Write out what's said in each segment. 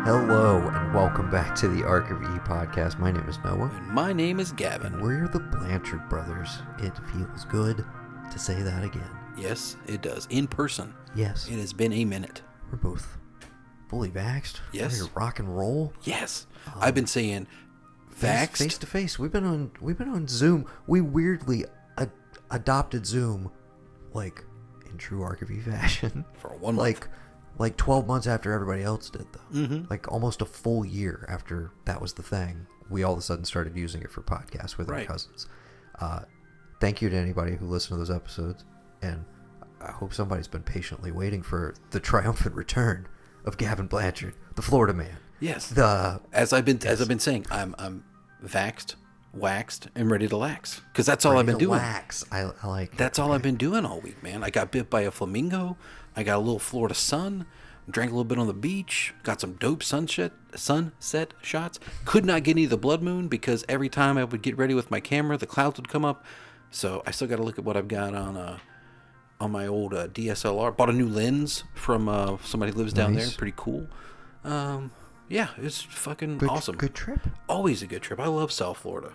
Hello and welcome back to the Ark of E podcast. My name is Noah. And my name is Gavin. And we're the Blanchard brothers. It feels good to say that again. Yes, it does. In person. Yes. It has been a minute. We're both fully vaxxed. Yes. Ready to rock and roll. Yes. I've been saying vaxxed. Face to face. We've been on Zoom. We weirdly adopted Zoom, like in true Ark of E fashion. For 1 month. Like 12 months after everybody else did, though. Mm-hmm. Like almost a full year after that was the thing. We all of a sudden started using it for podcasts with our cousins. Thank you to anybody who listened to those episodes. And I hope somebody's been patiently waiting for the triumphant return of Gavin Blanchard, the Florida man. Yes. As I've been saying, I'm vaxxed, waxed, and ready to lax. Because that's all I've been doing. Wax. I like That's all I've been doing all week, man. I got bit by a flamingo. I got a little Florida sun. Drank a little bit on the beach. Got some dope sunset shots. Could not get any of the blood moon because every time I would get ready with my camera, the clouds would come up. So I still got to look at what I've got on my old DSLR. Bought a new lens from somebody who lives down there. Pretty cool. Yeah, it's fucking awesome. Good trip. Always a good trip. I love South Florida.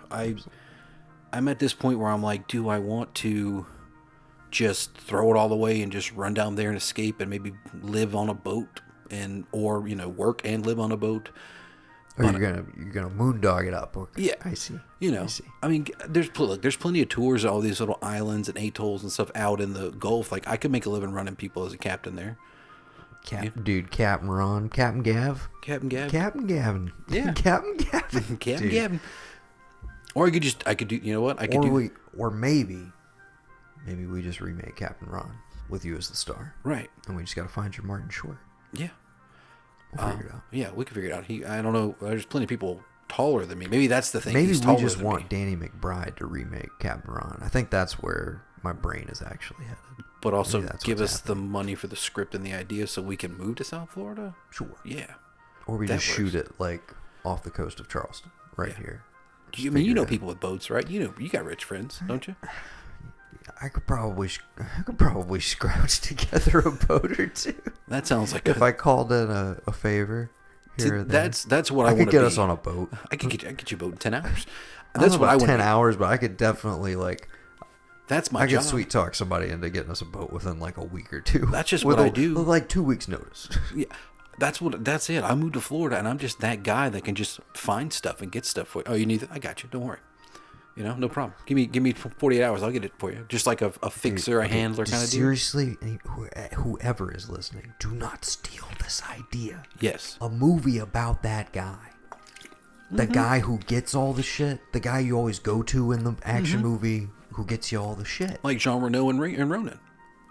I'm at this point where I'm like, do I want to just throw it all away and just run down there and escape and maybe live on a boat or work and live on a boat? Or you're gonna moondog it up. Okay. Yeah, I see. I mean, there's plenty of tours, all these little islands and atolls and stuff out in the Gulf. Like I could make a living running people as a captain there. Captain Ron, Captain Gav, Captain Gavin, yeah, Captain Gavin, Captain Gavin. Or I could do. You know what? Maybe we just remake Captain Ron with you as the star. Right. And we just got to find your Martin Short. Yeah. We'll figure it out. Yeah, we can figure it out. I don't know. There's plenty of people taller than me. Maybe that's the thing. Maybe we just want Danny McBride to remake Captain Ron. I think that's where my brain is actually headed. But also give us the money for the script and the idea so we can move to South Florida? Sure. Yeah. Or we just shoot it like off the coast of Charleston, right here. You know people with boats, right? You got rich friends, don't you? I could probably scrounge together a boat or two. That sounds like if I called in a favor here or there. That's what I want to get us on a boat. I could get you a boat in 10 hours. That's what I want. 10 hours, but I could definitely that's my job. I could sweet talk somebody into getting us a boat within like a week or two. That's just what I do. Like 2 weeks notice. Yeah. That's it. I moved to Florida and I'm just that guy that can just find stuff and get stuff for you. Oh, you need that? I got you. Don't worry. No problem. Give me 48 hours. I'll get it for you. Just like a fixer, a handler kind of deal. Seriously, whoever is listening, do not steal this idea. Yes. A movie about that guy. The guy who gets all the shit. The guy you always go to in the action movie who gets you all the shit. Like Jean Reno and Ronin.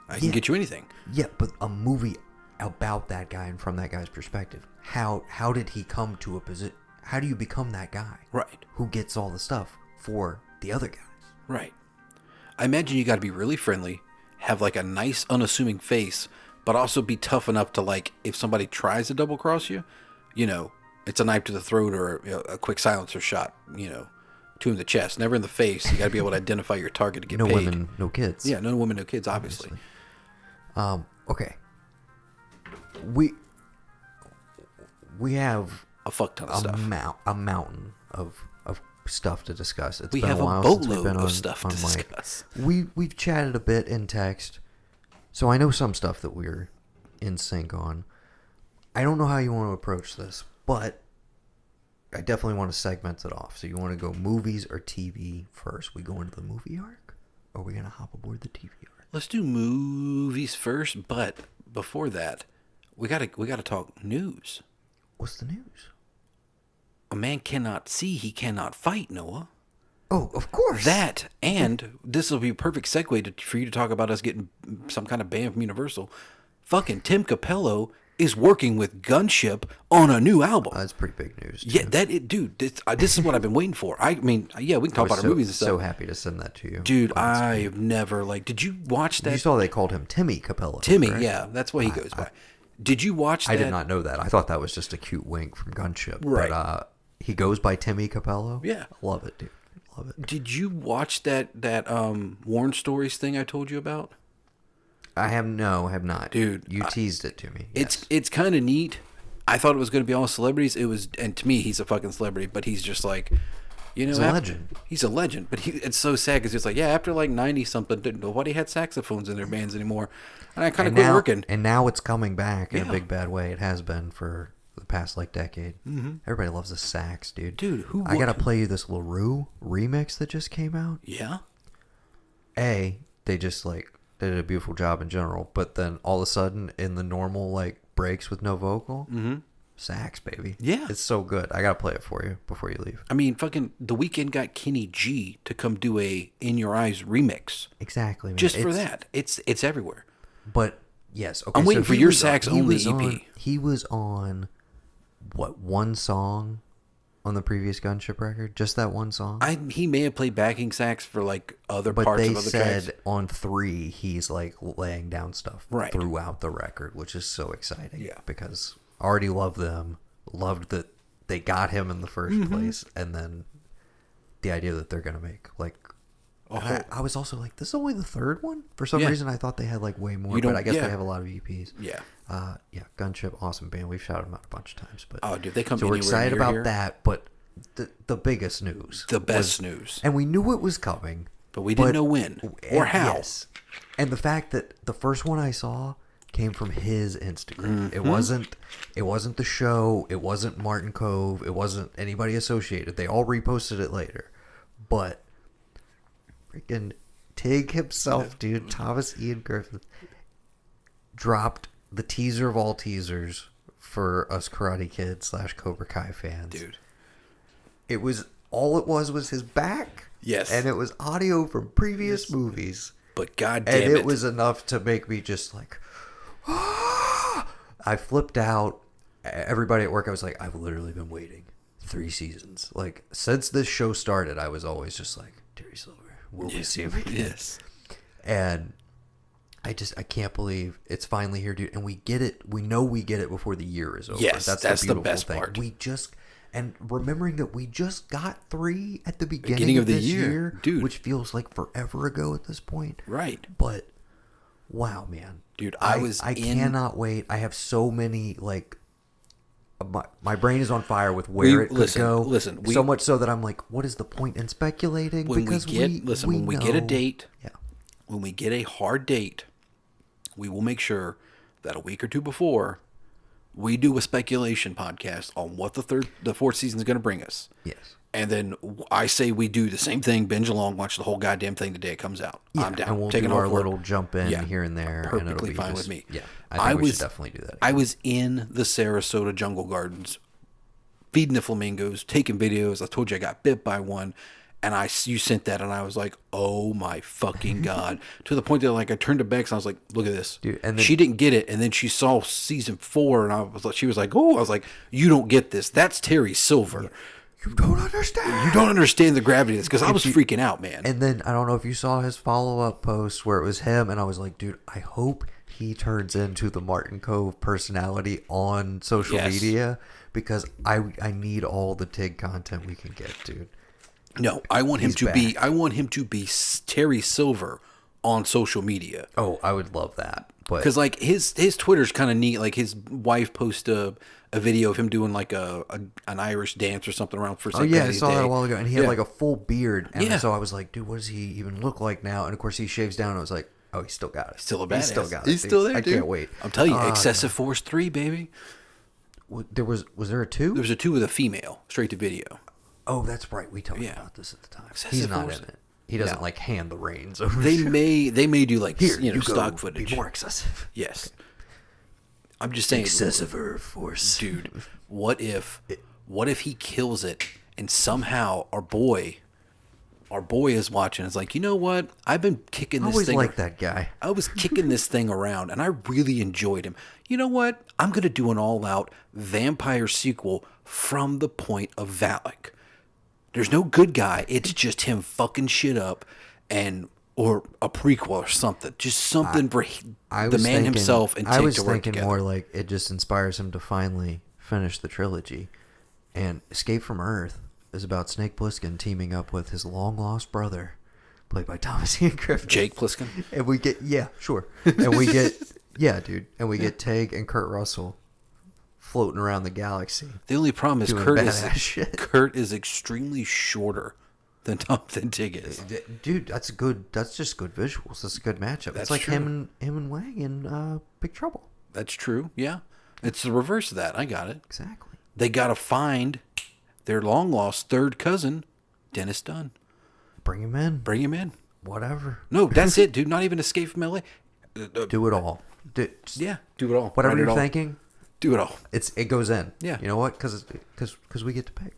I can get you anything. Yeah, but a movie about that guy and from that guy's perspective. How did he come to a position? How do you become that guy? Right. Who gets all the stuff for the other guys? Right. I imagine you got to be really friendly, have like a nice, unassuming face, but also be tough enough to like, if somebody tries to double cross you, it's a knife to the throat or a quick silencer shot, to in the chest, never in the face. You got to be able to identify your target to get paid. No women, no kids. Yeah, no women, no kids, obviously. Okay. We have a fuck ton of stuff. A mountain of stuff to discuss. We have a boatload of stuff to discuss. We've chatted a bit in text, so I know some stuff that we're in sync on. I don't know how you want to approach this, but I definitely want to segment it off. So you want to go movies or TV first? We go into the movie arc, or are we gonna hop aboard the TV arc? Let's do movies first, but before that, we gotta talk news. What's the news? A man cannot see, he cannot fight, Noah. Oh, of course. That, and this will be a perfect segue for you to talk about us getting some kind of band from Universal. Fucking Tim Capello is working with Gunship on a new album. That's pretty big news. Too. Yeah, dude, this is what I've been waiting for. I mean, yeah, we can talk about our movies and stuff. So happy to send that to you. Dude, I've never, did you watch that? You saw they called him Timmy Capello. Timmy, right? Yeah, that's what he goes by. Did you watch that? I did not know that. I thought that was just a cute wink from Gunship. Right. But he goes by Timmy Capello? Yeah. Love it, dude. Love it. Did you watch that Warren Stories thing I told you about? I have not. Dude. You teased it to me. It's kind of neat. I thought it was going to be all celebrities. It was, and to me, he's a fucking celebrity, but he's just like, you know, He's a legend. He's a legend, but it's so sad because it's like, yeah, after like 90 something, nobody had saxophones in their bands anymore, and I kind of quit working. And now it's coming back in a big bad way. It has been for the past like decade. Mm-hmm. Everybody loves the sax, dude. Dude, I gotta play you this LaRue remix that just came out. Yeah. They just like they did a beautiful job in general, but then all of a sudden in the normal like breaks with no vocal. Mm-hmm. Sax, baby. Yeah. It's so good. I gotta play it for you before you leave. I mean, fucking The Weeknd got Kenny G to come do a In Your Eyes remix. Exactly, man. Just for that. It's everywhere. But, yes. Okay, I'm waiting for your sax-only EP. He was on, what, one song on the previous Gunship record? Just that one song? He may have played backing sax for, like, other but parts they of other said tracks. on 3, he's, like, laying down stuff Right. throughout the record, which is so exciting. Yeah. Because I already love them. Loved that they got him in the first place, and then the idea that they're gonna make like I was also like, this is only the third one. For some reason I thought they had like way more, but I guess they have a lot of EPs. Yeah. Gunship, awesome band. We've shouted them out a bunch of times, but oh dude, they come so we're excited about here. that. But the biggest news, the best news, and we knew it was coming, but we didn't know when or how. Yes. And the fact that the first one I saw came from his Instagram. It wasn't the show. It wasn't Martin Cove. It wasn't anybody associated. They all reposted it later. But freaking Tig himself, dude, Thomas Ian Griffith, dropped the teaser of all teasers for us Karate Kid / Cobra Kai fans. Dude. It was was his back. Yes. And it was audio from previous movies. But goddamn and it was enough to make me just like I flipped out. Everybody at work, I was like, I've literally been waiting 3 seasons. Like, since this show started, I was always just like, Terry Silver, will we see him again? Yes. And I can't believe it's finally here, dude. And we get it. We know we get it before the year is over. Yes, that's the best thing. part. And remembering that we just got 3 at the beginning of the this year, dude, which feels like forever ago at this point. Right. But wow, man. Dude, I cannot wait. I have so many, like, my brain is on fire with where it could go. Listen, so much so that I'm like, what is the point in speculating? When because we get a date, yeah, when we get a hard date, we will make sure that a week or two before we do a speculation podcast on what the fourth season is going to bring us. Yes. And then I say we do the same thing, binge along, watch the whole goddamn thing the day it comes out. Yeah, I'm down. and we'll Taking do our off work. little jump in here and there. Perfectly and it'll be fine with me. Yeah, I think we should definitely do that again. I was in the Sarasota Jungle Gardens, feeding the flamingos, taking videos. I told you I got bit by one, and you sent that, and I was like, oh my fucking god! To the point that like I turned to Bex, and I was like, look at this, dude. And then, she didn't get it, and then she saw season 4, and she was like, oh, I was like, you don't get this. That's Terry Silver. Yeah. You don't understand. You don't understand the gravity of this, because I was freaking out, man. And then I don't know if you saw his follow-up post where it was him, and I was like, dude, I hope he turns into the Martin Cove personality on social media, because I need all the Tig content we can get, dude. No, I want him to be Terry Silver on social media. Oh, I would love that. Because like his Twitter's kind of neat. Like his wife posted a video of him doing like an Irish dance or something around for St. Patty's I saw Day. that a while ago, and he had like a full beard. And so I was like, dude, what does he even look like now? And of course he shaves down, and I was like, oh, he still got it. Still a badass. He's still got it. He's still there, I dude. can't wait. I'm telling you, Excessive Force 3, baby. Was there a 2? There was a 2 with a female, straight to video. Oh, that's right. We talked about this at the time. Excessive He's not Force. in it. He doesn't like hand the reins over. They may do like stock go, footage. Be more excessive. Yes. I'm just saying, excessive force, dude. What if he kills it and somehow our boy is watching? It's like, you know what? I've been kicking this thing. I always like that guy. I was kicking this thing around, and I really enjoyed him. You know what? I'm gonna do an all-out vampire sequel from the point of Valak. There's no good guy. It's just him fucking shit up, or a prequel or something. Just something for the man himself and Tig to work together. More like it just inspires him to finally finish the trilogy. And Escape from Earth is about Snake Plissken teaming up with his long-lost brother, played by Thomas Ian Griffith. Jake Plissken? And we get, and we get, dude. And we get Tig and Kurt Russell floating around the galaxy. The only problem is Doing Kurt badass shit. Kurt is extremely shorter than Tig is. Dude, that's good. That's just good visuals. That's a good matchup. That's it's like true. him and Wang in Big Trouble. That's true. Yeah, it's the reverse of that. I got it. Exactly. They got to find their long lost third cousin, Dennis Dunn. Bring him in. Bring him in. Whatever. No, that's it, dude. Not even Escape from LA. Do it all. Yeah, do it all. Whatever Write it you're all. thinking, Do it all. it goes in. Yeah. You know what? Because we get to pick.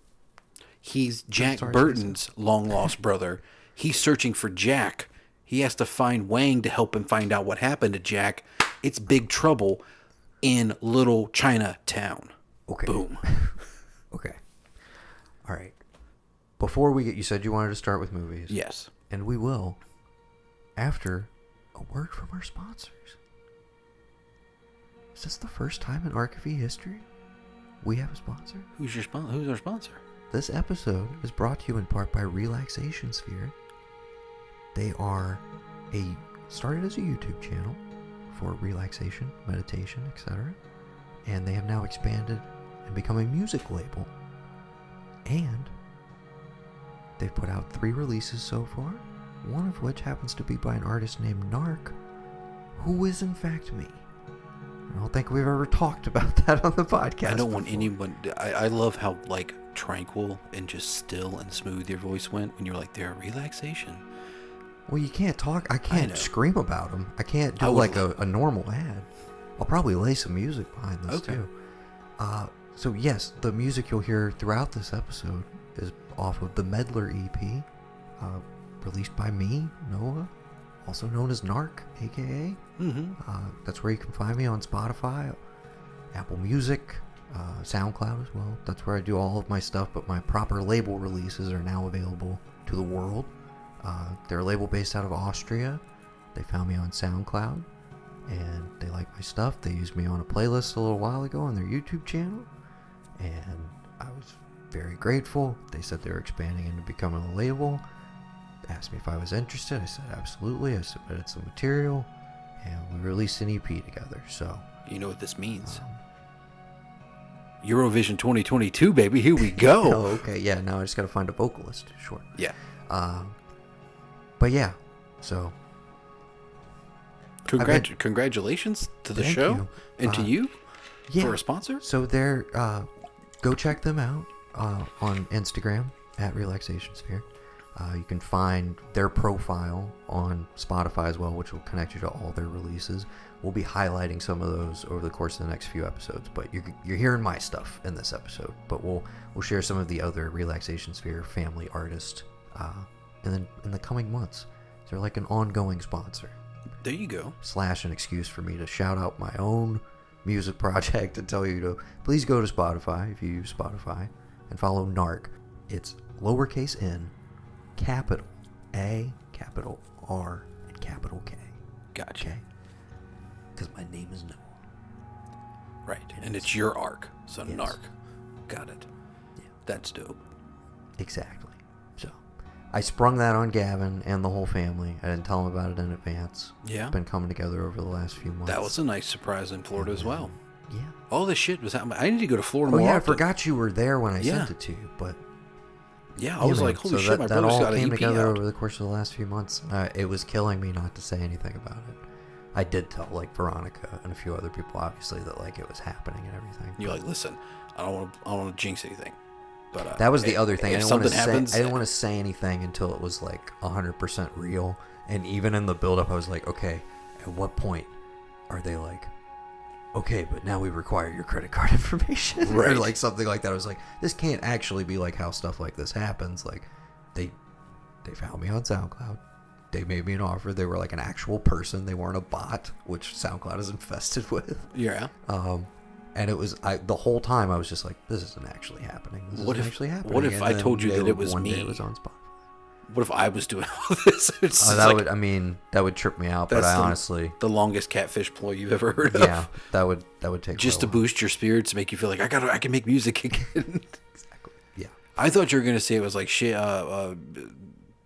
He's Jack Sorry, Burton's long lost brother. He's searching for Jack. He has to find Wang to help him find out what happened to Jack. It's big trouble in Little Chinatown. Okay. Boom. Okay. All right. Before we get, you said you wanted to start with movies. Yes. And we will after a word from our sponsors. Is this the first time in Archive history we have a sponsor? Who's our sponsor? This episode is brought to you in part by Relaxation Sphere. They are started as a YouTube channel for relaxation, meditation, etc. And they have now expanded and become a music label. And they've put out 3 releases so far, one of which happens to be by an artist named Narc, who is in fact me. I don't think we've ever talked about that on the podcast. I don't want before. anyone. I love how like tranquil and just still and smooth your voice went when you're like, "They're relaxation." Well, you can't talk. I can't scream about them. I can't do I would- like a normal ad. I'll probably lay some music behind this Okay. too. So yes, the music you'll hear throughout this episode is off of the Meddler EP, released by me, Noah, also known as Narc, aka. That's where you can find me on Spotify, Apple Music, SoundCloud as well. That's where I do all of my stuff, but my proper label releases are now available to the world. They're a label based out of Austria. They found me on SoundCloud, and they like my stuff. They used me on a playlist a little while ago on their YouTube channel, and I was very grateful. They said they were expanding into becoming a label. Asked me if I was interested. I said absolutely. I submitted some material, and we released an EP together. So You know what this means? Eurovision 2022, baby. Here we go. oh, okay, yeah. Now I just gotta find a vocalist. Sure. Yeah. But yeah. So Congratulations to the Thank show you. and to you yeah. for a sponsor. So they're go check them out on Instagram at Relaxation Sphere. You can find their profile on Spotify as well, which will connect you to all their releases. We'll be highlighting some of those over the course of the next few episodes, but you're hearing my stuff in this episode. But we'll share some of the other Relaxation Sphere family artists in the coming months. They're like an ongoing sponsor. There you go. / an excuse for me to shout out my own music project and tell you to please go to Spotify if you use Spotify and follow Narc. It's lowercase n, capital A, capital R, and capital K. Gotcha. Okay? Because my name is Noah. Right. And it's your arc. So Yes. Narc. Got it. Yeah. That's dope. Exactly. So I sprung that on Gavin and the whole family. I didn't tell them about it in advance. Yeah. It's been coming together over the last few months. That was a nice surprise in Florida as well. Yeah. All this shit was happening. I need to go to Florida Oh more yeah, I often. forgot you were there when I Yeah. sent it to you, but Yeah, I was man. like, holy So shit, my that brother's all got an came EP together out. over the course of the last few months. It was killing me not to say anything about it. I did tell like Veronica and a few other people, obviously, that like it was happening and everything. You're like, listen, I don't want to jinx anything. But That was the other thing. If something happens, I didn't want to say anything until it was like 100% real. And even in the build-up, I was like, okay, at what point are they like, okay, but now we require your credit card information, or Right. like something like that. I was like, this can't actually be like how stuff like this happens. Like, they found me on SoundCloud. They made me an offer. They were like an actual person. They weren't a bot, which SoundCloud is infested with. Yeah. And it was the whole time I was just like, this isn't actually happening. This What isn't if- actually happening. what if And I then told you that it was one me? day it was on Spotify. What if I was doing all this? It's That like, would, I mean, that would trip me out. But That's I the- honestly, the longest catfish ploy you've ever heard of. yeah, that would take Just to quite a while. boost your spirits, make you feel like I can make music again. Exactly. Yeah. I thought you were gonna say it was like shit,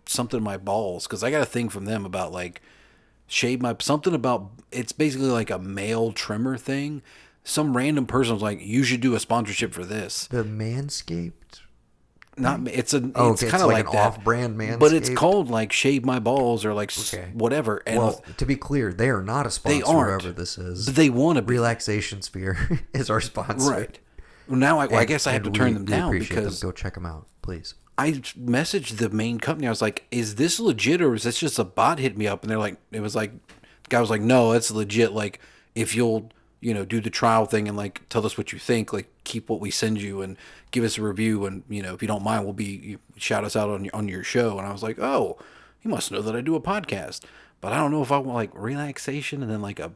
something in my balls, because I got a thing from them about like shave my something about. It's basically like a male trimmer thing some random person was like, "You should do a sponsorship for this." The Manscaped. Not it's a Oh, it's okay, kind of like an that, off-brand Manscaped. but it's called like Shave My Balls or like whatever. And well, to be clear, they are not a sponsor. They aren't. Whoever this is, but they want to be. Relaxation Sphere is our sponsor. Right. Well, now I guess I have to turn them down because go check them out, please. I messaged the main company. I was like, "Is this legit or is this just a bot hit me up?" And they're like, "It was like," the guy was like, "No, it's legit. Like, if you'll, do the trial thing and like tell us what you think, like keep what we send you and give us a review, and if you don't mind, you shout us out on your show." And I was like, "Oh, he must know that I do a podcast, but I don't know if I want like relaxation and then like a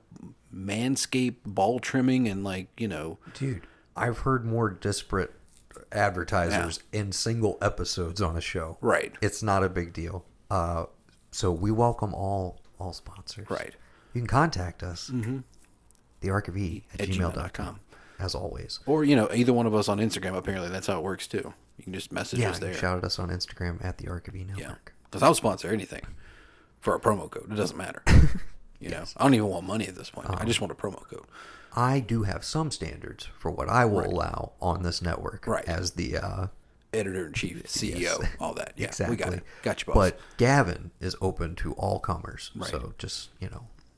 Manscaped ball trimming and like Dude, I've heard more disparate advertisers in single episodes on a show. Right. It's not a big deal. So we welcome all sponsors. Right. You can contact us. thearkofe at gmail.com. gmail.com, as always. Or, either one of us on Instagram. Apparently, that's how it works, too. You can just message us there. Shout at us on Instagram at thearkofe network. Yeah. Because I'll sponsor anything for a promo code. It doesn't matter. Yes. I don't even want money at this point. I just want a promo code. I do have some standards for what I will allow on this network. Right. As the... Editor-in-chief, CEO, all that. Yeah, exactly. We got it. Got you, boss. But Gavin is open to all comers. Right. So just,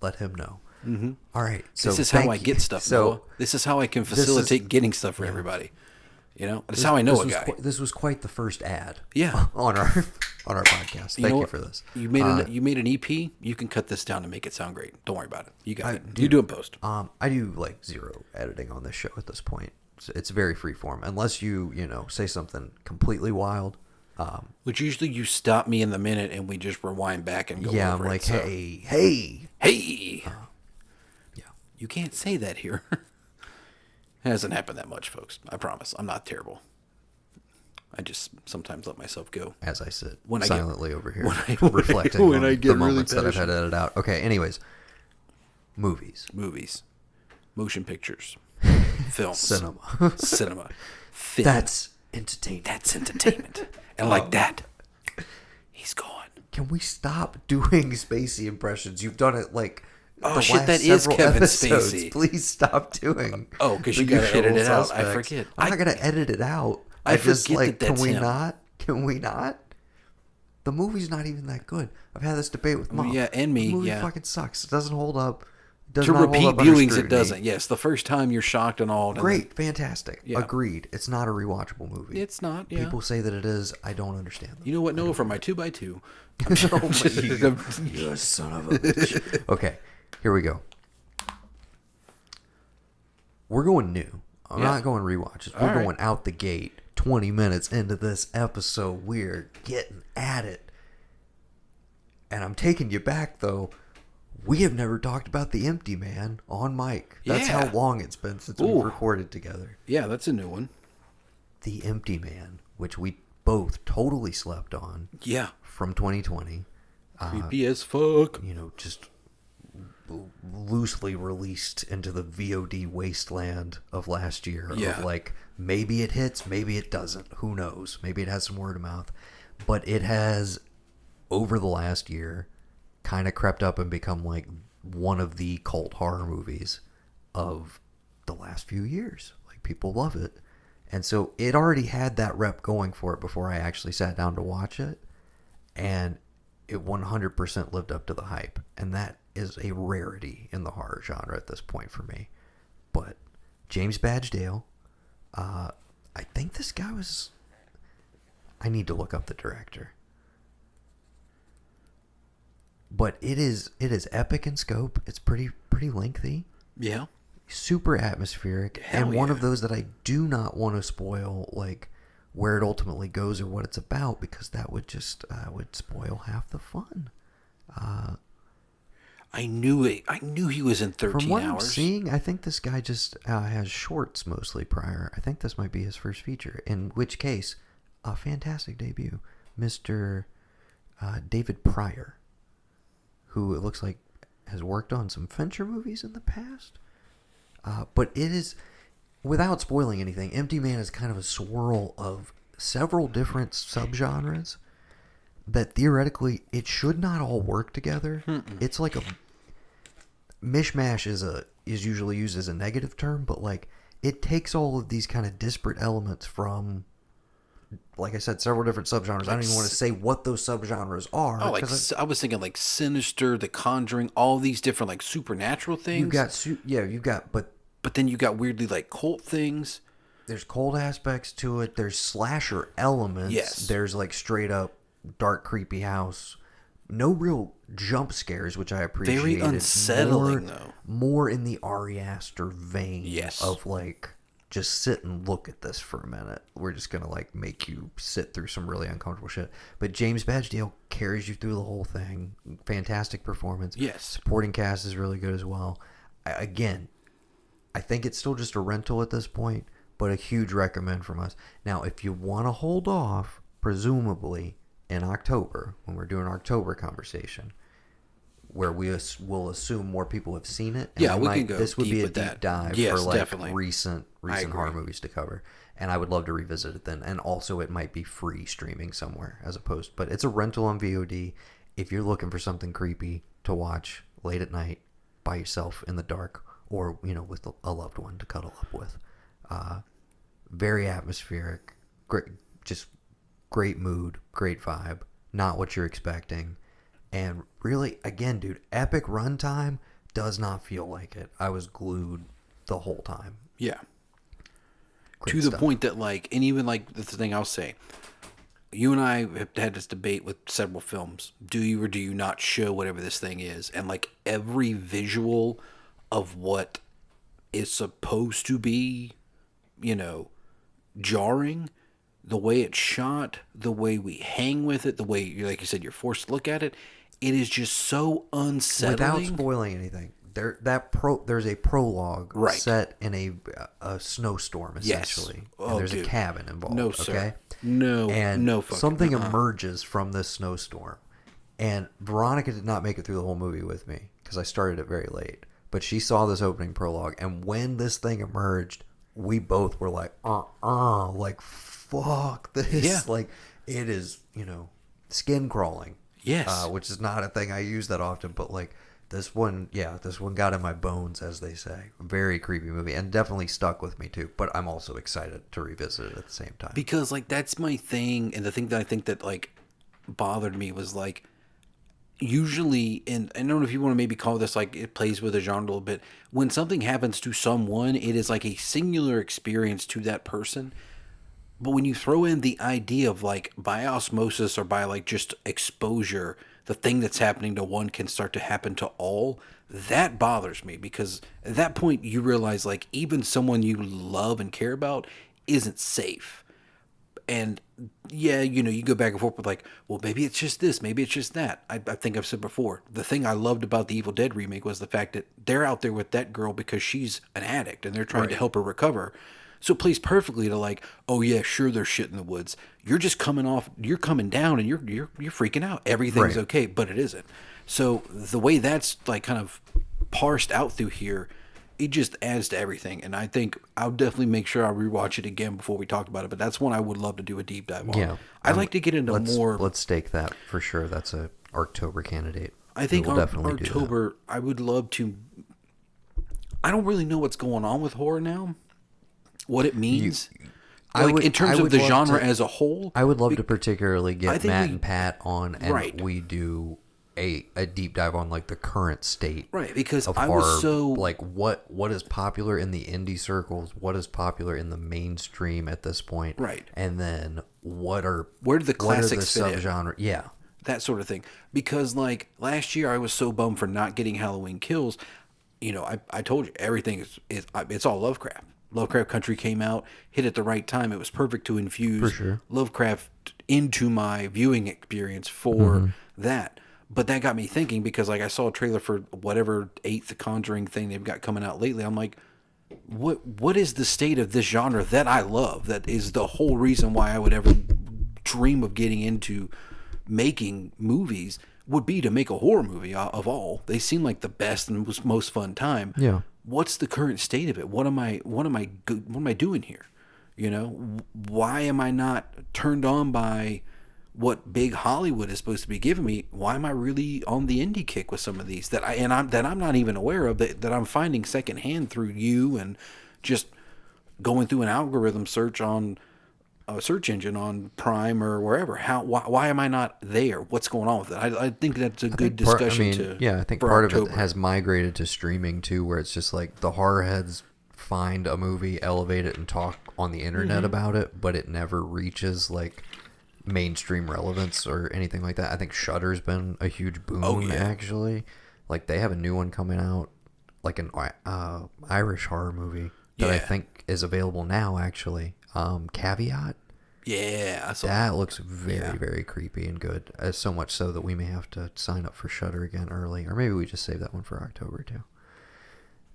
let him know. Mm-hmm. All right. So this is how I get stuff. So Noah. This is how I can facilitate getting stuff for everybody. This is how I know a guy. This was quite the first ad. Yeah. on our podcast. Thank you for this. You made an EP. You can cut this down and make it sound great. Don't worry about it. You got it. You do it post. I do like zero editing on this show at this point. It's very freeform, unless you say something completely wild. Which usually you stop me in the minute and we just rewind back and go over it. Yeah, I'm like, hey. Yeah. You can't say that here. It hasn't happened that much, folks. I promise. I'm not terrible. I just sometimes let myself go. As I sit silently over here, reflecting on the moments that I've had edited out. Okay, anyways. Movies. Motion pictures. Films. Cinema. Film. That's entertainment. And like that, he's gone. Can we stop doing Spacey impressions? You've done it like that is Kevin Spacey. Please stop doing. Oh, because you gotta edit it out. I forget. I'm not gonna edit it out. I just like, can we not? Can we not? The movie's not even that good. I've had this debate with Mom. Yeah, and me. The movie fucking sucks. It doesn't hold up. To repeat viewings, it doesn't. Yes, the first time you're shocked and all. Great, fantastic. Yeah. Agreed. It's not a rewatchable movie. It's not. Yeah. People say that it is. I don't understand them. You know what, Noah? For my 2x2. You son of a bitch. Okay, here we go. We're going new. I'm not going rewatches. We're going out the gate. 20 minutes into this episode, we're getting at it. And I'm taking you back, though. We have never talked about The Empty Man on mic. That's how long it's been since we've recorded together. Yeah, that's a new one. The Empty Man, which we both totally slept on. Yeah. From 2020. Creepy as fuck. Just loosely released into the VOD wasteland of last year. Yeah. Of like, maybe it hits, maybe it doesn't. Who knows? Maybe it has some word of mouth. But it has, over the last year, kind of crept up and become like one of the cult horror movies of the last few years. Like, people love it. And so it already had that rep going for it before I actually sat down to watch it. And it 100% lived up to the hype. And that is a rarity in the horror genre at this point for me. But James Badgedale, I think this guy was... I need to look up the director. But it is epic in scope. It's pretty lengthy. Yeah. Super atmospheric. Hell one of those that I do not want to spoil, like, where it ultimately goes or what it's about, because that would just would spoil half the fun. I knew it. I knew he was in 13 From what hours. I'm seeing, I think this guy just has shorts mostly prior. I think this might be his first feature, in which case, a fantastic debut. Mr. David Pryor, who it looks like has worked on some Fincher movies in the past. But it is, without spoiling anything, Empty Man is kind of a swirl of several different subgenres that theoretically it should not all work together. It's like a mishmash is is usually used as a negative term, but like it takes all of these kind of disparate elements from, like I said, several different subgenres. I don't even want to say what those subgenres are. Oh, like I was thinking like Sinister, The Conjuring, all these different like supernatural things. But then you got weirdly like cult things. There's cult aspects to it. There's slasher elements. Yes. There's like straight up dark, creepy house. No real jump scares, which I appreciate. Very unsettling, though. More in the Ari Aster vein. Yes. Of like, just sit and look at this for a minute. We're just going to like make you sit through some really uncomfortable shit. But James Badgedale carries you through the whole thing. Fantastic performance. Yes. Supporting cast is really good as well. Again, I think it's still just a rental at this point, but a huge recommend from us. Now, if you want to hold off, presumably in October, when we're doing October conversation, where we will assume more people have seen it. And we can go. This would be a deep deep dive for like definitely. recent horror movies to cover, and I would love to revisit it then. And also, it might be free streaming somewhere as opposed, but it's a rental on VOD. If you're looking for something creepy to watch late at night by yourself in the dark, or with a loved one to cuddle up with, very atmospheric, great mood, great vibe, not what you're expecting. And really, again, dude, epic runtime does not feel like it. I was glued the whole time. Yeah. Great to the stuff. point that, like, and even like the thing I'll say, you and I have had this debate with several films. Do you or do you not show whatever this thing is? And like every visual of what is supposed to be, jarring, the way it's shot, the way we hang with it, the way, like you said, you're forced to look at it. It is just so unsettling. Without spoiling anything, there's a prologue set in a snowstorm, essentially. Yes. And there's a cabin involved. No, sir. Okay? No fucking. Something emerges from this snowstorm. And Veronica did not make it through the whole movie with me because I started it very late. But she saw this opening prologue, and when this thing emerged, we both were like, like, fuck this. Yeah. Like, it is, skin crawling. Yes. Which is not a thing I use that often, but like this one got in my bones, as they say. Very creepy movie, and definitely stuck with me too. But I'm also excited to revisit it at the same time. Because like that's my thing, and the thing that I think that like bothered me was like usually, and I don't know if you want to maybe call this like it plays with a genre a little bit. When something happens to someone, it is like a singular experience to that person. But when you throw in the idea of like by osmosis or by like just exposure, the thing that's happening to one can start to happen to all, that bothers me because at that point you realize like even someone you love and care about isn't safe. And yeah, you go back and forth with like, well, maybe it's just this, maybe it's just that. I think I've said before, the thing I loved about the Evil Dead remake was the fact that they're out there with that girl because she's an addict and they're trying to help her recover. So it plays perfectly to like, oh yeah, sure, there's shit in the woods. You're just coming down and you're freaking out. Everything's okay, but it isn't. So the way that's like kind of parsed out through here, it just adds to everything. And I think I'll definitely make sure I rewatch it again before we talk about it. But that's one I would love to do a deep dive on. Yeah, I'd like to get into more. Let's stake that for sure. That's a October candidate. I think October. I would love to. I don't really know what's going on with horror now. What it means, in terms of the genre as a whole. I would love to particularly get Matt and Pat on, and we do a deep dive on like the current state, right? Because of I horror, was so like what is popular in the indie circles, what is popular in the mainstream at this point, right? And then where do the classics fit subgenre? Yeah, that sort of thing. Because like last year, I was so bummed for not getting Halloween Kills. I told you everything is it's all Lovecraft. Lovecraft Country came out, hit at the right time. It was perfect to infuse Lovecraft into my viewing experience for that. But that got me thinking because like I saw a trailer for whatever 8th Conjuring thing they've got coming out lately. I'm like, what is the state of this genre that I love? That is the whole reason why I would ever dream of getting into making movies would be to make a horror movie of all. They seem like the best and most fun time. Yeah. What's the current state of it? What am I doing here? Why am I not turned on by what big Hollywood is supposed to be giving me, why am I really on the indie kick with some of these that I'm not even aware of, that I'm finding secondhand through you and just going through an algorithm search on a search engine on Prime or wherever? Why am I not there? What's going on with it? I think that's a good discussion. I think part of it has migrated to streaming too, where it's just like the horror heads find a movie, elevate it, and talk on the internet about it, but it never reaches like mainstream relevance or anything like that. I think Shudder's been a huge boom actually. Like they have a new one coming out, like an Irish horror movie that I think is available now actually. Caveat. Yeah, I saw that. Looks very, very creepy and good. So much so that we may have to sign up for Shudder again early, or maybe we just save that one for October too.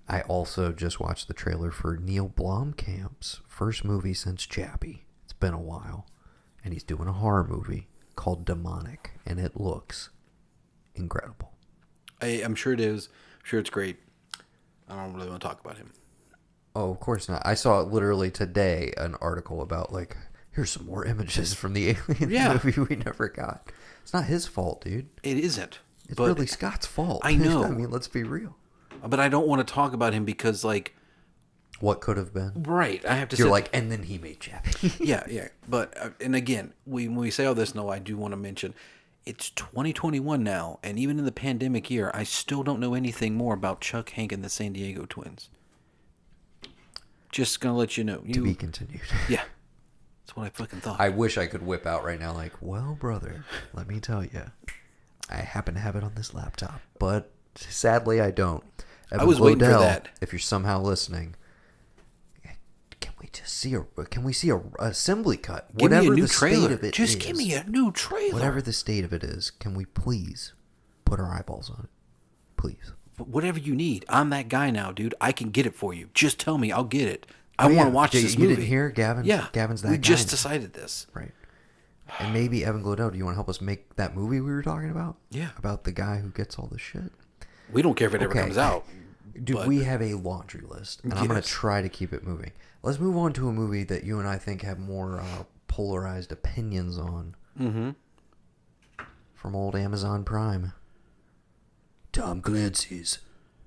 I also just watched the trailer for Neil Blomkamp's first movie since Chappie. It's been a while, and he's doing a horror movie called Demonic, and it looks incredible. I'm sure it is. I'm sure it's great. I don't really want to talk about him. Oh, of course not. I saw literally today an article about like, here's some more images from the Alien movie we never got. It's not his fault, dude. It isn't. It's Ridley Scott's fault. I know. I mean, let's be real. But I don't want to talk about him because, like... What could have been? Right. I have to You're like, and then he made Chappie. yeah. But, and again, when we say all this, no, I do want to mention, it's 2021 now, and even in the pandemic year, I still don't know anything more about Chuck, Hank, and the San Diego Twins. Just gonna let you know. To be continued. Yeah. That's what I fucking thought. I wish I could whip out right now like, well, brother, let me tell you. I happen to have it on this laptop, but sadly I don't. Evan I was waiting for that. If you're somehow listening, can we see a assembly cut? Give Whatever me a new the trailer. State of it Just is, give me a new trailer. Whatever the state of it is, can we please put our eyeballs on it? Please. Whatever you need. I'm that guy now, dude. I can get it for you. Just tell me. I'll get it. I want to watch this movie. You didn't hear Gavin? Yeah. Gavin's that guy. We just now. decided this. Right. And maybe Evan Glodell, do you want to help us make that movie we were talking about? Yeah. About the guy who gets all the shit? We don't care if it ever comes out. Dude, we have a laundry list, and I'm going to try to keep it moving. Let's move on to a movie that you and I think have more polarized opinions on. Mm-hmm. From old Amazon Prime. Tom Clancy's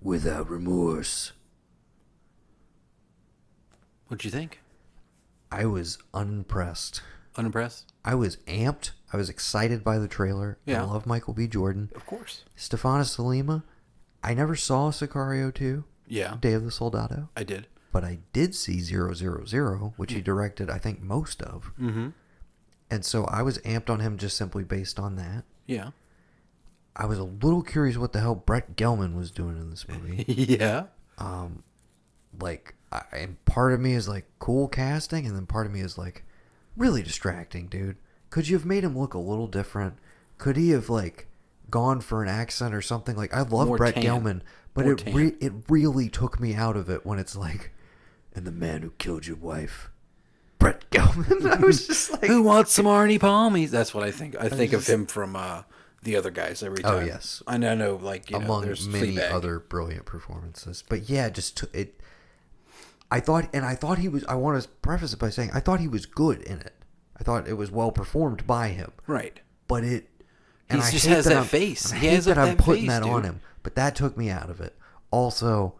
Without Remorse. What'd you think? I was unimpressed. Unimpressed? I was amped. I was excited by the trailer. Yeah. I love Michael B. Jordan. Of course. Stefanos Salima. I never saw Sicario 2. Yeah. Day of the Soldado. I did. But I did see 000, which he directed, I think, most of. Mm-hmm. And so I was amped on him just simply based on that. Yeah. I was a little curious what the hell Brett Gelman was doing in this movie. Yeah. And part of me is like, cool casting, and then part of me is like, really distracting, dude. Could you have made him look a little different? Could he have, like, gone for an accent or something? Like, I love Brett Gelman, but it really took me out of it when it's like, and the man who killed your wife, Brett Gelman. I was just like, who wants some Arnie Palmies? That's what I think. I think of him from the other guys every time. Oh, yes. I know, like, among there's many Fleabag. other brilliant performances. But yeah, I want to preface it by saying, I thought he was good in it. I thought it was well performed by him. Right. But he just has that face. He has that I'm putting that on him. But that took me out of it. Also,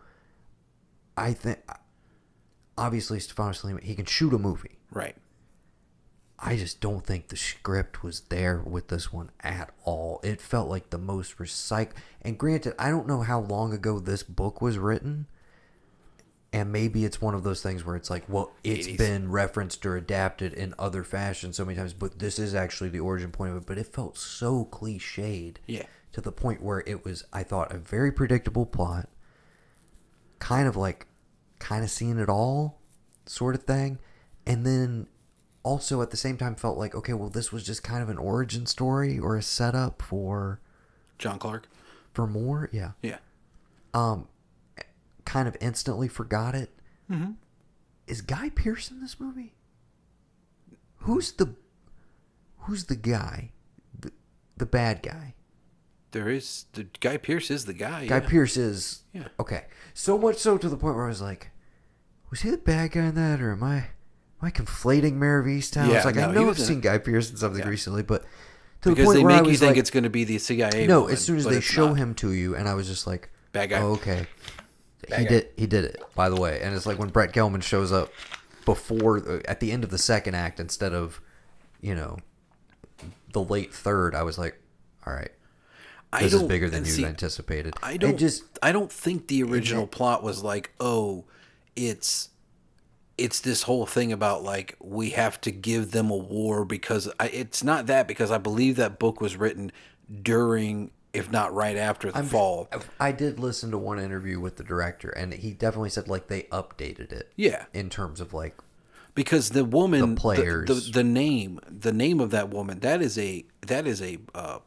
I think, obviously, Stefanos Salima, he can shoot a movie. Right. I just don't think the script was there with this one at all. It felt like the most recycled. And granted, I don't know how long ago this book was written. And maybe it's one of those things where it's like, well, it's 80s. been referenced or adapted in other fashions so many times, but this is actually the origin point of it. But it felt so cliched. Yeah. To the point where it was, I thought, a very predictable plot. Kind of seeing it all sort of thing. And then also at the same time felt like, okay, well, this was just kind of an origin story or a setup for John Clark. For more. Yeah. Yeah. Kind of instantly forgot it. Mm-hmm. Is Guy Pearce in this movie? Who's the guy? The bad guy? The Guy Pearce is the guy. Guy Pearce is. Yeah. Okay. So much so to the point where I was like, was he the bad guy in that, or am I conflating Mare of Easttown? Yeah, It's like, no, I know I've seen Guy Pearce in something recently, but To the Because point they where I make you was think like, it's going to be the CIA. no, woman, as soon as but they it's show not. him to you, and I was just like, Bad guy. oh, okay. Bad guy. He did it, by the way. And it's like when Brett Gelman shows up at the end of the second act instead of, the late third, I was like, all right. This is bigger than you anticipated. I don't think the original plot was like, oh, it's this whole thing about like we have to give them a war because it's not that, because I believe that book was written during, if not right after the fall. I did listen to one interview with the director, and he definitely said like they updated it. Yeah, in terms of like because the woman, the players, the name of that woman, that is a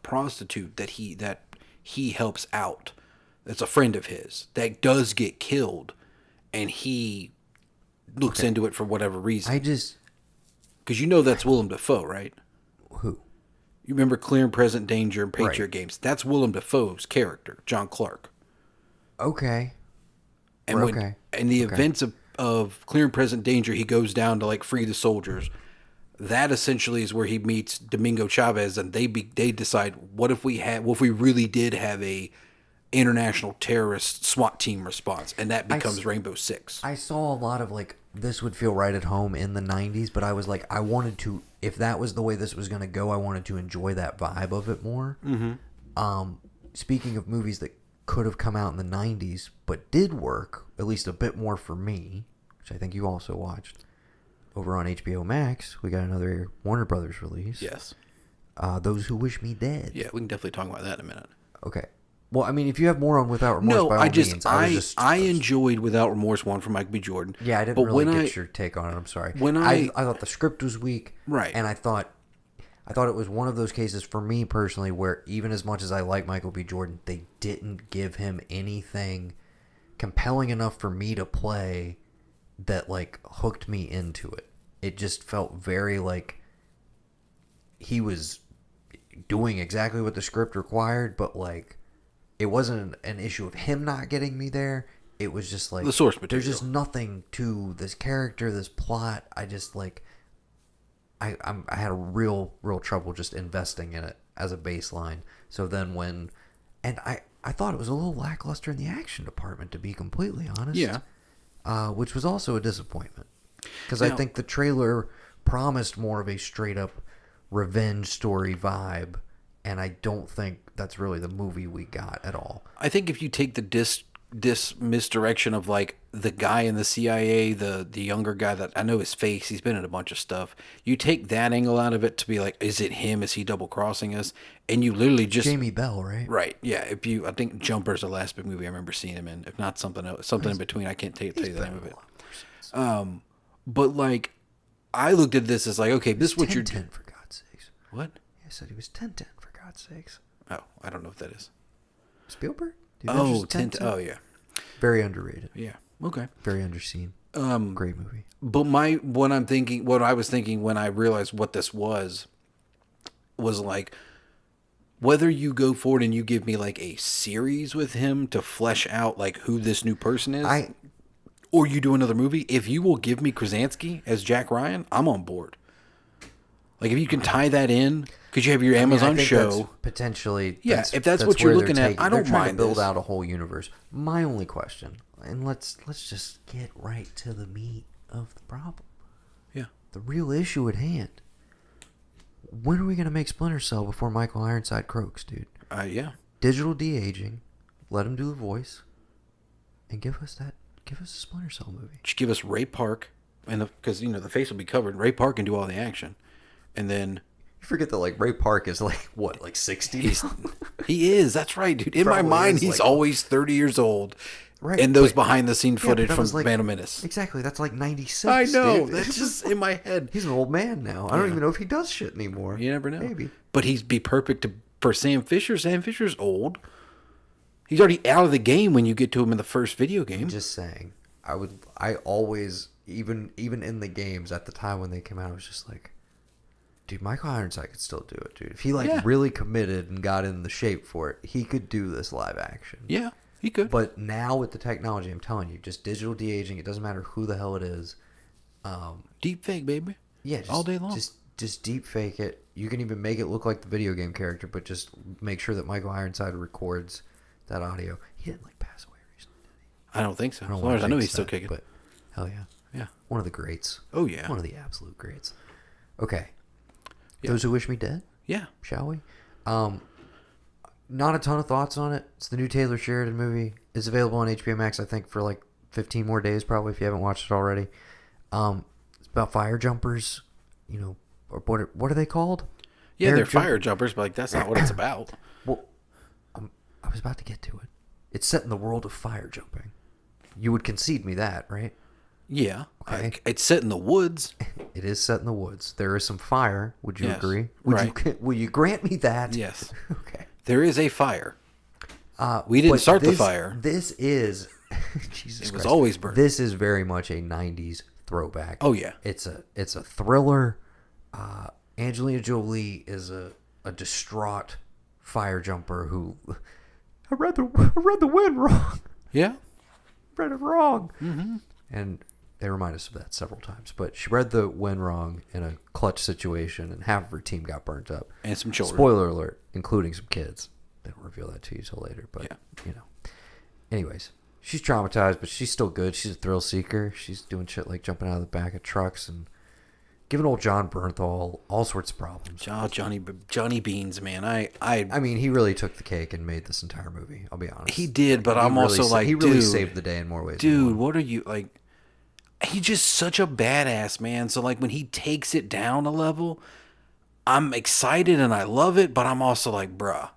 prostitute that he helps out. That's a friend of his that does get killed, and he looks into it for whatever reason. Because that's Willem Dafoe, right? Who? You remember Clear and Present Danger and Patriot Games? That's Willem Dafoe's character, John Clark. Okay. And in the events of Clear and Present Danger, he goes down to like free the soldiers. That essentially is where he meets Domingo Chavez, and they decide, what if we really did have a international terrorist SWAT team response, and that becomes Rainbow Six. I saw a lot of like, this would feel right at home in the 90s, but I was like, I wanted to, if that was the way this was going to go, I wanted to enjoy that vibe of it more. Mm-hmm. Speaking of movies that could have come out in the 90s, but did work, at least a bit more for me, which I think you also watched, over on HBO Max, we got another Warner Brothers release. Yes. Those Who Wish Me Dead. Yeah, we can definitely talk about that in a minute. Okay. Well, I mean, if you have more on Without Remorse, by all means. I enjoyed Without Remorse 1 from Michael B. Jordan. Yeah, I didn't really get your take on it. I'm sorry. I thought the script was weak. Right. And I thought it was one of those cases for me personally where even as much as I like Michael B. Jordan, they didn't give him anything compelling enough for me to play that like hooked me into it. It just felt very like he was doing exactly what the script required, but like it wasn't an issue of him not getting me there. It was just like the source material. There's just nothing to this character, this plot. I just like I had a real trouble just investing in it as a baseline. So then I thought it was a little lackluster in the action department, to be completely honest. Yeah. Which was also a disappointment. Because I think the trailer promised more of a straight-up revenge story vibe, and I don't think that's really the movie we got at all. I think if you take the misdirection of like the guy in the CIA, the younger guy that I know his face, he's been in a bunch of stuff. You take that angle out of it to be like, is it him? Is he double crossing us? And you literally just Jamie Bell, right? Right. Yeah. I think Jumper's the last big movie I remember seeing him in. If not something else, something in between. I can't tell you the name of it. But like, I looked at this as like, okay, this is what you're 10 for God's sakes. What? I said he was 10-10 for God's sakes. Oh, I don't know what that is. Spielberg? Oh, 10. Oh, yeah. Very underrated. Yeah. Okay. Very underseen. Great movie. But what I was thinking when I realized what this was like, whether you go forward and you give me like a series with him to flesh out like who this new person is, or you do another movie, if you will give me Krasinski as Jack Ryan, I'm on board. Like if you can tie that in, because you have your Amazon show, potentially. If that's what you're looking at, I don't mind. To build out a whole universe. My only question, and let's just get right to the meat of the problem. Yeah. The real issue at hand. When are we going to make Splinter Cell before Michael Ironside croaks, dude? Yeah. Digital de-aging. Let him do the voice. And give us a Splinter Cell movie. Just give us Ray Park, because the face will be covered. Ray Park can do all the action, and then you forget that like Ray Park is like what, like 60? He is. That's right, dude. In my mind, he's like, always 30 years old. Right. And those behind the scene footage from like, Phantom Menace. Exactly. That's like 96. I know. Dude. That's just in my head. He's an old man now. I don't even know if he does shit anymore. You never know. Maybe. But he'd be perfect for Sam Fisher. Sam Fisher's old. He's already out of the game when you get to him in the first video game. I'm just saying. I always, even in the games at the time when they came out, I was just like, dude, Michael Ironside could still do it, dude. If he really committed and got in the shape for it, he could do this live action. Yeah, he could. But now with the technology, I'm telling you, just digital de-aging, it doesn't matter who the hell it is. Deep fake, baby. Yeah, all day long. Just just deep fake it. You can even make it look like the video game character, but just make sure that Michael Ironside records that audio. He didn't like pass away recently, did he? I don't think so. I don't As wanna far as I know, jinx he's still that, kicking. But hell yeah. Yeah. One of the greats. Oh, yeah. One of the absolute greats. Okay. Yeah. Those Who Wish Me Dead? Yeah. Shall we? Not a ton of thoughts on it. It's the new Taylor Sheridan movie. It's available on HBO Max, I think, for like 15 more days, probably, if you haven't watched it already. It's about fire jumpers, you know, or what are they called? Yeah, they're fire jumpers, but like that's not what it's about. Well, I was about to get to it. It's set in the world of fire jumping. You would concede me that, right? Yeah. Okay. It's set in the woods. It is set in the woods. There is some fire. Would you Yes. agree? Will you grant me that? Yes. Okay. There is a fire. We didn't start the fire. This is Jesus It was Christ. always burning. This is very much a '90s throwback. Oh, yeah. It's a thriller. Angelina Jolie is a distraught fire jumper who I read the wind wrong. Yeah. Read it wrong. Mm-hmm. And they remind us of that several times. But she read the wind wrong in a clutch situation, and half of her team got burnt up. And some children. Spoiler alert, including some kids. They don't reveal that to you till later, but Yeah. you know. Anyways, she's traumatized, but she's still good. She's a thrill seeker. She's doing shit like jumping out of the back of trucks and giving old John Bernthal all sorts of problems. Johnny Beans, man. I mean, he really took the cake and made this entire movie. I'll be honest. He did, but He I'm really also like, he really dude, saved the day in more ways. dude, than one. what are you like? He's just such a badass, man. So like when he takes it down a level, I'm excited and I love it, but I'm also like, bruh,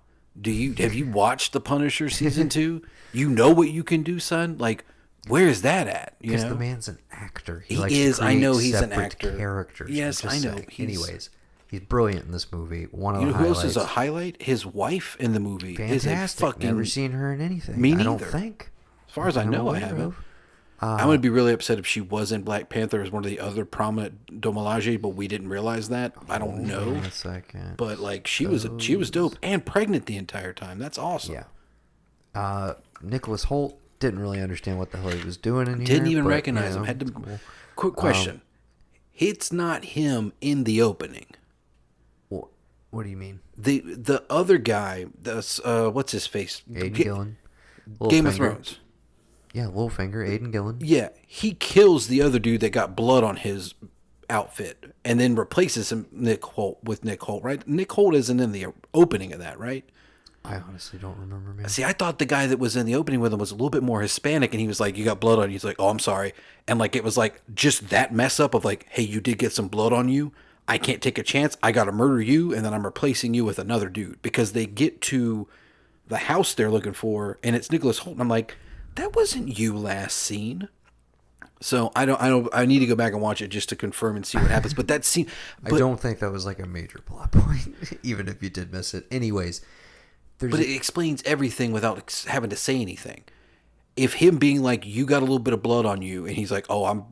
have you watched The Punisher season 2? You know what you can do, son. Like, where is that at? You Because know, the man's an actor. He likes to is. I create know he's an separate actor. Characters. Yes, I'm just I know. saying. He's- Anyways, he's brilliant in this movie. One of you the know who else highlights. is a highlight? His wife in the movie is a Fantastic. fucking. Never seen her in anything. Me I don't neither. think. As far as I I'm know, I aware haven't. of. I'm gonna be really upset if she was in Black Panther as one of the other prominent Domelage, but we didn't realize that. I don't Hold know, on a second. but like she was dope and pregnant the entire time. That's awesome. Yeah. Nicholas Holt didn't really understand what the hell he was doing in here. Didn't even but, recognize you know, him. Had to. it's cool. Quick question: it's not him in the opening. What do you mean? The other guy, what's his face? Aiden Gillen. Game of Littlefinger. Thrones. Yeah, Littlefinger, Aiden Gillen. Yeah, he kills the other dude that got blood on his outfit, and then replaces him with Nick Holt. Right? Nick Holt isn't in the opening of that, right? I honestly don't remember, man. See, I thought the guy that was in the opening with him was a little bit more Hispanic, and he was like, "You got blood on you." He's like, "Oh, I'm sorry," and like it was like just that mess up of like, "Hey, you did get some blood on you. I can't take a chance. I got to murder you, and then I'm replacing you with another dude." Because they get to the house they're looking for, and it's Nicholas Holt. And I'm like, that wasn't you last seen. So I need to go back and watch it just to confirm and see what happens. But that scene, I don't think that was like a major plot point, even if you did miss it. Anyways, but it explains everything without having to say anything. If him being like, you got a little bit of blood on you, and he's like, oh,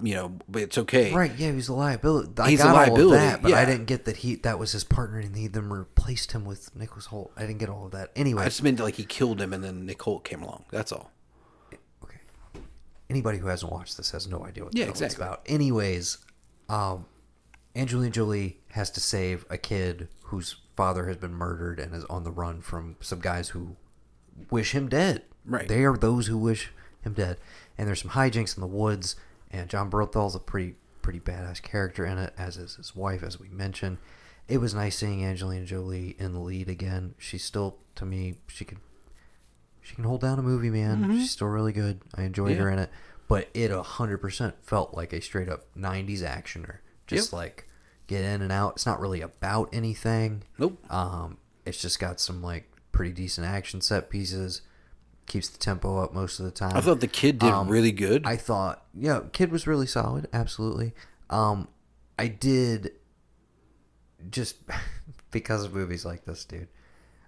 but it's okay. right, yeah, he was a liability. I He's got a liability, all of that, but yeah. I didn't get that was his partner, and he then replaced him with Nicholas Holt. I didn't get all of that. Anyway, I just meant like he killed him, and then Nick Holt came along. That's all. Okay. Anybody who hasn't watched this has no idea what the hell exactly. it's about. Anyways, Angelina Jolie has to save a kid whose father has been murdered and is on the run from some guys who wish him dead. Right. They are those who wish him dead. And there's some hijinks in the woods, and John Berthal's a pretty badass character in it, as is his wife, as we mentioned. It was nice seeing Angelina Jolie in the lead again. She's still, to me, she can hold down a movie, man. Mm-hmm. She's still really good. I enjoyed her in it. But it 100% felt like a straight up 90s actioner. Just like get in and out. It's not really about anything. Nope. It's just got some like pretty decent action set pieces. Keeps the tempo up most of the time. I thought the kid did really good. I thought, kid was really solid. Absolutely. I did just because of movies like this, dude.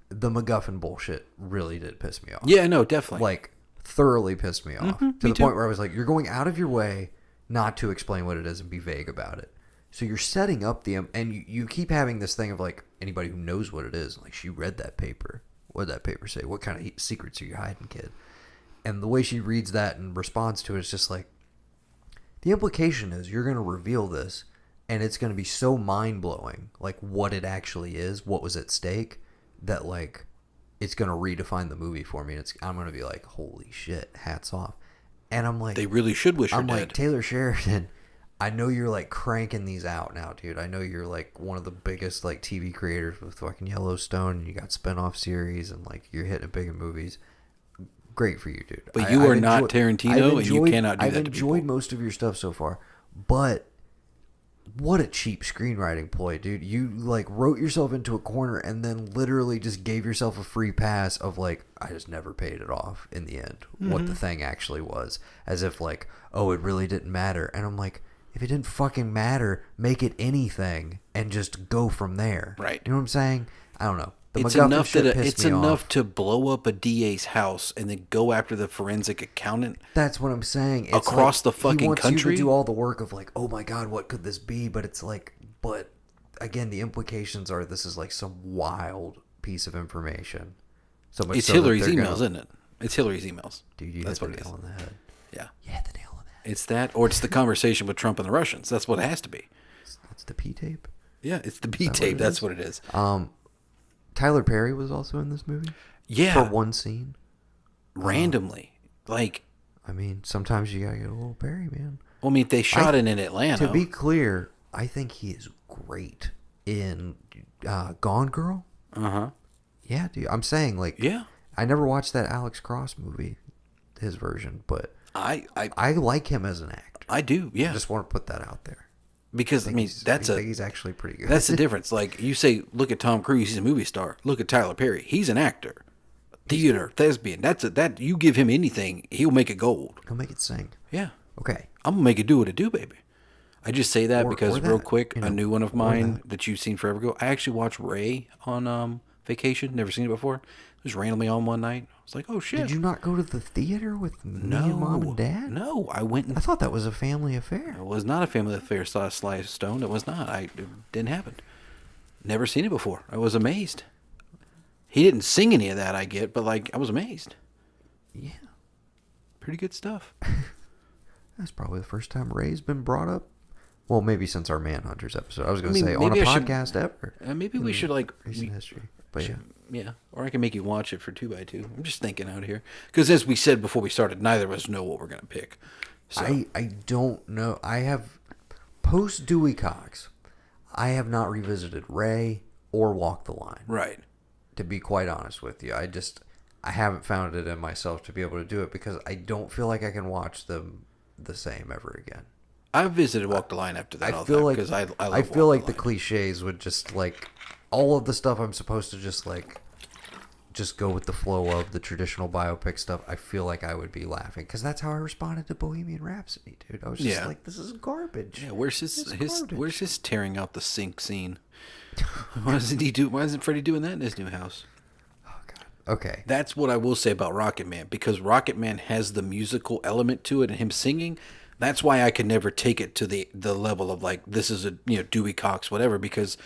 The MacGuffin bullshit really did piss me off. Yeah, no, definitely. Like, thoroughly pissed me off. To the too. point where I was like, you're going out of your way not to explain what it is and be vague about it. So you're setting up and you keep having this thing of like, anybody who knows what it is, like, she read that paper. What did that paper say? What kind of secrets are you hiding, kid? And the way she reads that and responds to it is just like, the implication is you're going to reveal this, and it's going to be so mind-blowing, like, what it actually is, what was at stake, that, like, it's going to redefine the movie for me. And I'm going to be like, holy shit, hats off. And I'm like... They really should wish her I'm dead. like, Taylor Sheridan, I know you're, like, cranking these out now, dude. I know you're, like, one of the biggest, like, TV creators with fucking Yellowstone, and you got spinoff series, and, like, you're hitting it big in movies. Great for you, dude. But you are not Tarantino, and you cannot do that to people. I've enjoyed most of your stuff so far, but what a cheap screenwriting ploy, dude. You, like, wrote yourself into a corner and then literally just gave yourself a free pass of, like, I just never paid it off in the end, what the thing actually was. As if, like, oh, it really didn't matter. And I'm like, if it didn't fucking matter, make it anything and just go from there. Right. You know what I'm saying? I don't know. It's enough to blow up a DA's house and then go after the forensic accountant. That's what I'm saying. It's across like, the fucking he wants country. You to do all the work of like, oh my god, what could this be? But it's like, but again, the implications are this is like some wild piece of information. So much it's so Hillary's emails, isn't it? It's Hillary's emails. Dude, you that's hit what the it nail is. on the head. Yeah. You hit the nail on the head. It's that, or it's the conversation with Trump and the Russians. That's what it has to be. That's the P tape. Yeah, it's the P tape. That's what it is. Tyler Perry was also in this movie. Yeah. For one scene. Randomly. Like. I mean, sometimes you gotta get a little Perry, man. Well, I mean, they shot it in Atlanta. To be clear, I think he is great in Gone Girl. Uh-huh. Yeah, dude. I'm saying, like. Yeah. I never watched that Alex Cross movie, his version, but I like him as an actor. I do, yeah. I just want to put that out there. Because, I mean, I think he's actually pretty good. That's the difference. Like, you say, look at Tom Cruise, he's a movie star. Look at Tyler Perry, he's an actor. Theater, thespian. That you give him anything, he'll make it gold. He'll make it sing. Yeah. Okay. I'm going to make it do what it do, baby. I just say that because, real quick, you know, a new one of mine that you've seen forever ago. I actually watched Ray on vacation. Never seen it before. It was randomly on one night. I was like, oh, shit. Did you not go to the theater with me and Mom and Dad? No, I went. I thought that was a family affair. It was not a family affair, Sly Stone. It was not. It didn't happen. Never seen it before. I was amazed. He didn't sing any of that, I get, but, like, I was amazed. Yeah. Pretty good stuff. That's probably the first time Ray's been brought up. Well, maybe since our Manhunters episode. I was going to say, on a podcast ever. Maybe we should, like... Recent history. But yeah. Yeah, or I can make you watch it for 2x2. I'm just thinking out here. Because as we said before we started, neither of us know what we're going to pick. So. I don't know. I have, post Dewey Cox, I have not revisited Ray or Walk the Line. Right. To be quite honest with you. I haven't found it in myself to be able to do it because I don't feel like I can watch them the same ever again. I've visited Walk the Line after that I feel like, because I feel like the cliches would just like... all of the stuff I'm supposed to just go with the flow of the traditional biopic stuff, I feel like I would be laughing because that's how I responded to Bohemian Rhapsody, dude. I was just like, this is garbage. Yeah, where's his tearing out the sink scene? Why doesn't he do? Why isn't Freddie doing that in his new house? Oh god. Okay. That's what I will say about Rocket Man, because Rocket Man has the musical element to it and him singing. That's why I could never take it to the level of like this is a Dewey Cox whatever, because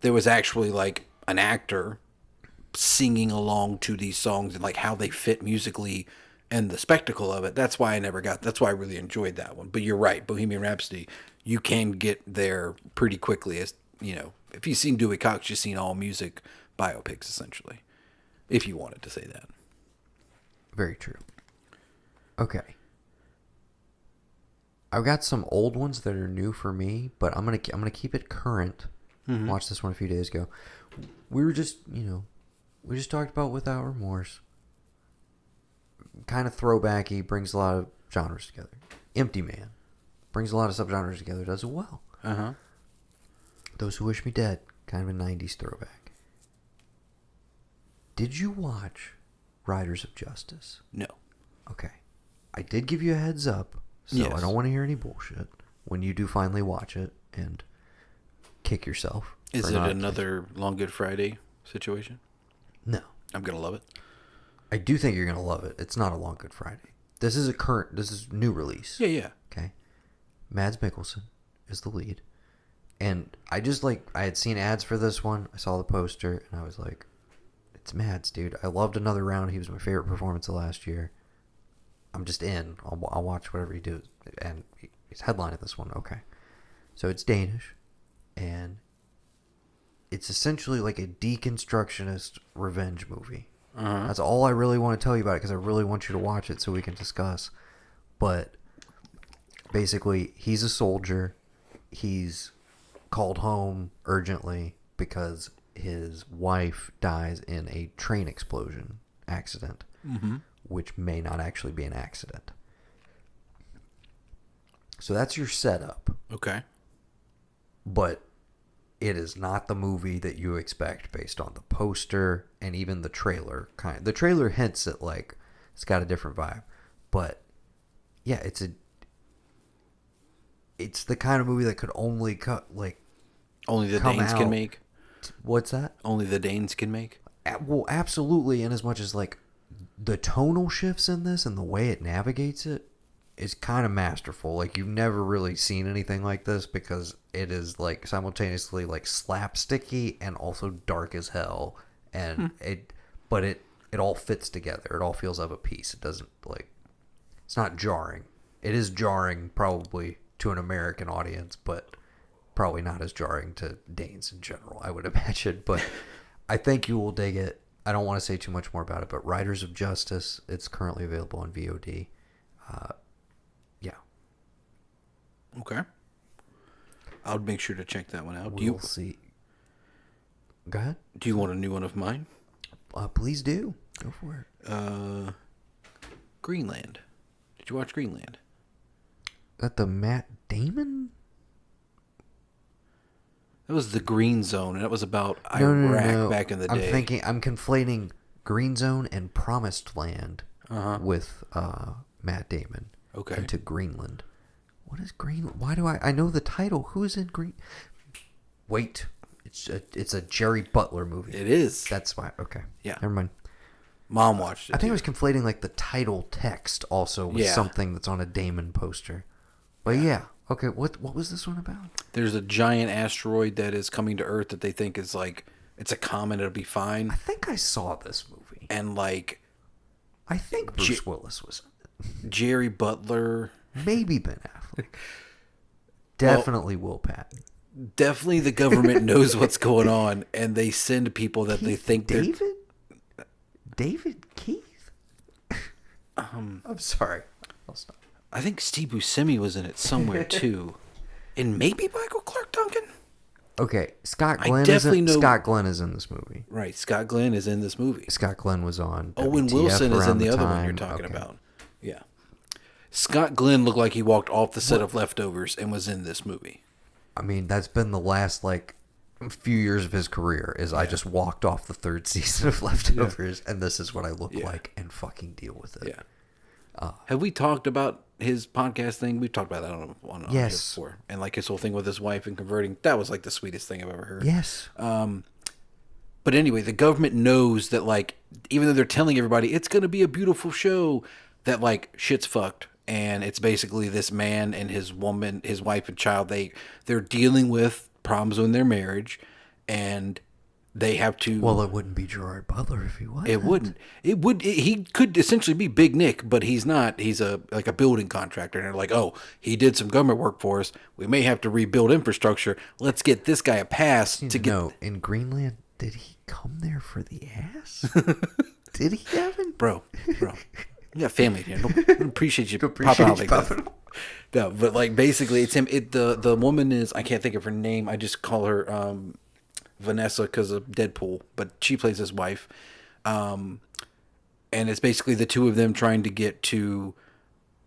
there was actually like an actor singing along to these songs and like how they fit musically and the spectacle of it. That's why that's why I really enjoyed that one. But you're right, Bohemian Rhapsody, you can get there pretty quickly. As if you've seen Dewey Cox, you've seen all music biopics essentially, if you wanted to say that. Very true. Okay. I've got some old ones that are new for me, but I'm gonna keep it current. Mm-hmm. Watched this one a few days ago. We were just, we just talked about Without Remorse. Kind of throwbacky, brings a lot of genres together. Empty Man brings a lot of subgenres together, does it well. Uh-huh. Those Who Wish Me Dead, kind of a 90s throwback. Did you watch Riders of Justice? No. Okay. I did give you a heads up, so yes. I don't want to hear any bullshit when you do finally watch it and kick yourself. Is it another Long Good Friday situation? No. I'm going to love it. I do think you're going to love it. It's not a Long Good Friday. This is new release. Yeah. Okay. Mads Mikkelsen is the lead. And I had seen ads for this one. I saw the poster and I was like, it's Mads, dude. I loved Another Round. He was my favorite performance of last year. I'm just in. I'll watch whatever he does. And he's headlining this one. Okay. So it's Danish. and it's essentially like a deconstructionist revenge movie. That's all I really want to tell you about it, because I really want you to watch it so we can discuss. But basically, he's a soldier. He's called home urgently because his wife dies in a train explosion accident, which may not actually be an accident. So that's your setup. Okay. But it is not the movie that you expect based on the poster and even the trailer. The trailer hints at, like, it's got a different vibe. But yeah, it's the kind of movie that could only only the Danes can make. What's that? Only the Danes can make. Well, absolutely. In as much as, like, the tonal shifts in this and the way it navigates it is kind of masterful. Like, you've never really seen anything like this, because it is, like, simultaneously, like, slapsticky and also dark as hell. And it all fits together. It all feels of a piece. It doesn't, like, it's not jarring. It is jarring probably to an American audience, but probably not as jarring to Danes in general, I would imagine. But I think you will dig it. I don't want to say too much more about it, but Riders of Justice, it's currently available on VOD. Yeah. Okay. I'll make sure to check that one out. We'll see. Go ahead. Do you want a new one of mine? Please do. Go for it. Greenland. Did you watch Greenland? That the Matt Damon? That was the Green Zone, and that was about Iraq back in the day. I'm conflating Green Zone and Promised Land with Matt Damon. Okay. Into Greenland. What is Green? Why do I know the title? Who's in Green? Wait, it's a Jerry Butler movie. It is. That's why. Okay. Yeah. Never mind. Mom watched it. I think I was conflating, like, the title text also with something that's on a Damon poster. But yeah. Okay, what was this one about? There's a giant asteroid that is coming to Earth that they think is, like, it's a comet, it'll be fine. I think I saw this movie. And, like, I think Bruce Willis was in it. Jerry Butler. Maybe Ben Affleck. Definitely Will Patton. Definitely the government knows what's going on, and they send people that they think David Keith? I'm sorry. I'll stop. I think Steve Buscemi was in it somewhere too, and maybe Michael Clark Duncan. Okay, Scott Glenn is in this movie. Right, Scott Glenn is in this movie. Scott Glenn was on Owen WTF Wilson is in the other time. one you're talking about. Yeah, Scott Glenn looked like he walked off the set of Leftovers and was in this movie. I mean, that's been the last, like, few years of his career. I just walked off the third season of Leftovers, and this is what I look like, and fucking deal with it. Yeah. Have we talked about his podcast thing? We've talked about that on here before. And, like, his whole thing with his wife and converting. That was, like, the sweetest thing I've ever heard. Yes. But anyway, the government knows that, like, even though they're telling everybody it's going to be a beautiful show, that, like, shit's fucked. And it's basically this man and his woman, his wife and child, they're dealing with problems in their marriage, and they have to... Well, it wouldn't be Gerard Butler if he was. It wouldn't. He could essentially be Big Nick, but he's not. He's a building contractor. And they're like, oh, he did some government work for us. We may have to rebuild infrastructure. Let's get this guy a pass to get... No, in Greenland, did he come there for the ass? Did he, Evan? Bro. You got family here. Don't appreciate you popping out like that. No, but, like, basically, it's him. The woman is... I can't think of her name. I just call her... Vanessa because of Deadpool, but she plays his wife. And it's basically the two of them trying to get to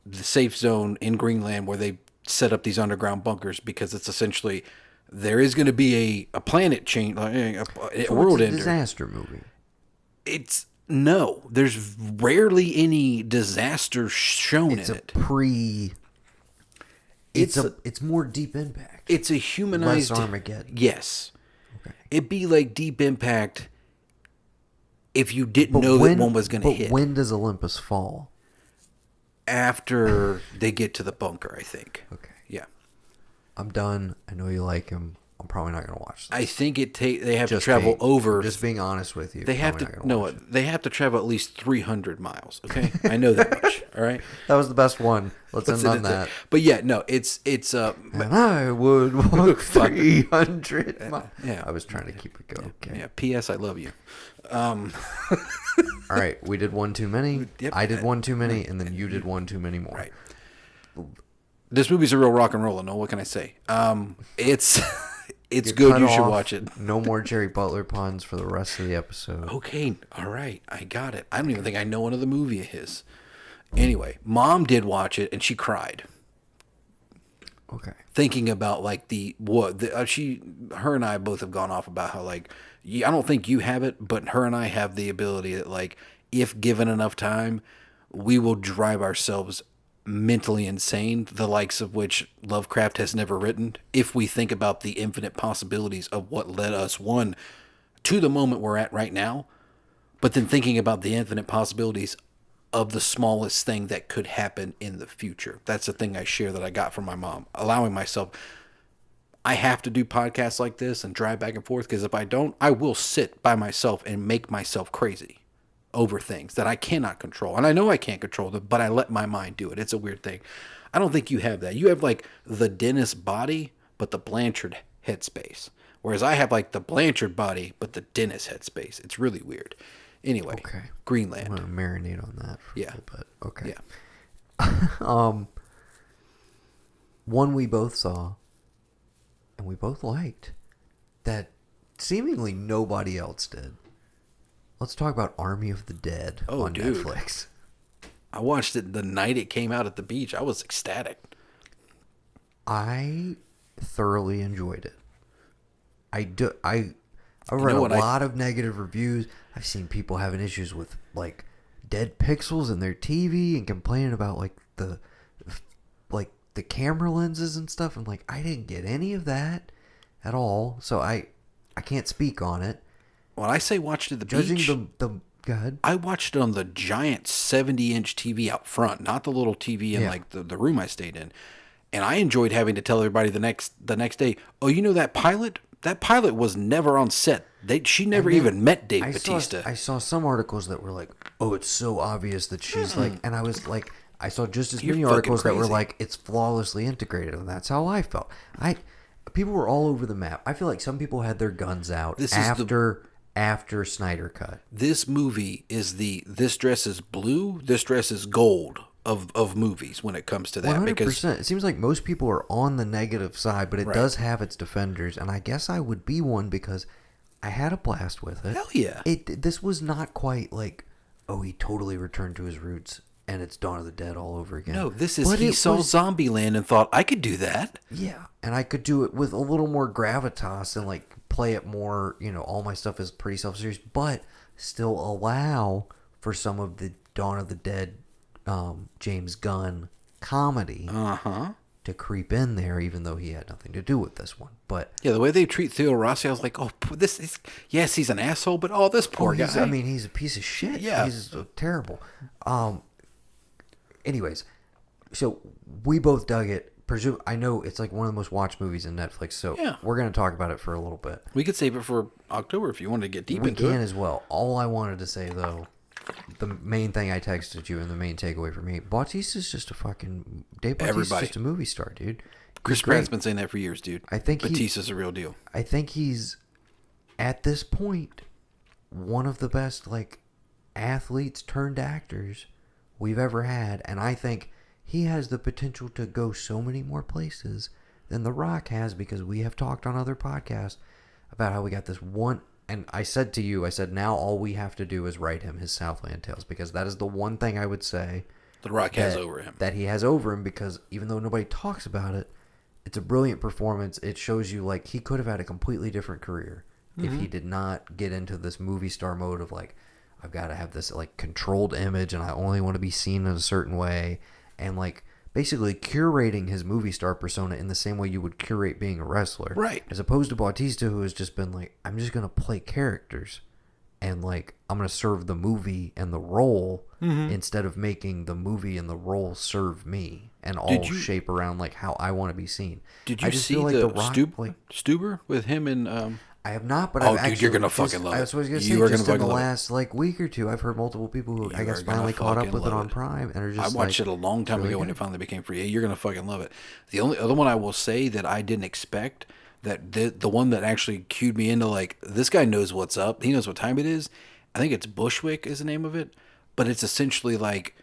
the safe zone in Greenland where they set up these underground bunkers, because it's essentially there is going to be a planet change, a world ender. Disaster movie. There's rarely any disaster shown in it. It's more Deep Impact. It's a humanized less Armageddon. Yes. Okay. It'd be like Deep Impact if you didn't know that one was going to hit. But when does Olympus fall? After they get to the bunker, I think. Okay. Yeah. I'm done. I know you like him. I'm probably not going to watch this. I think they have to travel over. Just being honest with you. They have probably to no. They have to travel at least 300 miles. Okay, I know that much. All right. That was the best one. Let's end on that. But yeah, no, it's And I would walk 300 miles. Yeah. I was trying to keep it going. Okay. Yeah. P.S. I love you. All right, we did one too many. Yep. I did one too many, and then you did one too many more. Right. This movie's a real rock and roller. No, what can I say? It's You're good. You cut should off. watch it. No more Jerry Butler puns for the rest of the episode. Okay, all right, I got it. I don't even think I know another movie of his. Anyway, Mom did watch it and she cried. Okay. Thinking about like her and I both have gone off about how like I don't think you have it, but her and I have the ability that like if given enough time, we will drive ourselves mentally insane, the likes of which Lovecraft has never written. If we think about the infinite possibilities of what led us to the moment we're at right now, but then thinking about the infinite possibilities of the smallest thing that could happen in the future. That's the thing I share that I got from my mom. Allowing myself, I have to do podcasts like this and drive back and forth, because if I don't, I will sit by myself and make myself crazy over things that I cannot control. And I know I can't control them, but I let my mind do it. It's a weird thing. I don't think you have that. You have like the Dennis body, but the Blanchard headspace. Whereas I have like the Blanchard body, but the Dennis headspace. It's really weird. Anyway, Okay. Greenland. I'm gonna marinate on that for a little bit. Okay. Yeah. One we both saw, and we both liked, that seemingly nobody else did. Let's talk about Army of the Dead on Netflix. I watched it the night it came out at the beach. I was ecstatic. I thoroughly enjoyed it. I've read a lot of negative reviews. I've seen people having issues with like dead pixels in their TV and complaining about like the camera lenses and stuff. I'm like, I didn't get any of that at all, so I can't speak on it. When I say watched it at the Judging beach, go ahead. I watched it on the giant 70-inch TV out front, not the little TV in like the room I stayed in. And I enjoyed having to tell everybody the next day, oh, you know that pilot? That pilot was never on set. She never even met Dave Bautista. I saw some articles that were like, oh, it's so obvious that she's like, and I was like, I saw just as many articles that were like, it's flawlessly integrated, and that's how I felt. People were all over the map. I feel like some people had their guns out after Snyder Cut. This movie is this dress is blue, this dress is gold of movies when it comes to that. 100%. Because it seems like most people are on the negative side, but it does have its defenders, and I guess I would be one because I had a blast with it. Hell yeah. This was not quite like, oh, he totally returned to his roots and it's Dawn of the Dead all over again. No, this is he saw Zombieland and thought, I could do that. Yeah, and I could do it with a little more gravitas and like play it more, all my stuff is pretty self-serious, but still allow for some of the Dawn of the Dead James Gunn comedy to creep in there, even though he had nothing to do with this one. But yeah, the way they treat Theo Rossi, I was like, oh, this is, yes, he's an asshole, but oh, this poor guy. I mean, he's a piece of shit. Yeah, he's terrible. Anyways, so we both dug it. I know it's like one of the most watched movies in Netflix, so we're going to talk about it for a little bit. We could save it for October if you wanted to get deep into it. We can as well. All I wanted to say, though, the main thing I texted you and the main takeaway for me, Bautista's just a fucking... Dave Bautista's just a movie star, dude. Chris Pratt's been saying that for years, dude. I think Bautista's a real deal. I think he's, at this point, one of the best, like, athletes turned actors we've ever had, and I think he has the potential to go so many more places than The Rock has, because we have talked on other podcasts about how we got this one, and I said to you, now all we have to do is write him his Southland Tales, because that is the one thing I would say The Rock has over him. That he has over him, because even though nobody talks about it, it's a brilliant performance. It shows you, like, he could have had a completely different career if he did not get into this movie star mode of, like, I've got to have this, like, controlled image, and I only want to be seen in a certain way, and, like, basically curating his movie star persona in the same way you would curate being a wrestler. Right. As opposed to Bautista, who has just been like, I'm just going to play characters and like I'm gonna serve the movie and the role instead of making the movie and the role serve me and all shape around like how I want to be seen. Did you I just see feel like the Rock, like, Stuber with him and I have not, but Oh, I've dude, actually you're gonna just, fucking love it. That's what I was gonna You say. are Just gonna in the fucking love it. last like week or two, I've heard multiple people who I guess are gonna finally caught up fucking with it love on it. Prime and are I just watched like, it a long time really ago when good. it finally became free. Yeah, you're gonna fucking love it. The only other one I will say that I didn't expect, that the one that actually cued me into like, this guy knows what's up. He knows what time it is. I think it's Bushwick is the name of it, but it's essentially like,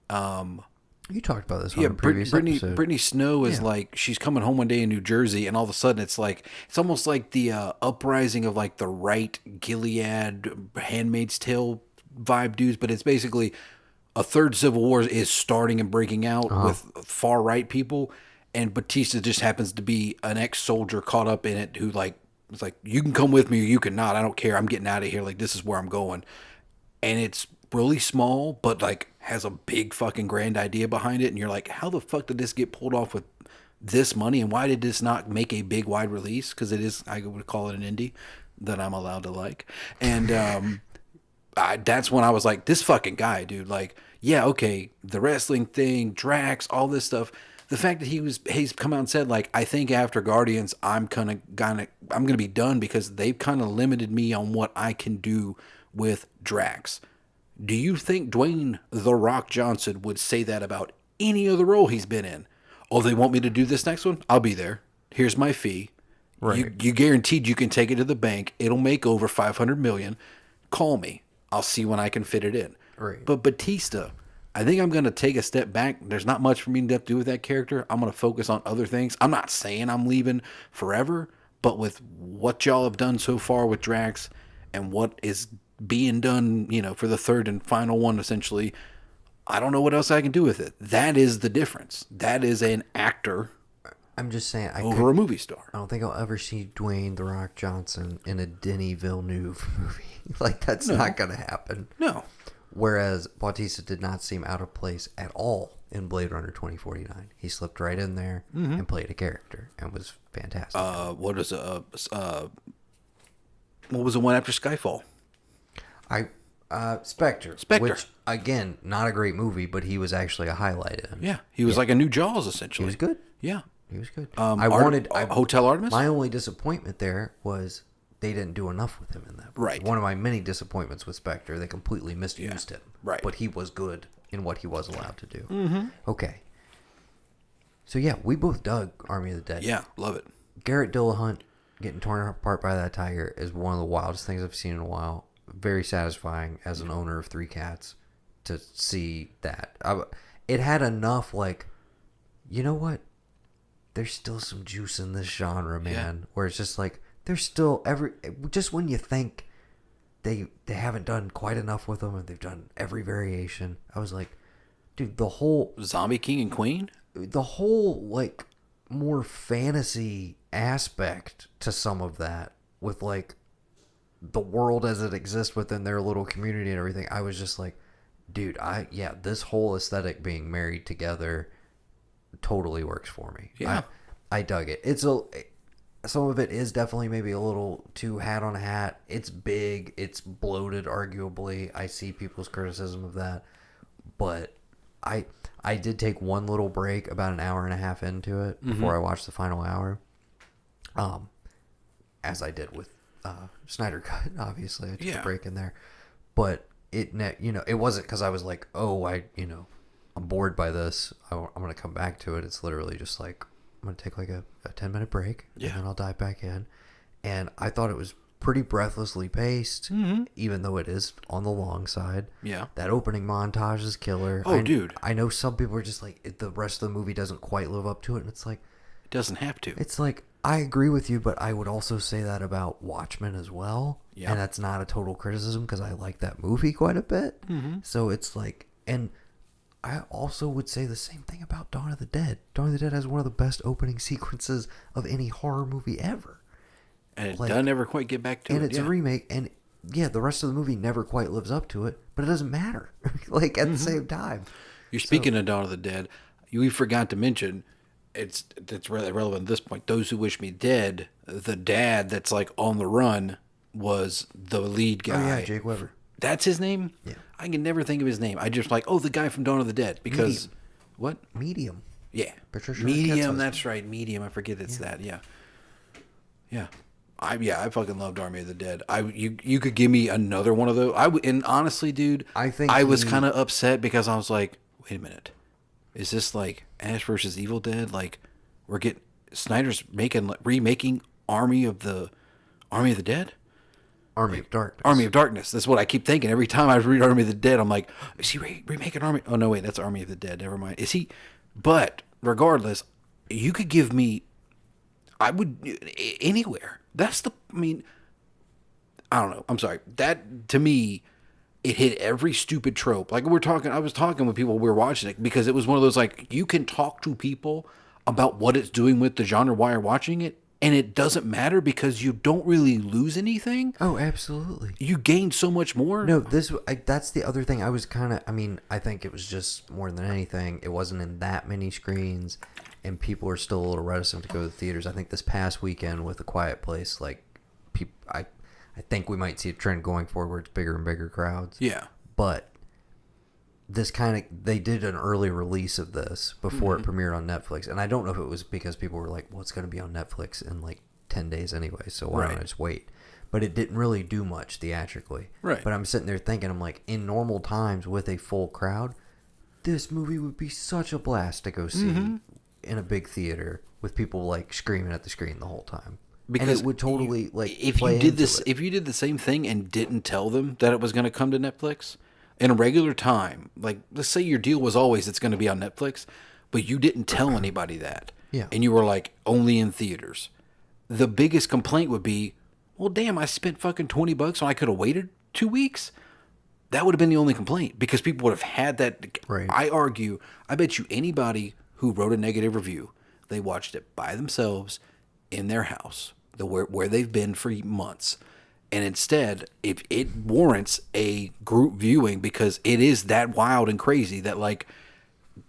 You talked about this yeah, on a previous episode. Brittany Snow is Yeah. like, she's coming home one day in New Jersey, and all of a sudden it's like, it's almost like the uprising of like the right Gilead Handmaid's Tale vibe dudes, but it's basically a third civil war is starting and breaking out with far right people, and Batista just happens to be an ex-soldier caught up in it who like, it's like, you can come with me or you cannot, I don't care, I'm getting out of here, like this is where I'm going. And it's really small, but like has a big fucking grand idea behind it. And you're like, how the fuck did this get pulled off with this money? And why did this not make a big wide release? Because it is, I would call it an indie that I'm allowed to like. And that's when I was like, this fucking guy, dude. Like, yeah, okay, the wrestling thing, Drax, all this stuff. The fact that he's come out and said like, I think after Guardians, I'm gonna be done because they've kind of limited me on what I can do with Drax. Do you think Dwayne The Rock Johnson would say that about any other role he's been in? Oh, they want me to do this next one? I'll be there. Here's my fee. Right. You guaranteed you can take it to the bank. It'll make over $500 million. Call me. I'll see when I can fit it in. Right. But Batista, I think I'm going to take a step back. There's not much for me to do with that character. I'm going to focus on other things. I'm not saying I'm leaving forever, but with what y'all have done so far with Drax and what is being done, for the third and final one, essentially, I don't know what else I can do with it. That is the difference. That is an actor I'm just saying, over a movie star. I don't think I'll ever see Dwayne The Rock Johnson in a Denis Villeneuve movie. Like, that's not going to happen. No. Whereas Bautista did not seem out of place at all in Blade Runner 2049. He slipped right in there and played a character and was fantastic. What was the one after Skyfall? Spectre. Spectre. Which, again, not a great movie, but he was actually a highlight in. Yeah, he was like a new Jaws, essentially. He was good. Yeah. He was good. Hotel Artemis? My only disappointment there was they didn't do enough with him in that. Right. One of my many disappointments with Spectre, they completely misused him. Right. But he was good in what he was allowed to do. Mm-hmm. Okay. So yeah, we both dug Army of the Dead. Yeah, love it. Garrett Dillahunt getting torn apart by that tiger is one of the wildest things I've seen in a while. Very satisfying as an owner of 3 cats to see that. It had enough, like, you know what? There's still some juice in this genre, man. Yeah. Where it's just like, there's still just when you think they haven't done quite enough with them and they've done every variation, I was like, dude, the whole Zombie King and Queen? The whole, like, more fantasy aspect to some of that with, like, the world as it exists within their little community and everything. I was just like, dude, this whole aesthetic being married together totally works for me. Yeah. I dug it. Some of it is definitely maybe a little too hat on a hat. It's big. It's bloated, arguably. I see people's criticism of that. But I did take one little break about an hour and a half into it before I watched the final hour. As I did with Snyder Cut, obviously. I took a break in there. But it wasn't because I was like, I'm bored by this. I'm going to come back to it. It's literally just like, I'm going to take like a 10-minute break, and then I'll dive back in. And I thought it was pretty breathlessly paced, even though it is on the long side. Yeah. That opening montage is killer. Dude. I know some people are just like, the rest of the movie doesn't quite live up to it. And it's like, it doesn't have to. It's like, I agree with you, but I would also say that about Watchmen as well. Yeah. And that's not a total criticism because I like that movie quite a bit. Mm-hmm. So it's like, and I also would say the same thing about Dawn of the Dead. Dawn of the Dead has one of the best opening sequences of any horror movie ever. And it doesn't ever quite get back to it. And it's a remake, and the rest of the movie never quite lives up to it, but it doesn't matter. Like, at the same time. You're speaking of Dawn of the Dead. We forgot to mention, it's really relevant at this point, Those Who Wish Me Dead, the dad that's like on the run was the lead guy. Oh, yeah, Jake Weber. That's his name? Yeah. I can never think of his name. I just like, the guy from Dawn of the Dead. Because, what? Medium. Yeah. Patricia Arquette's Medium, husband. that's right. Medium. I forget it's that. Yeah. Yeah. I fucking loved Army of the Dead. You could give me another one of those. And honestly, dude, I was kind of upset because I was like, wait a minute. Is this like Ash versus Evil Dead? Like, Snyder's remaking Army of the Dead? Army of Darkness. Army of Darkness. That's what I keep thinking. Every time I read Army of the Dead, I'm like, is he remaking Army? Oh, no, wait, that's Army of the Dead. Never mind. Is he? But regardless, you could give me, I would, anywhere. I don't know. I'm sorry. That, to me, it hit every stupid trope. Like I was talking with people, we were watching it, because it was one of those, like, you can talk to people about what it's doing with the genre while you're watching it, and it doesn't matter because you don't really lose anything. Oh, absolutely. You gain so much more. No, that's the other thing. I was kind of, I think it was just more than anything, it wasn't in that many screens, and people are still a little reticent to go to the theaters. I think this past weekend with A Quiet Place, like, I think we might see a trend going forward. It's bigger and bigger crowds. Yeah. But they did an early release of this before it premiered on Netflix. And I don't know if it was because people were like, well, it's going to be on Netflix in like 10 days anyway, so why don't I just wait? But it didn't really do much theatrically. Right. But I'm sitting there thinking, I'm like, in normal times with a full crowd, this movie would be such a blast to go see in a big theater with people like screaming at the screen the whole time. Because and it would totally if you did the same thing and didn't tell them that it was going to come to Netflix in a regular time, like let's say your deal was always it's going to be on Netflix, but you didn't tell anybody that, and you were like only in theaters. The biggest complaint would be, well, damn, I spent fucking $20 when I could have waited 2 weeks. That would have been the only complaint because people would have had that. Right. I bet you anybody who wrote a negative review, they watched it by themselves in their house, where they've been for months. And instead, if it warrants a group viewing because it is that wild and crazy that like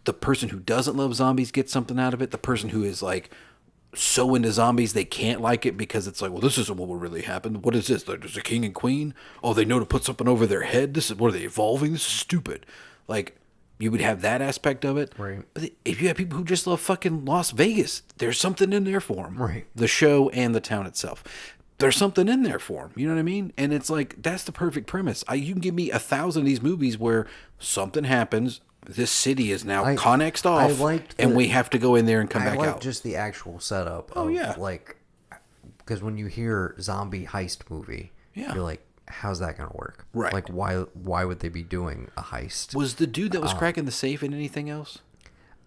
the person who doesn't love zombies gets something out of it, the person who is like so into zombies they can't like it because it's like, well, this isn't what will really happen. What is this? There's a king and queen. Oh, they know to put something over their head. What are they evolving? This is stupid. Like, you would have that aspect of it. Right. But if you have people who just love fucking Las Vegas, there's something in there for them. Right. The show and the town itself. There's something in there for them. You know what I mean? And it's like, that's the perfect premise. You can give me 1,000 of these movies where something happens, this city is now connexed off, and we have to go in there and come back out. Just the actual setup. Oh, yeah. Like, because when you hear zombie heist movie, you're like, how's that going to work? Right. Like, why would they be doing a heist? Was the dude that was cracking the safe in anything else?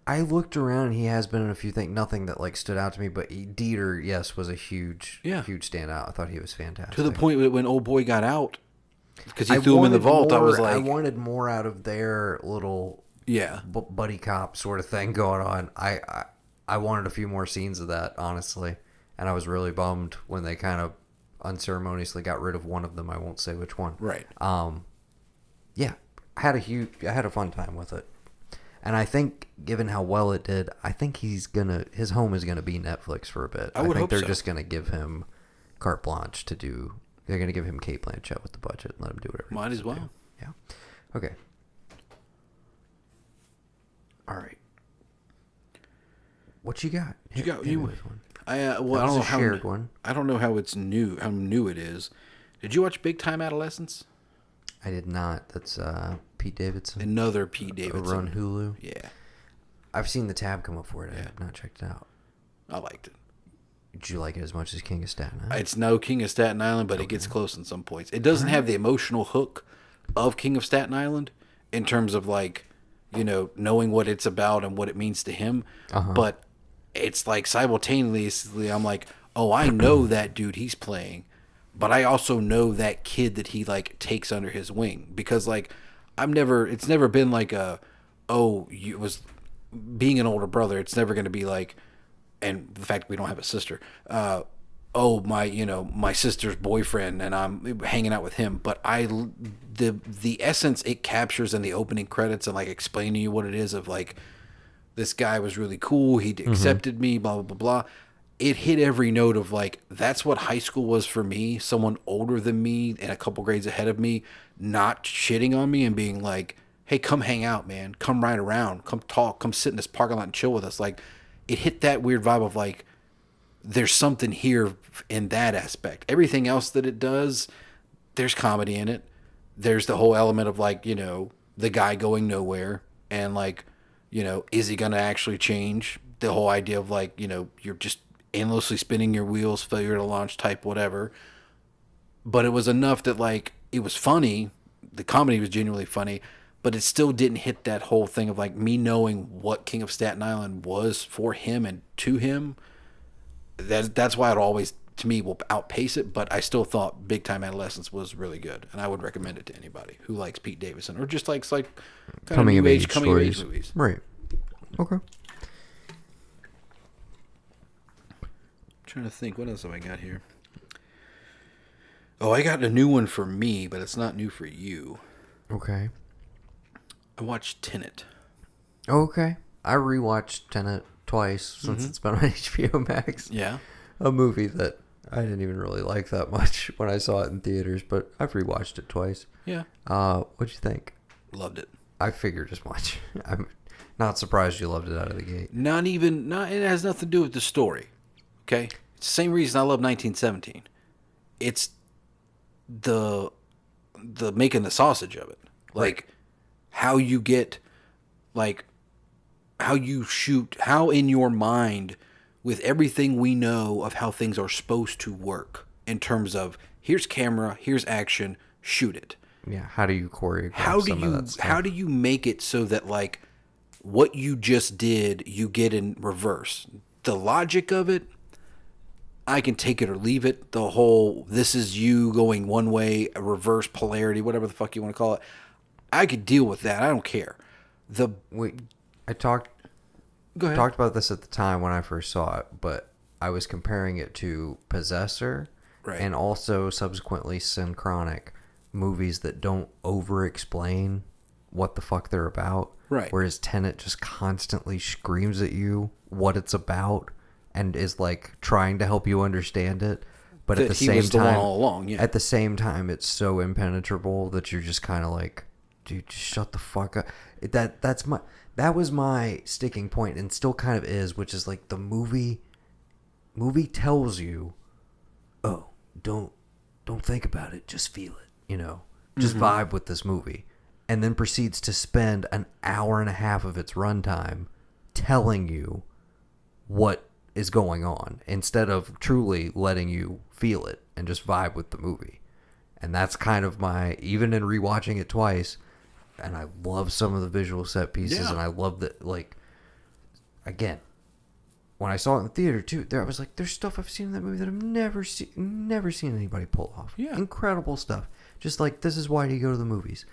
I looked around, and he has been in a few things. Nothing that, like, stood out to me, but Dieter, yes, was a huge standout. I thought he was fantastic. To the point when old boy got out, because he threw him in the vault, I was like... I wanted more out of their little buddy cop sort of thing going on. I wanted a few more scenes of that, honestly. And I was really bummed when they kind of unceremoniously got rid of one of them. I won't say which one. Right. Yeah, I had a fun time with it, and I think given how well it did, I think his home is gonna be Netflix for a bit. I think they're just gonna give him carte blanche to do. They're gonna give him Cate Blanchett with the budget and let him do whatever. Might as well. Yeah. Okay. All right. What you got? You got one. I don't know how shared one. I don't know how new it is. Did you watch Big Time Adolescence? I did not. That's Pete Davidson. Another Pete Davidson. Over on Hulu. Yeah. I've seen the tab come up for it. I have not checked it out. I liked it. Did you like it as much as King of Staten Island? It's no King of Staten Island, but it gets close in some points. It doesn't have the emotional hook of King of Staten Island in terms of like, knowing what it's about and what it means to him. But it's like simultaneously I'm like, oh, I know that dude he's playing, but I also know that kid that he like takes under his wing because like it's never been like it was being an older brother. It's never going to be like, and the fact we don't have a sister, my sister's boyfriend and I'm hanging out with him. But the essence it captures in the opening credits and like explaining to you what it is of like, this guy was really cool. He accepted me, blah, blah, blah, blah. it hit every note of like, that's what high school was for me. Someone older than me and a couple grades ahead of me, not shitting on me and being like, hey, come hang out, man. Come ride around. Come talk. Come sit in this parking lot and chill with us. Like, it hit that weird vibe of like, there's something here in that aspect. Everything else that it does, there's comedy in it. There's the whole element of like, the guy going nowhere and like, is he going to actually change? The whole idea of like, you're just endlessly spinning your wheels, failure to launch type, whatever. But it was enough that like, it was funny. The comedy was genuinely funny, but it still didn't hit that whole thing of like me knowing what King of Staten Island was for him and to him. That's why it always, to me, will outpace it. But I still thought Big Time Adolescence was really good, and I would recommend it to anybody who likes Pete Davidson or just likes like kind of new age coming of age movies. Right. Okay. Trying to think, what else have I got here? Oh, I got a new one for me, but it's not new for you. Okay. I watched Tenet. Okay. I rewatched Tenet twice since it's been on HBO Max. Yeah. A movie that I didn't even really like that much when I saw it in theaters, but I've rewatched it twice. Yeah. What'd you think? Loved it. I figured as much. I'm not surprised you loved it out of the gate. It has nothing to do with the story. Okay? It's the same reason I love 1917. It's the making the sausage of it. Like, how you get, like, how you shoot, how in your mind, with everything we know of how things are supposed to work, in terms of, here's camera, here's action, shoot it. Yeah, how do you choreograph of that stuff? How do you make it so that, like, what you just did, you get in reverse? The logic of it, I can take it or leave it. The whole, this is you going one way, a reverse polarity, whatever the fuck you want to call it. I could deal with that. I don't care. I talked Go ahead. talked about this at the time when I first saw it, but I was comparing it to Possessor and also subsequently Synchronic, movies that don't over-explain what the fuck they're about. Right. Whereas Tenet just constantly screams at you what it's about and is like trying to help you understand it. But at the same time, all along, yeah. At the same time, it's so impenetrable that you're just kind of like, dude, just shut the fuck up. That was my sticking point, and still kind of is, which is like the movie tells you, oh, don't think about it, just feel it, just vibe with this movie, and then proceeds to spend an hour and a half of its runtime telling you what is going on instead of truly letting you feel it and just vibe with the movie. And that's kind of even in rewatching it twice, and I love some of the visual set pieces, and I love that, like, again, when I saw it in the theater too, I was like, there's stuff I've seen in that movie that I've never seen anybody pull off. Yeah. Incredible stuff. Just like, this is why you go to the movies.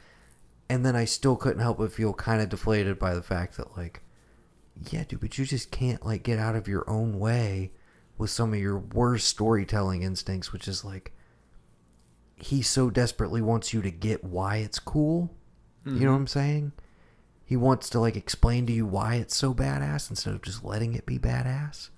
And then I still couldn't help but feel kind of deflated by the fact that, like, yeah, dude, but you just can't, like, get out of your own way with some of your worst storytelling instincts, which is like, he so desperately wants you to get why it's cool. You know what I'm saying? He wants to, like, explain to you why it's so badass instead of just letting it be badass.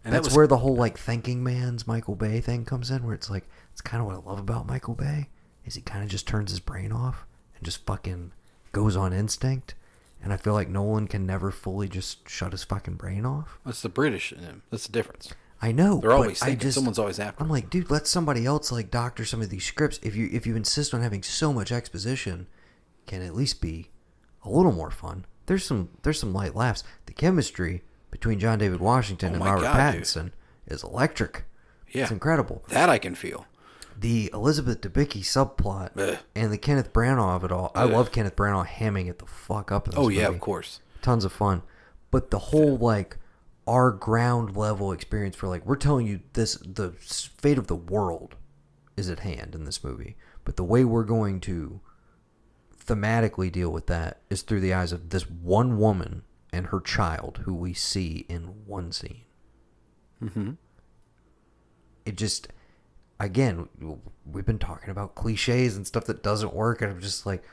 And that's where the whole, like, thinking man's Michael Bay thing comes in, where it's like, it's kind of what I love about Michael Bay, is he kind of just turns his brain off and just fucking goes on instinct. And I feel like Nolan can never fully just shut his fucking brain off. That's the British in him. That's the difference. I know. They're always thinking. Someone's always after. I'm like, dude, let somebody else, like, doctor some of these scripts. If you insist on having so much exposition, can at least be a little more fun. There's some light laughs. The chemistry between John David Washington and Robert Pattinson is electric. Yeah. It's incredible. That I can feel. The Elizabeth Debicki subplot and the Kenneth Branagh of it all. I love Kenneth Branagh hamming it the fuck up in this movie. Yeah, of course. Tons of fun. But the whole, like, our ground level experience for, like, we're telling you the fate of the world is at hand in this movie. But the way we're going to thematically deal with that is through the eyes of this one woman and her child who we see in one scene. Mm-hmm. It just, again, we've been talking about cliches and stuff that doesn't work, and I'm just like,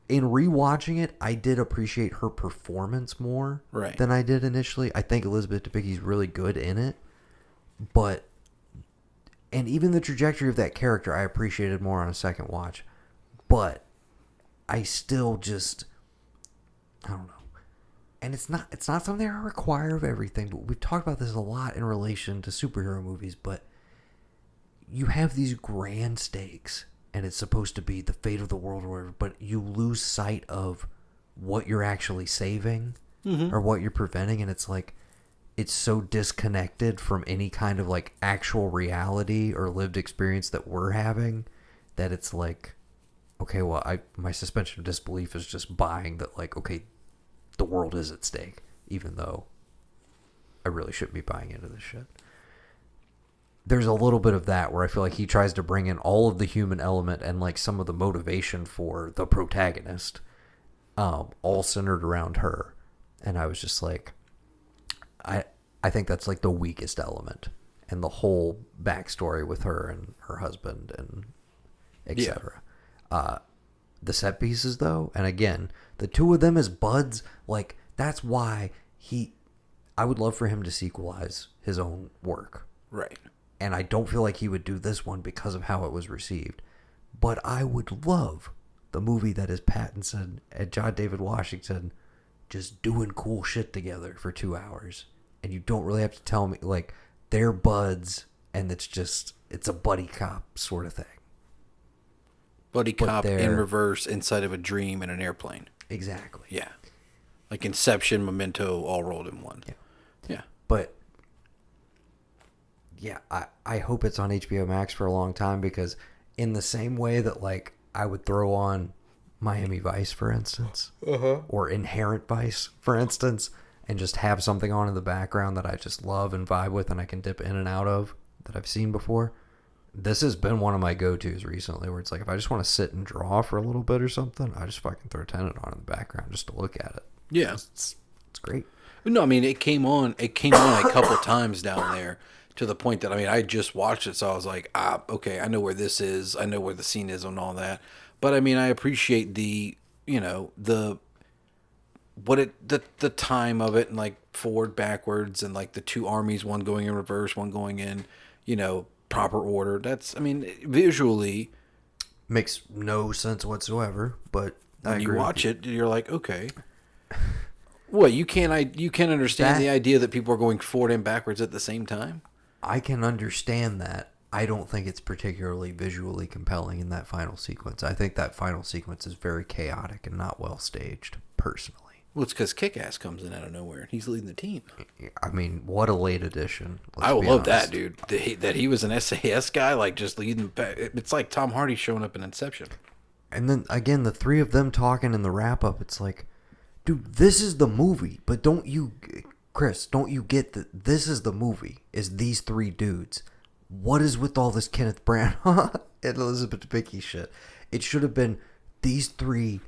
in rewatching it, I did appreciate her performance more than I did initially. I think Elizabeth Debicki's really good in it, But, and even the trajectory of that character, I appreciated more on a second watch. But I still just, I don't know. And it's not something I require of everything, but we've talked about this a lot in relation to superhero movies, but you have these grand stakes, and it's supposed to be the fate of the world or whatever, but you lose sight of what you're actually saving or what you're preventing, and it's like, it's so disconnected from any kind of like actual reality or lived experience that we're having that it's like, okay, well, my suspension of disbelief is just buying that, like, okay, the world is at stake, even though I really shouldn't be buying into this shit. There's a little bit of that where I feel like he tries to bring in all of the human element and like some of the motivation for the protagonist, all centered around her. And I was just like, I think that's like the weakest element, and the whole backstory with her and her husband and etc. The set pieces though, and again, the two of them as buds, like that's why I would love for him to sequelize his own work. Right. And I don't feel like he would do this one because of how it was received. But I would love the movie that is Pattinson and John David Washington just doing cool shit together for 2 hours. And you don't really have to tell me, like, they're buds and it's a buddy cop sort of thing. Buddy cop in reverse inside of a dream in an airplane. Exactly. Yeah. Like Inception, Memento, all rolled in one. Yeah. Yeah. But yeah, I hope it's on HBO Max for a long time, because in the same way that like I would throw on Miami Vice, for instance, or Inherent Vice, for instance, and just have something on in the background that I just love and vibe with and I can dip in and out of that I've seen before. This has been one of my go-tos recently, where it's like if I just want to sit and draw for a little bit or something, I just fucking throw Tenet on in the background just to look at it. Yeah. It's great. No, I mean, it came on a couple times down there, to the point that, I mean, I just watched it, so I was like, okay, I know where this is, I know where the scene is and all that. But I mean, I appreciate the time of it, and like forward, backwards, and like the two armies, one going in reverse, one going in, proper order. That's, I mean, visually makes no sense whatsoever, but when you watch it, you're like, okay. What, you can't understand the idea that people are going forward and backwards at the same time? I can understand that. I don't think it's particularly visually compelling in that final sequence. I think that final sequence is very chaotic and not well staged, personally. Well, it's because Kick-Ass comes in out of nowhere, and he's leading the team. I mean, what a late addition. I would love that, dude. That he was an SAS guy, like just leading. It's like Tom Hardy showing up in Inception. And then, again, the three of them talking in the wrap-up, it's like, dude, this is the movie. But Chris, don't you get that this is the movie, is these three dudes. What is with all this Kenneth Branagh and Elizabeth Debicki shit? It should have been these three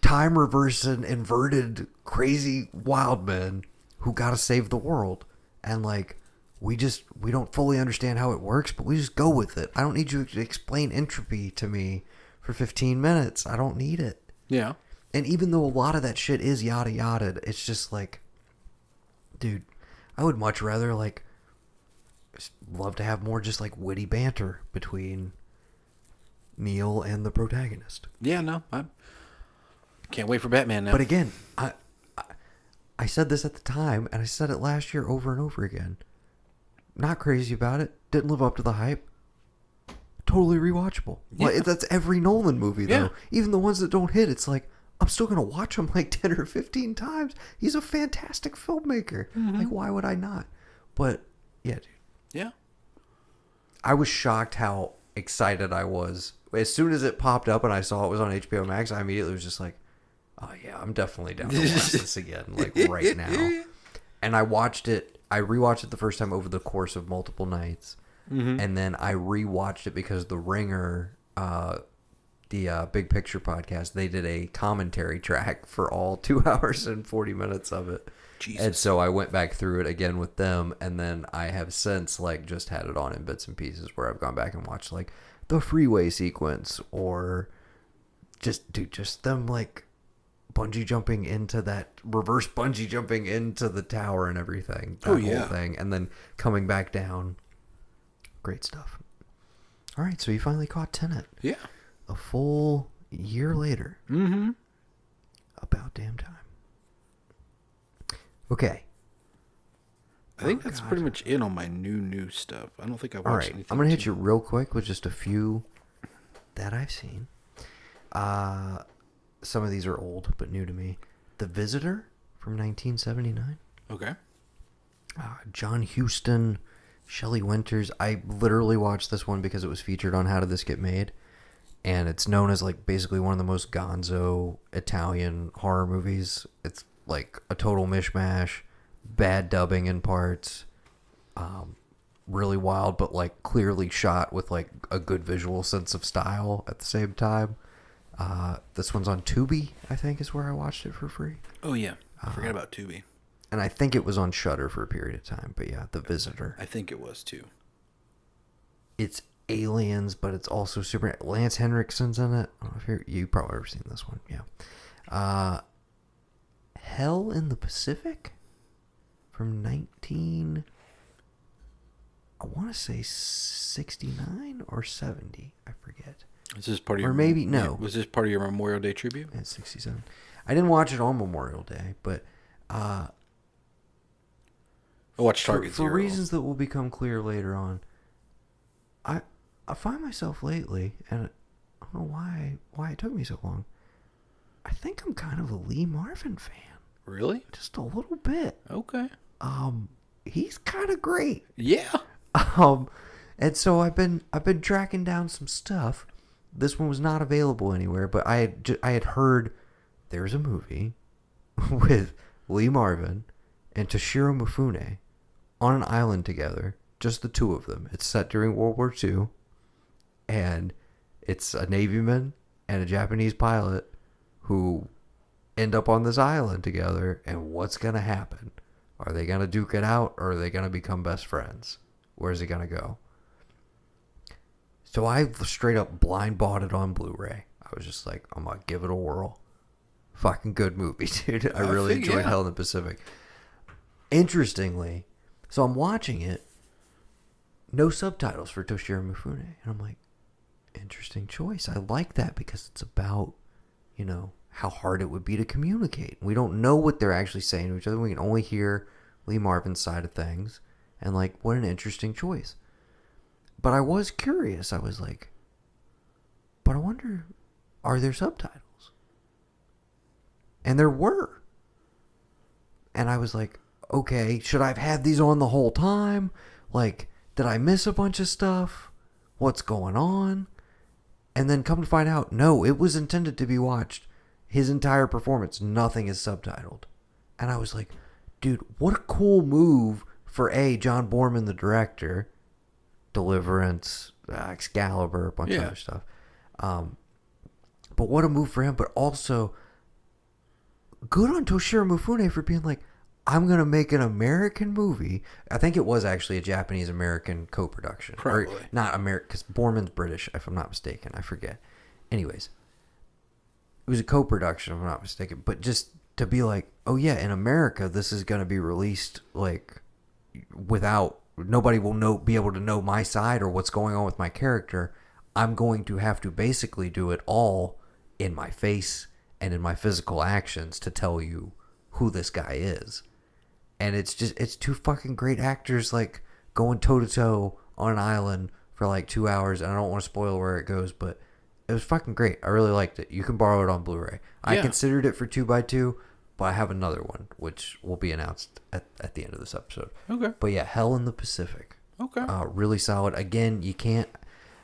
time reversing, inverted, crazy wild men who gotta save the world. And like, we don't fully understand how it works, but we just go with it. I don't need you to explain entropy to me for 15 minutes. I don't need it. Yeah. And even though a lot of that shit is yada yada, it's just like, dude, I would much rather like love to have more just like witty banter between Neil and the protagonist. Yeah, no, I can't wait for Batman now. But again, I said this at the time, and I said it last year over and over again. Not crazy about it. Didn't live up to the hype. Totally rewatchable. Yeah. Like, that's every Nolan movie, though. Yeah. Even the ones that don't hit, it's like, I'm still going to watch him like 10 or 15 times. He's a fantastic filmmaker. Mm-hmm. Like, why would I not? But, yeah, dude. Yeah. I was shocked how excited I was. As soon as it popped up and I saw it was on HBO Max, I immediately was just like, oh, yeah, I'm definitely down to watch this again, like, right now. And I rewatched it the first time over the course of multiple nights. Mm-hmm. And then I rewatched it because The Ringer, the Big Picture podcast, they did a commentary track for all 2 hours and 40 minutes of it. Jesus. And so I went back through it again with them, and then I have since like just had it on in bits and pieces where I've gone back and watched like the freeway sequence, or just them like bungee jumping into that reverse bungee jumping into the tower and everything. That whole thing, and then coming back down. Great stuff. All right, so you finally caught Tenet. Yeah. A full year later. Mm-hmm. About damn time. Okay. I think that's pretty much it on my new stuff. I don't think I watched anything. I'm going to hit you real quick with just a few that I've seen. Some of these are old, but new to me. The Visitor from 1979. Okay. John Huston, Shelley Winters. I literally watched this one because it was featured on How Did This Get Made? And it's known as like basically one of the most gonzo Italian horror movies. It's like a total mishmash, bad dubbing in parts, really wild, but like clearly shot with like a good visual sense of style at the same time. This one's on Tubi, I think, is where I watched it for free. Oh yeah, I forgot about Tubi. And I think it was on Shudder for a period of time. But yeah, The Visitor. I think it was too. It's aliens, but it's also super. Lance Henriksen's in it. I don't know if you probably ever seen this one. Yeah. Hell in the Pacific from 19. I want to say 69 or 70. I forget. Is this part of or maybe no? Was this part of your Memorial Day tribute? Yeah, 67. I didn't watch it on Memorial Day, but I watched Target for Zero. reasons that will become clear later on. I find myself lately, and I don't know why it took me so long. I think I'm kind of a Lee Marvin fan. Really? Just a little bit. Okay. He's kind of great. Yeah. And so I've been tracking down some stuff. This one was not available anywhere, but I had heard there's a movie with Lee Marvin and Toshiro Mifune on an island together, just the two of them. It's set during World War II, and it's a Navyman and a Japanese pilot who end up on this island together, and what's going to happen? Are they going to duke it out, or are they going to become best friends? Where's it going to go? So I straight up blind bought it on Blu-ray. I was just like, I'm going to give it a whirl. Fucking good movie, dude. I really enjoyed Hell in the Pacific. Interestingly, so I'm watching it, no subtitles for Toshiro Mifune. And I'm like, interesting choice. I like that because it's about, how hard it would be to communicate. We don't know what they're actually saying to each other. We can only hear Lee Marvin's side of things. And like, what an interesting choice. But I was curious. I was like, but I wonder, are there subtitles? And there were. And I was like, okay, should I have had these on the whole time? Like, did I miss a bunch of stuff? What's going on? And then come to find out, no, it was intended to be watched. His entire performance, nothing is subtitled. And I was like, dude, what a cool move for John Borman, the director, Deliverance, Excalibur, a bunch of other stuff. But what a move for him, but also good on Toshiro Mifune for being like, I'm going to make an American movie. I think it was actually a Japanese-American co-production. Probably. Or not American, because Borman's British, if I'm not mistaken. I forget. Anyways, it was a co-production, if I'm not mistaken. But just to be like, oh yeah, in America, this is going to be released like without, nobody will be able to know my side or what's going on with my character. I'm going to have to basically do it all in my face and in my physical actions to tell you who this guy is. And it's two fucking great actors like going toe to toe on an island for like 2 hours. And I don't want to spoil where it goes, but it was fucking great. I really liked it. You can borrow it on Blu-ray. I considered it for 2x2, but I have another one, which will be announced at the end of this episode. Okay. But yeah, Hell in the Pacific. Okay. Really solid. Again, you can't,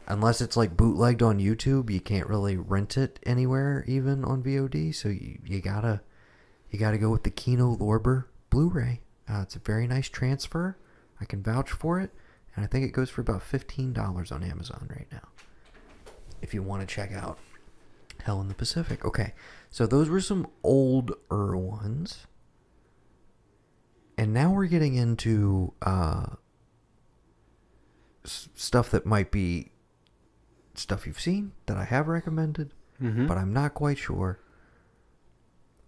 unless it's like bootlegged on YouTube, you can't really rent it anywhere, even on VOD. So you gotta go with the Kino Lorber Blu-ray. It's a very nice transfer. I can vouch for it. And I think it goes for about $15 on Amazon right now, if you want to check out Hell in the Pacific. Okay, so those were some older ones. And now we're getting into stuff that might be stuff you've seen that I have recommended, but I'm not quite sure.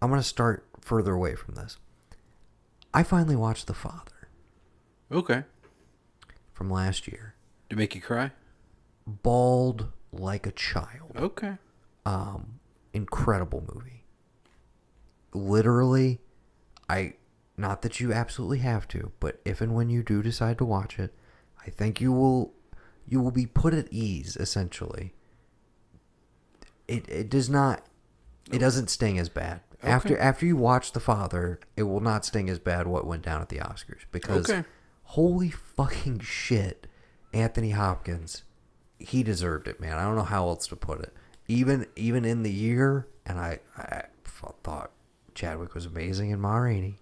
I'm gonna start further away from this. I finally watched The Father Okay. from last year. Did it make you cry? Bawled like a child. Okay. Incredible movie. Literally, not that you absolutely have to, but if and when you do decide to watch it, I think you will be put at ease, essentially. It does not, it doesn't sting as bad. Okay. After you watch The Father, it will not sting as bad what went down at the Oscars, because holy fucking shit, Anthony Hopkins, he deserved it, man. I don't know how else to put it. Even in the year, and I thought Chadwick was amazing in Mare,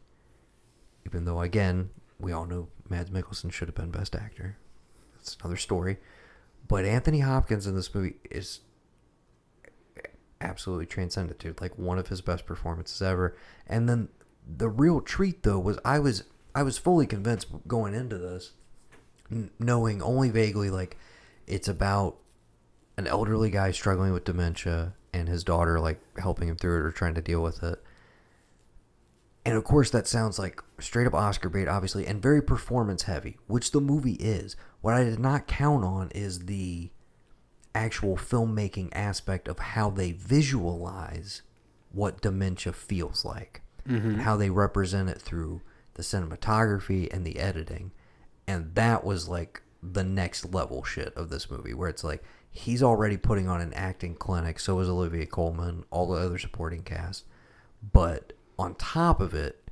even though, again, we all know Mads Mikkelsen should have been Best Actor. That's another story. But Anthony Hopkins in this movie is absolutely transcendent, dude. Like, one of his best performances ever. And then the real treat, though, was I was fully convinced going into this, knowing only vaguely, like, it's about an elderly guy struggling with dementia and his daughter, like, helping him through it or trying to deal with it. And of course, that sounds like straight up Oscar bait, obviously, and very performance heavy, which the movie is. What I did not count on is the actual filmmaking aspect of how they visualize what dementia feels like, and how they represent it through the cinematography and the editing. And that was like the next level shit of this movie, where it's like he's already putting on an acting clinic, so is Olivia Colman, all the other supporting cast, but on top of it,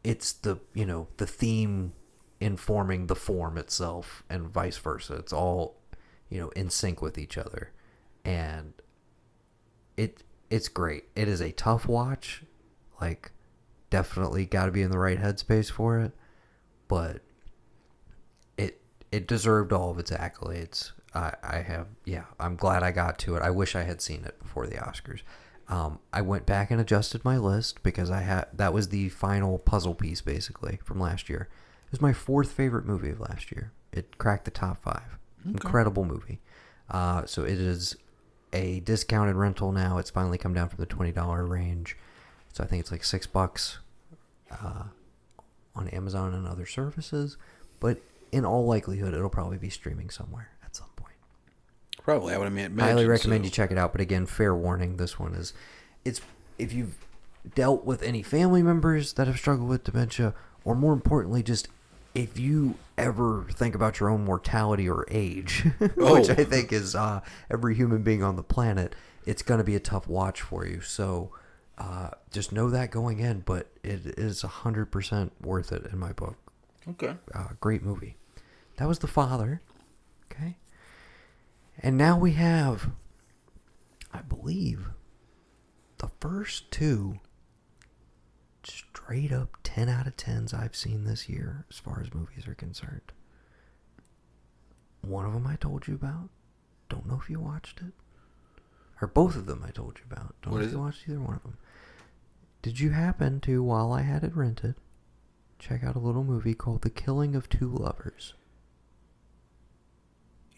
it's the theme informing the form itself, and vice versa. It's all, in sync with each other, and it's great. It is a tough watch, like, definitely got to be in the right headspace for it, but it deserved all of its accolades. I'm glad I got to it. I wish I had seen it before the Oscars. I went back and adjusted my list because that was the final puzzle piece, basically, from last year. It was my fourth favorite movie of last year. It cracked the top 5. Okay. Incredible movie. So it is a discounted rental now. It's finally come down from the $20 range. So I think it's like $6 on Amazon and other services. But in all likelihood, it'll probably be streaming somewhere at some point. Probably, I would imagine. I highly recommend you check it out. But again, fair warning, this one is, it's if you've dealt with any family members that have struggled with dementia, or more importantly, just if you ever think about your own mortality or age, which I think is every human being on the planet, it's going to be a tough watch for you. So just know that going in, but it is 100% worth it in my book. Okay. Great movie. That was The Father. Okay. And now we have, I believe, the first 2 straight up 10 out of 10s I've seen this year as far as movies are concerned. One of them I told you about. Don't know if you watched it. Or both of them I told you about. Don't know if you watched either one of them. Did you happen to, while I had it rented, check out a little movie called The Killing of Two Lovers?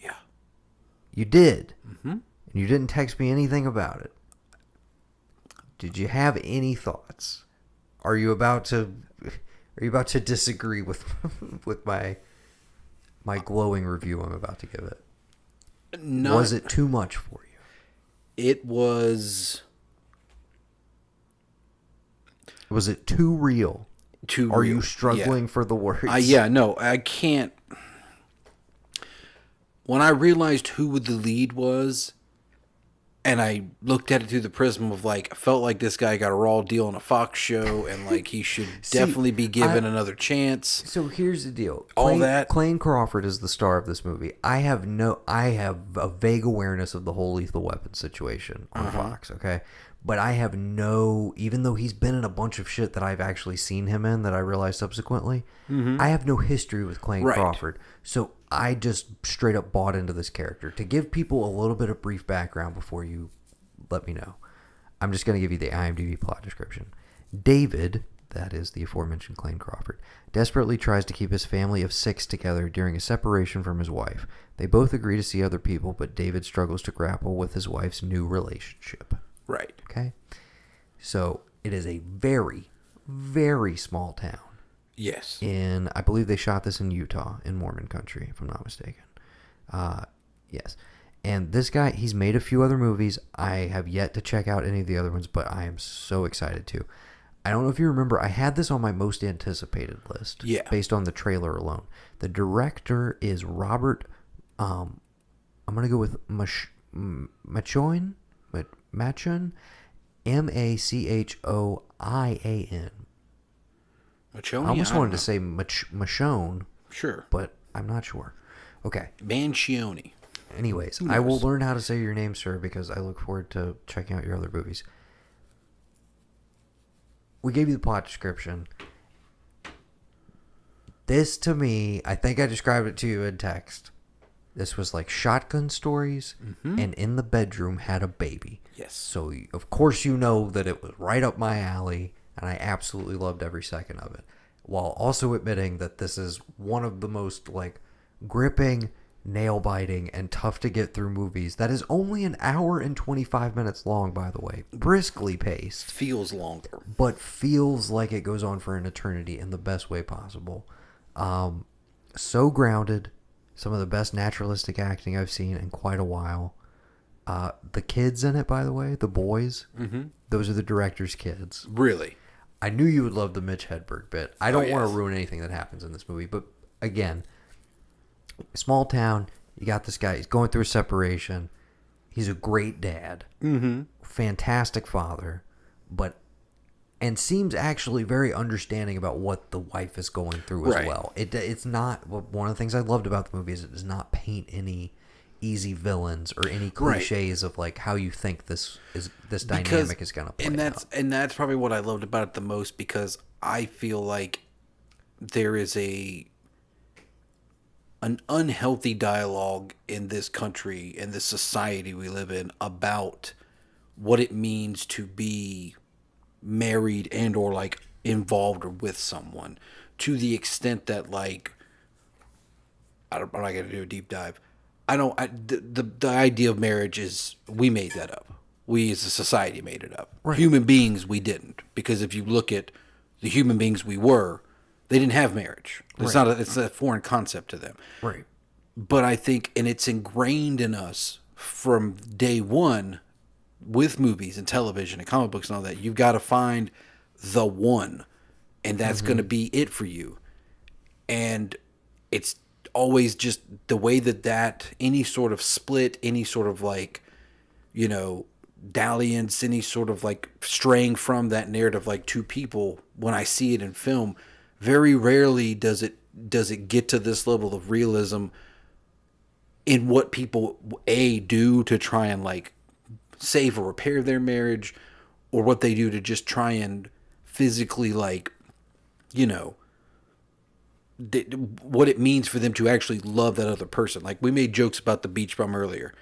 Yeah. You did? Mm-hmm. And you didn't text me anything about it. Did you have any thoughts? Are you about to disagree with my glowing review I'm about to give it? Was it too much for you? It was. Was it too real? Are you struggling for the words? No, I can't. When I realized who the lead was, and I looked at it through the prism of, like, I felt like this guy got a raw deal on a Fox show, and, like, he should definitely be given another chance. So here's the deal. Clayne Crawford is the star of this movie. I have a vague awareness of the whole Lethal Weapon situation on Fox, okay? But I have even though he's been in a bunch of shit that I've actually seen him in that I realized subsequently, I have no history with Clayne Crawford. So I just straight up bought into this character. To give people a little bit of brief background before you let me know, I'm just going to give you the IMDb plot description. David, that is the aforementioned Clayne Crawford, desperately tries to keep his family of 6 together during a separation from his wife. They both agree to see other people, but David struggles to grapple with his wife's new relationship. Right. Okay? So it is a very, very small town. Yes. I believe they shot this in Utah, in Mormon country, if I'm not mistaken. Yes. And this guy, he's made a few other movies. I have yet to check out any of the other ones, but I am so excited to. I don't know if you remember, I had this on my most anticipated list. Yeah. Based on the trailer alone. The director is Robert, I'm going to go with Machon? Machon? Machoian. Machoni? I almost don't wanted know. to say Machon, Sure. but I'm not sure. Okay. Manchione. Anyways, Who I will knows? learn how to say your name, sir, because I look forward to checking out your other movies. We gave you the plot description. This, to me, I think I described it to you in text. This was like shotgun stories, and in the bedroom had a baby. Yes. So, of course, you know that it was right up my alley, and I absolutely loved every second of it. While also admitting that this is one of the most, like, gripping, nail-biting, and tough-to-get-through movies that is only an hour and 25 minutes long, by the way. Briskly paced. Feels longer. But feels like it goes on for an eternity in the best way possible. So grounded. Some of the best naturalistic acting I've seen in quite a while. The kids in it, by the way, the boys, those are the director's kids. Really? I knew you would love the Mitch Hedberg bit. I don't want yes. to ruin anything that happens in this movie, but again, small town, you got this guy, he's going through a separation. He's a great dad. Fantastic father, and seems actually very understanding about what the wife is going through as Right. well. It's not, one of the things I loved about the movie is it does not paint any easy villains or any cliches of like how you think this dynamic is going to play out. And that's probably what I loved about it the most, because I feel like there is an unhealthy dialogue in this country and this society we live in about what it means to be married and or like involved or with someone, to the extent that like I'm not gonna do a deep dive. The idea of marriage is, we made that up. We as a society made it up. Right. Human beings, we didn't, because if you look at the human beings we were, they didn't have marriage. It's it's a foreign concept to them. Right. But I think, and it's ingrained in us from day one with movies and television and comic books and all that. You've got to find the one, and that's going to be it for you. And it's always just the way that any sort of split, any sort of like, dalliance, any sort of like straying from that narrative, like two people, when I see it in film, very rarely does it get to this level of realism in what people do to try and like save or repair their marriage, or what they do to just try and physically like, what it means for them to actually love that other person. Like, we made jokes about the beach bum earlier.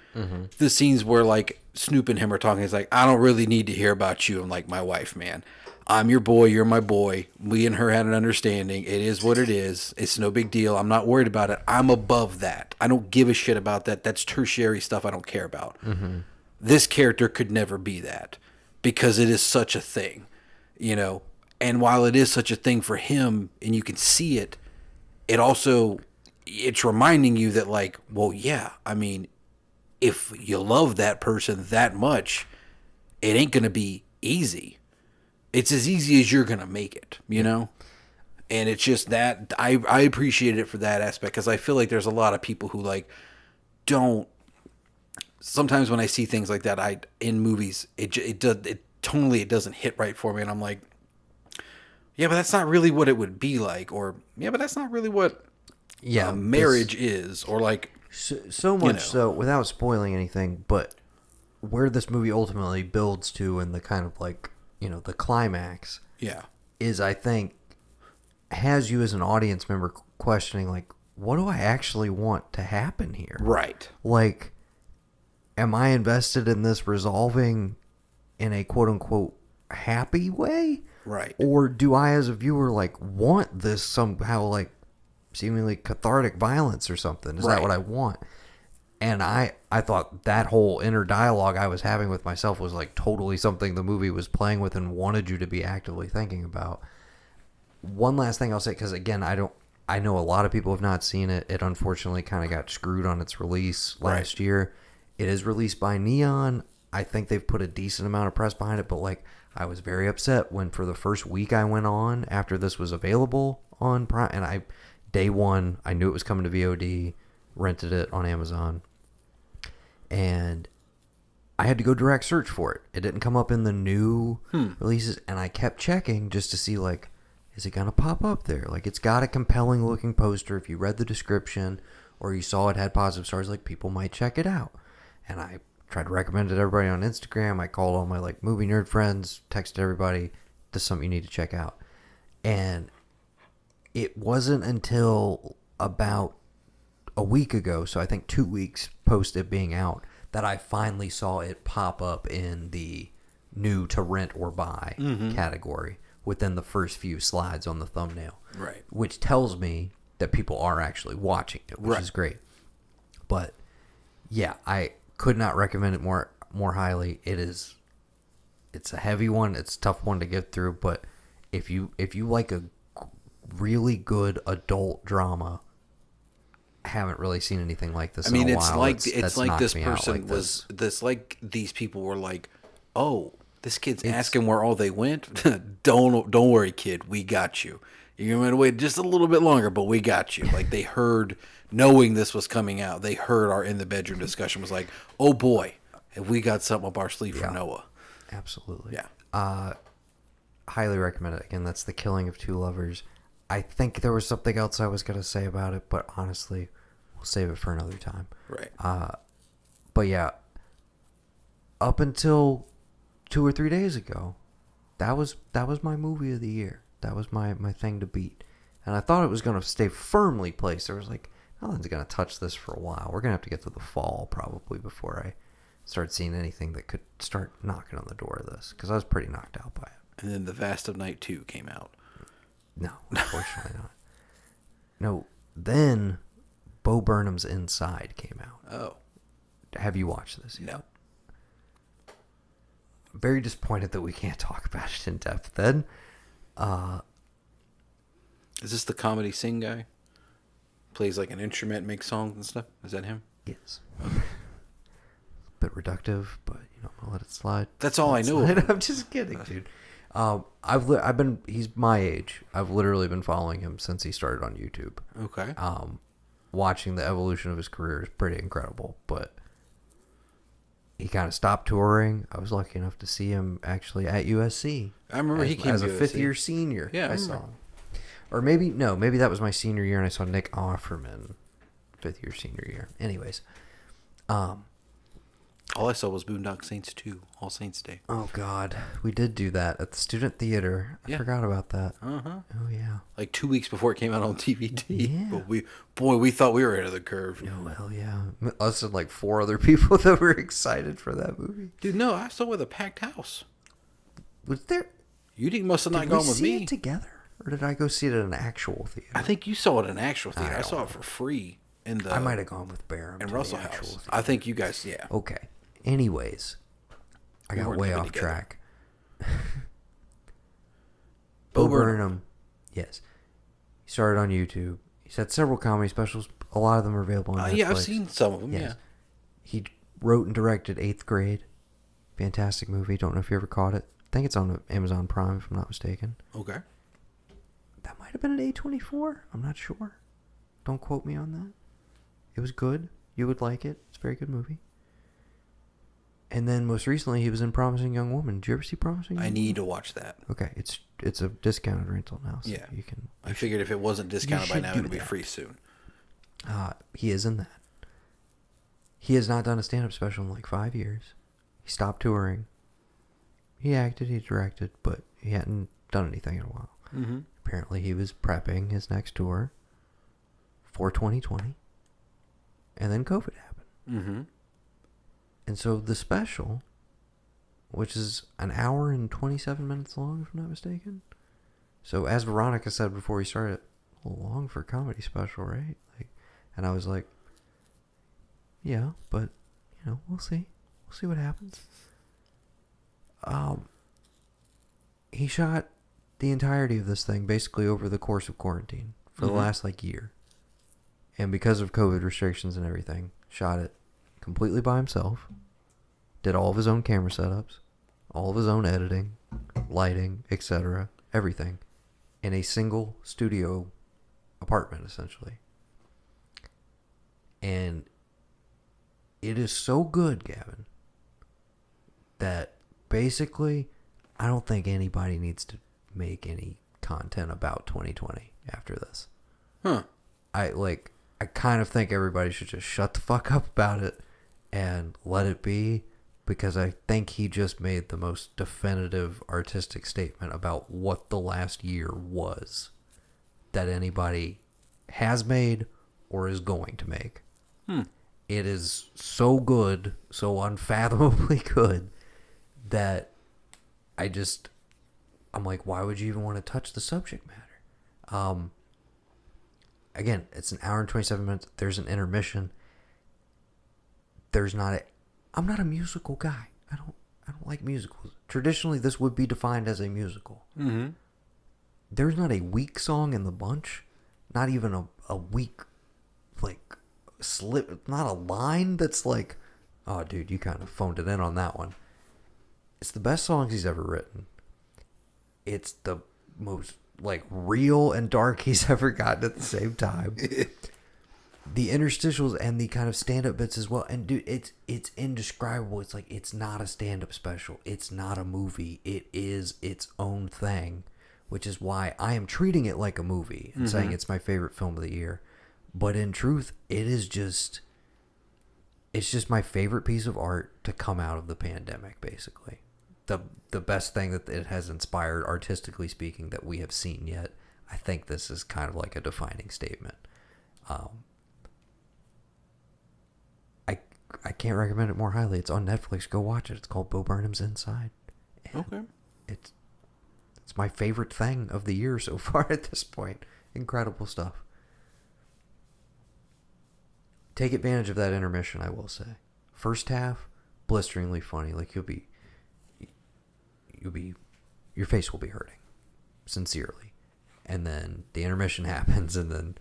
The scenes where like Snoop and him are talking, it's like, I don't really need to hear about you. I'm like, my wife, man. I'm your boy, you're my boy. We and her had an understanding. It is what it is. It's no big deal. I'm not worried about it. I'm above that. I don't give a shit about that. That's tertiary stuff I don't care about. This character could never be that, because it is such a thing, And while it is such a thing for him, and you can see it, it's reminding you that like, well, yeah, I mean, if you love that person that much, it ain't going to be easy. It's as easy as you're going to make it, And it's just that I appreciate it for that aspect, because I feel like there's a lot of people who like don't. Sometimes when I see things like that, in movies, it doesn't hit right for me, and I'm like, yeah, but that's not really what it would be like, or yeah, but that's not really what marriage is, or like so much so, without spoiling anything, but where this movie ultimately builds to, and the kind of like, the climax, is, I think, has you as an audience member questioning like, what do I actually want to happen here? Right. Like, am I invested in this resolving in a quote unquote happy way? Right. Or do I, as a viewer, like, want this somehow like seemingly cathartic violence or something? Is that what I want? And I thought that whole inner dialogue I was having with myself was like totally something the movie was playing with and wanted you to be actively thinking about. One last thing I'll say, because again, I know a lot of people have not seen it. It unfortunately kind of got screwed on its release last year. It is released by Neon. I think they've put a decent amount of press behind it, but like I was very upset when for the first week I went on after this was available on Prime, and day one I knew it was coming to VOD, rented it on Amazon, and I had to go direct search for it. It didn't come up in the new releases, and I kept checking just to see like, is it gonna pop up there? Like, it's got a compelling looking poster. If you read the description or you saw it had positive stars, like people might check it out. And I tried to recommend it to everybody on Instagram. I called all my like movie nerd friends, texted everybody, this is something you need to check out. And it wasn't until about a week ago, so I think 2 weeks post it being out, that I finally saw it pop up in the new to rent or buy category within the first few slides on the thumbnail. Right. Which tells me that people are actually watching it, which is great. But yeah, I could not recommend it more highly. It's a heavy one. It's a tough one to get through, but if you like a really good adult drama, I haven't really seen anything like this. I mean, it's like this person was this, like these people were like, oh, this kid's asking where all they went. Don't worry, kid, we got you. You're going to wait just a little bit longer, but we got you. Like, they heard, knowing this was coming out, they heard our in the bedroom discussion was like, oh boy, have we got something up our sleeve for Noah. Absolutely. Yeah. Highly recommend it. Again, that's The Killing of Two Lovers. I think there was something else I was going to say about it, but honestly, we'll save it for another time. Right. But yeah, up until 2 or 3 days ago, that was my movie of the year. That was my thing to beat. And I thought it was going to stay firmly placed. There was like, nothing's going to touch this for a while. We're going to have to get to the fall probably before I start seeing anything that could start knocking on the door of this, because I was pretty knocked out by it. And then The Vast of Night 2 came out. No, unfortunately not. No, then Bo Burnham's Inside came out. Oh. Have you watched this yet? No. Very disappointed that we can't talk about it in depth then. Is this the comedy sing guy? Plays like an instrument, makes songs and stuff? Is that him? Yes. Bit reductive, but I'll let it slide. That's all I know. I'm just kidding, dude. He's my age. I've literally been following him since he started on YouTube. Okay. Watching the evolution of his career is pretty incredible, but he kind of stopped touring. I was lucky enough to see him actually at USC. I remember he came as a USC. fifth-year senior. Yeah, I saw him. Or maybe that was my senior year, and I saw Nick Offerman, fifth-year senior year. Anyways, all I saw was Boondock Saints 2, All Saints Day. Oh God, we did do that at the student theater. I forgot about that. Uh-huh. Oh yeah. Like 2 weeks before it came out on DVD. Yeah. But we thought we were ahead of the curve. Oh hell yeah! Us and like 4 other people that were excited for that movie. Dude, no, I saw it with a packed house. Was there? You must have not gone with me. Did we see it together, or did I go see it at an actual theater? I think you saw it in an actual theater. I saw it for free in the. I might have gone with Burnham and to Russell the actual House. theater. I think you guys, yeah. Okay. Anyways, I got way off track. Bo Burnham, yes, he started on YouTube. He's had several comedy specials. A lot of them are available on Netflix. Yeah, I've seen some of them. Yes. Yeah. He wrote and directed 8th Grade. Fantastic movie. Don't know if you ever caught it. I think it's on Amazon Prime, if I'm not mistaken. Okay. That might have been an A24. I'm not sure. Don't quote me on that. It was good. You would like it. It's a very good movie. And then most recently, he was in Promising Young Woman. Did you ever see Promising Young Woman? I need to watch that. Okay, it's a discounted rental now. So yeah, you can. I figured if it wasn't discounted by now, it would be free soon. He is in that. He has not done a stand-up special in like 5 years. He stopped touring. He acted, he directed, but he hadn't done anything in a while. Mm-hmm. Apparently, he was prepping his next tour for 2020, and then COVID happened. Mm-hmm. And so the special, which is an hour and 27 minutes long, if I'm not mistaken. So as Veronica said before we started, a little long for a comedy special, right? And I was like, Yeah, but we'll see. We'll see what happens. He shot the entirety of this thing basically over the course of quarantine for the last year. And because of COVID restrictions and everything, shot it completely by himself. Did all of his own camera setups, all of his own editing, lighting, etc. Everything. In a single studio apartment, essentially. And it is so good, Gavin, that basically I don't think anybody needs to make any content about 2020 after this. Huh. I kind of think everybody should just shut the fuck up about it and let it be, because I think he just made the most definitive artistic statement about what the last year was that anybody has made or is going to make. It is so good, so unfathomably good, that I'm like, why would you even want to touch the subject matter? Again, it's an hour and 27 minutes. There's an intermission. I'm not a musical guy. I don't like musicals. Traditionally, this would be defined as a musical. Mm-hmm. There's not a weak song in the bunch. Not even a weak, slip. Not a line that's like, oh, dude, you kind of phoned it in on that one. It's the best songs he's ever written. It's the most real and dark he's ever gotten at the same time. The interstitials and the kind of stand-up bits as well. And dude, it's indescribable. It's it's not a stand-up special. It's not a movie. It is its own thing, which is why I am treating it like a movie and saying it's my favorite film of the year. But in truth, it's just my favorite piece of art to come out of the pandemic, basically. The best thing that it has inspired, artistically speaking, that we have seen yet. I think this is kind of like a defining statement. I can't recommend it more highly. It's on Netflix. Go watch it. It's called Bo Burnham's Inside. And okay. It's my favorite thing of the year so far at this point. Incredible stuff. Take advantage of that intermission, I will say. First half, blisteringly funny. Your face will be hurting, sincerely. And then the intermission happens, and then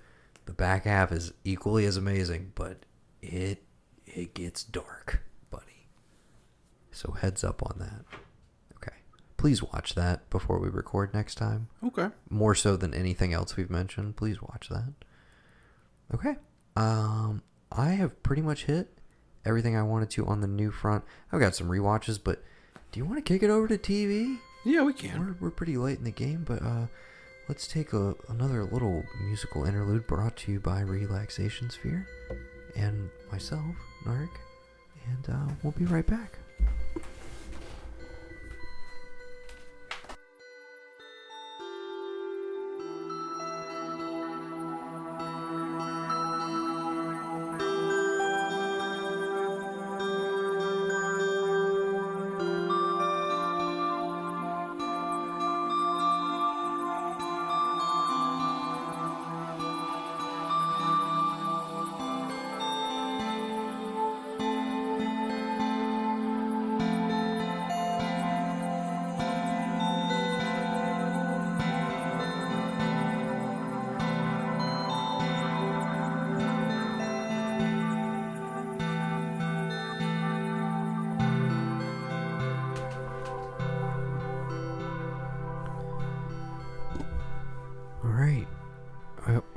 the back half is equally as amazing, but it gets dark, buddy. So heads up on that. Okay. Please watch that before we record next time. Okay. More so than anything else we've mentioned. Please watch that. Okay. I have pretty much hit everything I wanted to on the new front. I've got some rewatches, but do you want to kick it over to TV? Yeah, we can. We're pretty late in the game, but let's take another little musical interlude brought to you by Relaxation Sphere and myself, Nark, and we'll be right back.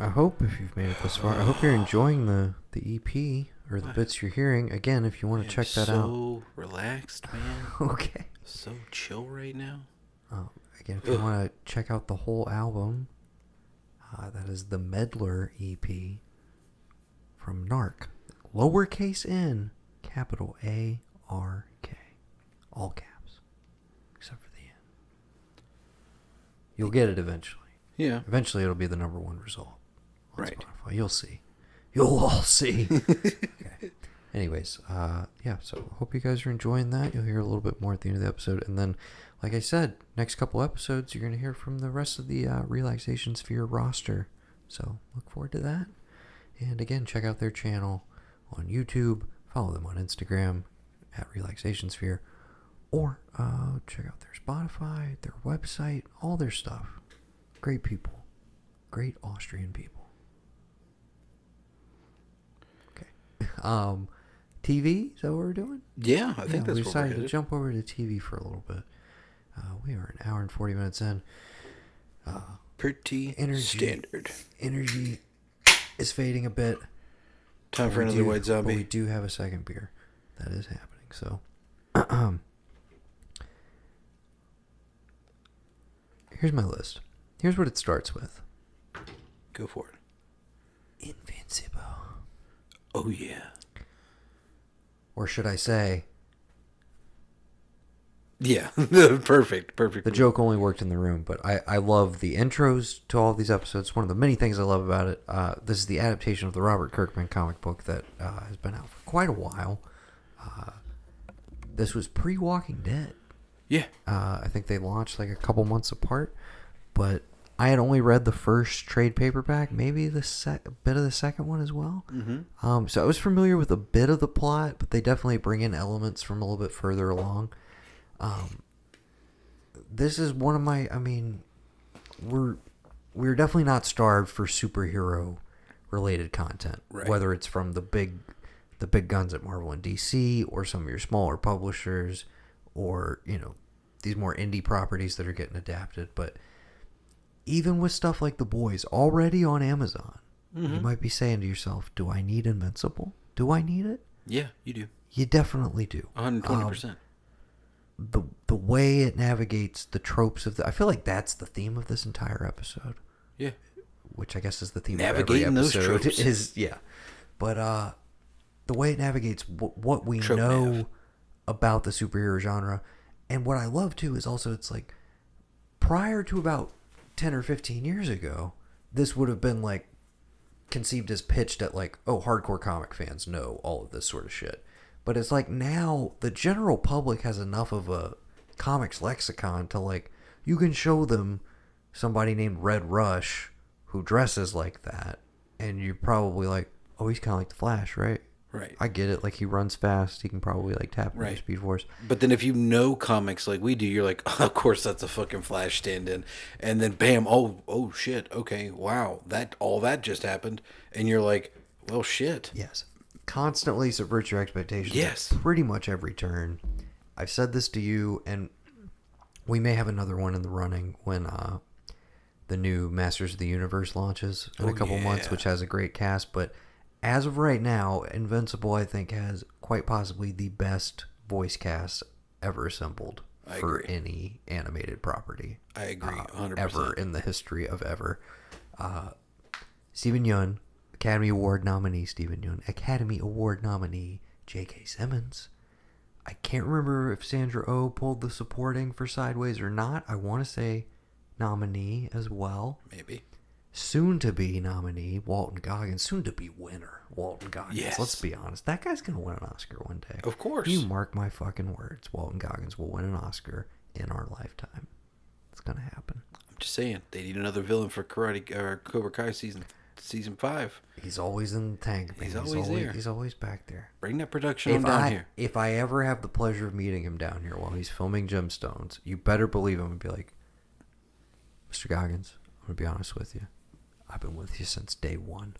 I hope if you've made it this far, I hope you're enjoying the EP or the bits you're hearing. Again, if you want to check that out. So relaxed, man. Okay. So chill right now. Again, if you want to check out the whole album, that is the Meddler EP from Narc. Lowercase n, capital A-R-K. All caps. Except for the N. You'll get it eventually. Yeah. Eventually it'll be the number one result. On Right. Spotify. You'll see. You'll all see. Okay. Anyways, yeah, so hope you guys are enjoying that. You'll hear a little bit more at the end of the episode. And then, like I said, next couple episodes, you're going to hear from the rest of the Relaxation Sphere roster. So look forward to that. And again, check out their channel on YouTube, Follow them on Instagram at Relaxation Sphere, or check out their Spotify, their website, all their stuff. Great people. Great Austrian people. Okay. TV, is that what we're doing? Yeah, I think that's we what we're decided to headed. jump over to TV for a little bit. We are an hour and 40 minutes in. Pretty standard. Energy is fading a bit. Time for another white zombie. But we do have a second beer. That is happening. So, here's my list. Here's what it starts with. Go for it. Invincible. Oh, yeah. Or should I say... Yeah, perfect. The joke only worked in the room, but I love the intros to all of these episodes. One of the many things I love about it, this is the adaptation of the Robert Kirkman comic book that has been out for quite a while. This was pre-Walking Dead. Yeah. I think they launched like a couple months apart, but I had only read the first trade paperback, maybe the bit of the second one as well. Mm-hmm. So I was familiar with a bit of the plot, but they definitely bring in elements from a little bit further along. This is one of my, we're definitely not starved for superhero related content, right. Whether it's from the big guns at Marvel and DC, or some of your smaller publishers, or, these more indie properties that are getting adapted. But even with stuff like The Boys already on Amazon, you might be saying to yourself, do I need Invincible? Do I need it? Yeah, you do. You definitely do. 120%. The way it navigates the tropes of I feel like that's the theme of this entire episode. Yeah. Which I guess is the theme Navigating of every episode. those tropes. Is, yeah. But the way it navigates what we Trope know nav. about the superhero genre. And what I love, too, is also it's like prior to about 10 or 15 years ago, this would have been like conceived as pitched at like, oh, hardcore comic fans know all of this sort of shit. But it's like now the general public has enough of a comics lexicon to like, you can show them somebody named Red Rush who dresses like that, and you're probably like, oh, he's kind of like the Flash, right? Right. I get it. Like, he runs fast. He can probably like tap into Right. Speed Force. But then if you know comics like we do, you're like, oh, of course that's a fucking Flash stand-in. And then bam, oh shit, okay, wow, all that just happened. And you're like, well, shit. Yes. Constantly subvert your expectations. Yes. At pretty much every turn. I've said this to you, and we may have another one in the running when the new Masters of the Universe launches in a couple months, which has a great cast. But as of right now, Invincible, I think, has quite possibly the best voice cast ever assembled for any animated property. I agree, 100%. Ever in the history of ever. Stephen Yeun, Academy Award nominee Stephen Yeun, Academy Award nominee J.K. Simmons. I can't remember if Sandra Oh pulled the supporting for Sideways or not. I want to say nominee as well. Maybe. Soon-to-be nominee Walton Goggins. Soon-to-be winner Walton Goggins. Yes. Let's be honest. That guy's going to win an Oscar one day. Of course. You mark my fucking words. Walton Goggins will win an Oscar in our lifetime. It's going to happen. I'm just saying, they need another villain for Cobra Kai season 5. He's always in the tank, man. He's always there. He's always back there. Bring that production on down here. If I ever have the pleasure of meeting him down here while he's filming Gemstones, you better believe him and be like, Mr. Goggins, I'm going to be honest with you. I've been with you since day one.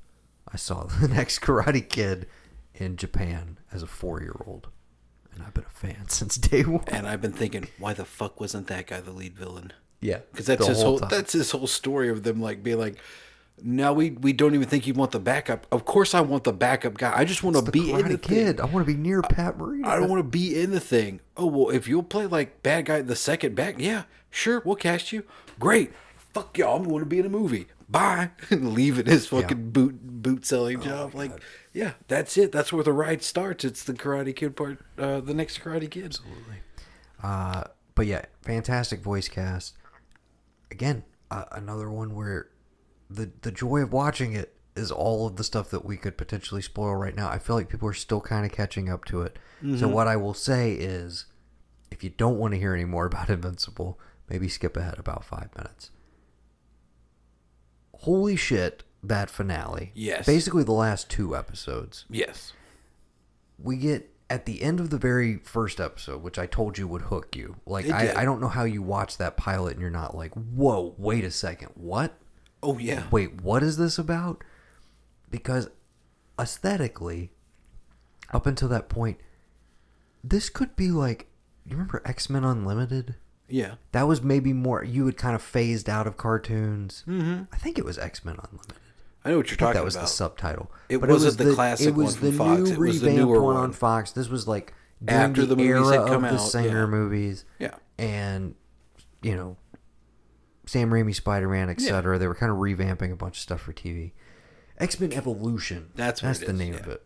I saw the next Karate Kid in Japan as a 4-year-old, and I've been a fan since day one. And I've been thinking, why the fuck wasn't that guy the lead villain? Yeah, because that's his whole story of them like being like, now we don't even think you want the backup. Of course I want the backup guy. I just want to be in the Kid. thing. I want to be near Pat Morita. I don't want to be in the thing. Oh, well, if you'll play like bad guy the second back, yeah, sure, we'll cast you. Great. Fuck y'all, I'm going to be in a movie. Bye. And leaving his fucking boot selling job. Like, yeah, that's it. That's where the ride starts. It's the Karate Kid part, the next Karate Kid. Absolutely. But yeah, fantastic voice cast. Again, another one where the joy of watching it is all of the stuff that we could potentially spoil right now. I feel like people are still kind of catching up to it. So what I will say is, if you don't want to hear any more about Invincible, maybe skip ahead about 5 minutes. Holy shit, that finale. Yes. Basically the last 2 episodes. Yes. we get at the end of the very first episode, which I told you would hook you. Like, It did. I don't know how you watch that pilot and you're not like, whoa, wait a second, what? Oh, yeah. Wait, what is this about? Because aesthetically, up until that point, this could be like, you remember X-Men Unlimited? Yeah. That was maybe more, you had kind of phased out of cartoons. Mm-hmm. I think it was X-Men Unlimited. I know what you're talking about. That was the subtitle. It wasn't the classic one from Fox. It was the newer one on Fox. This was like after the movies had come of the out. Singer movies. Yeah. And, you know, Sam Raimi, Spider-Man, etc. They were kind of revamping a bunch of stuff for TV. X-Men Evolution. That's the name of it.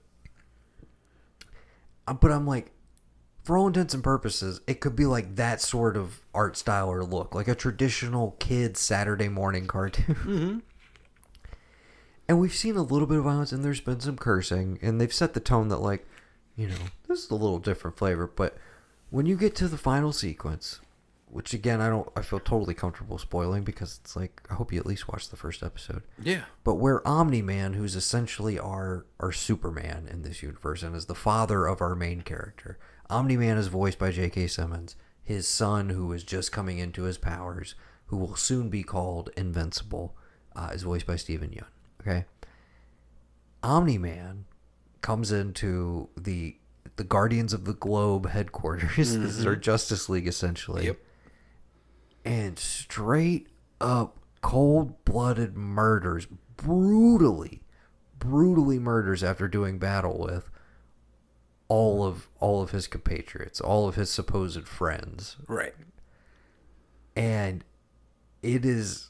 But I'm like, for all intents and purposes, it could be like that sort of art style or look. Like a traditional kid's Saturday morning cartoon. Mm-hmm. And we've seen a little bit of violence, and there's been some cursing, and they've set the tone that, like, you know, this is a little different flavor. But when you get to the final sequence, which again I feel totally comfortable spoiling because it's like I hope you at least watch the first episode. Yeah. But where Omni-Man, who's essentially our Superman in this universe and is the father of our main character, Omni-Man is voiced by J.K. Simmons. His son, who is just coming into his powers, who will soon be called Invincible, is voiced by Stephen Yeun. Okay, Omni-Man comes into the Guardians of the Globe headquarters. Mm-hmm. This is our Justice League, essentially. Yep. And straight up cold-blooded murders, brutally murders after doing battle with all of his compatriots, all of his supposed friends. Right. And it's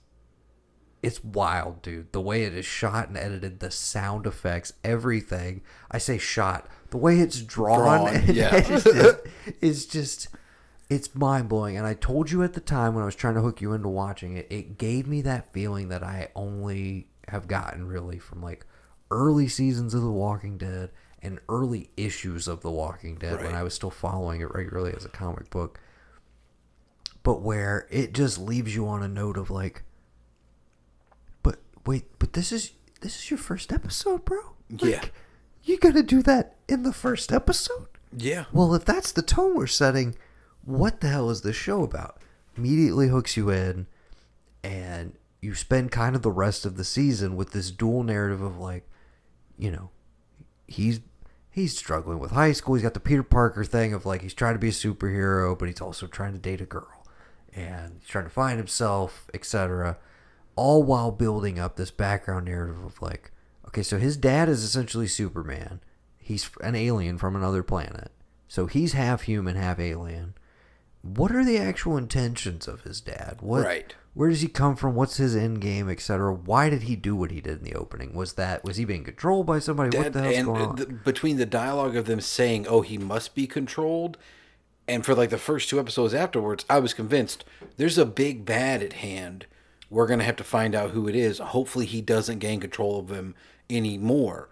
wild, dude. The way it is shot and edited, the sound effects, everything. I say shot. The way it's drawn and edited is just, it's mind-blowing. And I told you at the time when I was trying to hook you into watching it, it gave me that feeling that I only have gotten really from like early seasons of The Walking Dead and early issues of The Walking Dead when I was still following it regularly as a comic book. But where it just leaves you on a note of like, wait, but this is your first episode, bro? Like, you gotta do that in the first episode? Yeah. Well, if that's the tone we're setting, what the hell is this show about? Immediately hooks you in, and you spend kind of the rest of the season with this dual narrative of like, you know, he's struggling with high school. He's got the Peter Parker thing of like he's trying to be a superhero, but he's also trying to date a girl, and he's trying to find himself, etc. All while building up this background narrative of like, okay, so his dad is essentially Superman. He's an alien from another planet. So he's half human, half alien. What are the actual intentions of his dad? Right. Where does he come from? What's his end game, etc.? Why did he do what he did in the opening? Was he being controlled by somebody? What the hell's going on? Between the dialogue of them saying, oh, he must be controlled, and for like the first 2 episodes afterwards, I was convinced there's a big bad at hand. We're going to have to find out who it is. Hopefully he doesn't gain control of him anymore.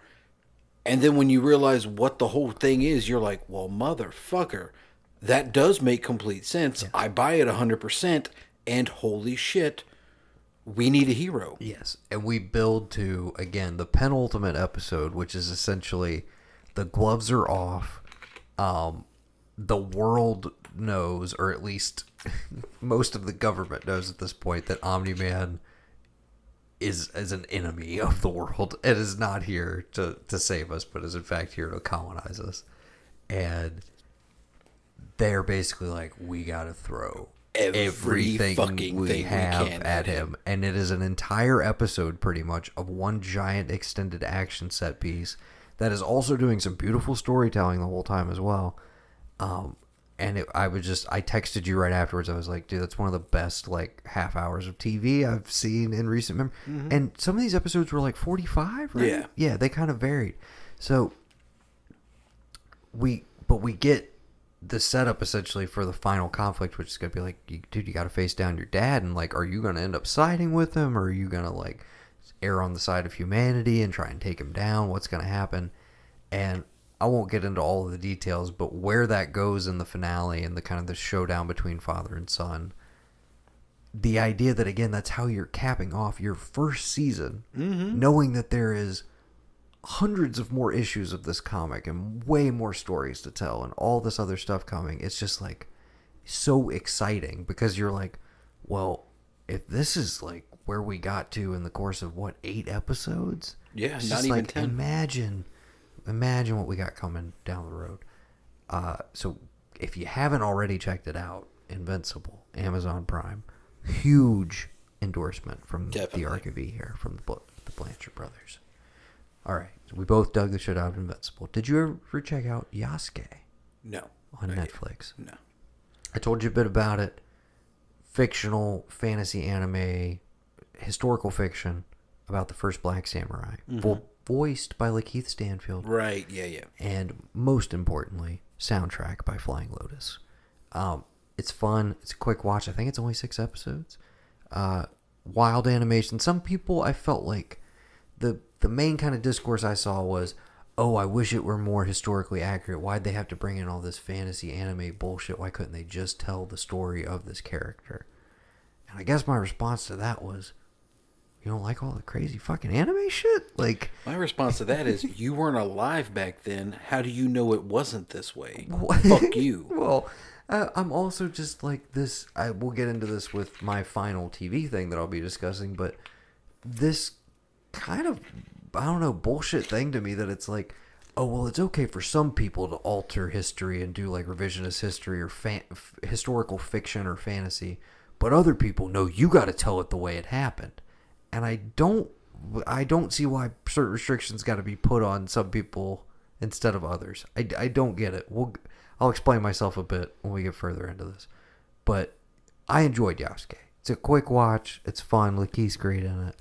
And then when you realize what the whole thing is, you're like, well, motherfucker, that does make complete sense. Yeah. I buy it 100%. And holy shit, we need a hero. Yes. And we build to, again, the penultimate episode, which is essentially the gloves are off. The world knows, or at least most of the government knows at this point, that Omni-Man is an enemy of the world. It is not here to save us, but is in fact here to colonize us. And they're basically like, we got to throw everything we have at him. And it is an entire episode pretty much of one giant extended action set piece that is also doing some beautiful storytelling the whole time as well. And I texted you right afterwards. I was like, dude, that's one of the best like half hours of TV I've seen in recent memory. Mm-hmm. And some of these episodes were like 45, right? Yeah, they kind of varied. So we get the setup essentially for the final conflict, which is going to be like, dude, you got to face down your dad, and like, are you going to end up siding with him, or are you going to like err on the side of humanity and try and take him down? What's going to happen? And I won't get into all of the details, but where that goes in the finale and the kind of the showdown between father and son, the idea that, again, that's how you're capping off your first season, mm-hmm. knowing that there is hundreds of more issues of this comic and way more stories to tell and all this other stuff coming. It's just like so exciting because you're like, well, if this is like where we got to in the course of what, 8 episodes? Yeah, It's not just even like, 10. Imagine what we got coming down the road. So if you haven't already checked it out, Invincible, Amazon Prime, huge endorsement from Definitely. the Archive here from the Blanchard brothers. All right, so we both dug the shit out of Invincible. Did you ever check out Yasuke No. on Not yet. Netflix? No. I told you a bit about it. Fictional fantasy anime, historical fiction about the first Black Samurai, voiced by Lakeith Stanfield, Right. Yeah. and most importantly, soundtrack by Flying Lotus. It's fun. It's a quick watch. I think it's only 6 episodes. Wild animation. Some people, I felt like the main kind of discourse I saw was, oh, I wish it were more historically accurate. Why'd they have to bring in all this fantasy anime bullshit? Why couldn't they just tell the story of this character? And I guess my response to that was, you don't like all the crazy fucking anime shit? Like, My response to that is, you weren't alive back then. How do you know it wasn't this way? What? Fuck you. Well, I'm also just like this. I will get into this with my final TV thing that I'll be discussing, but this kind of, I don't know, bullshit thing to me that it's like, oh, well, it's okay for some people to alter history and do like revisionist history or historical fiction or fantasy, but other people, no, you got to tell it the way it happened. And I don't see why certain restrictions got to be put on some people instead of others. I don't get it. I'll explain myself a bit when we get further into this. But I enjoyed Yasuke. It's a quick watch. It's fun. Lakeith's great in it.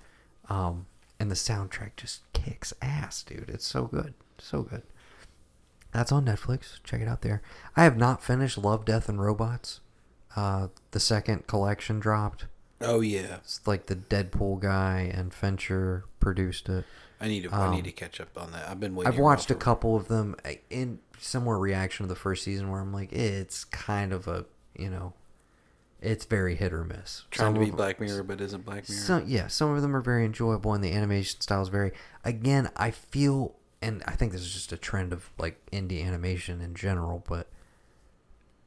And the soundtrack just kicks ass, dude. It's so good. So good. That's on Netflix. Check it out there. I have not finished Love, Death, and Robots. The second collection dropped. Oh yeah. It's like the Deadpool guy and Fincher produced it. I need to catch up on that. I've been waiting. I've watched a couple of them in similar reaction to the first season where I'm like, it's kind of a, it's very hit or miss. Trying to be Black Mirror, but isn't Black Mirror. Some of them are very enjoyable, and the animation style is very. Again, I feel, and I think this is just a trend of like indie animation in general, but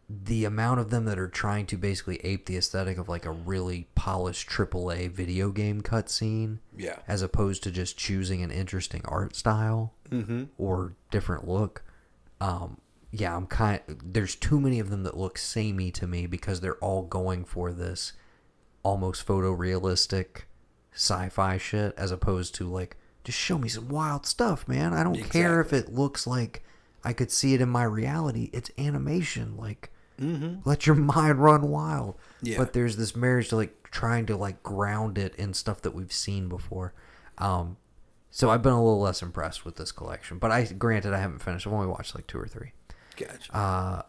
the amount of them that are trying to basically ape the aesthetic of like a really polished AAA video game cutscene, Yeah. as opposed to just choosing an interesting art style or different look. Yeah, there's too many of them that look samey to me because they're all going for this almost photorealistic sci-fi shit as opposed to like, just show me some wild stuff, man. I don't care if it looks like I could see it in my reality. It's animation. Like, let your mind run wild. Yeah. But there's this marriage to like trying to like ground it in stuff that we've seen before. So I've been a little less impressed with this collection. But granted, I haven't finished. I've only watched like 2 or 3. Gotcha.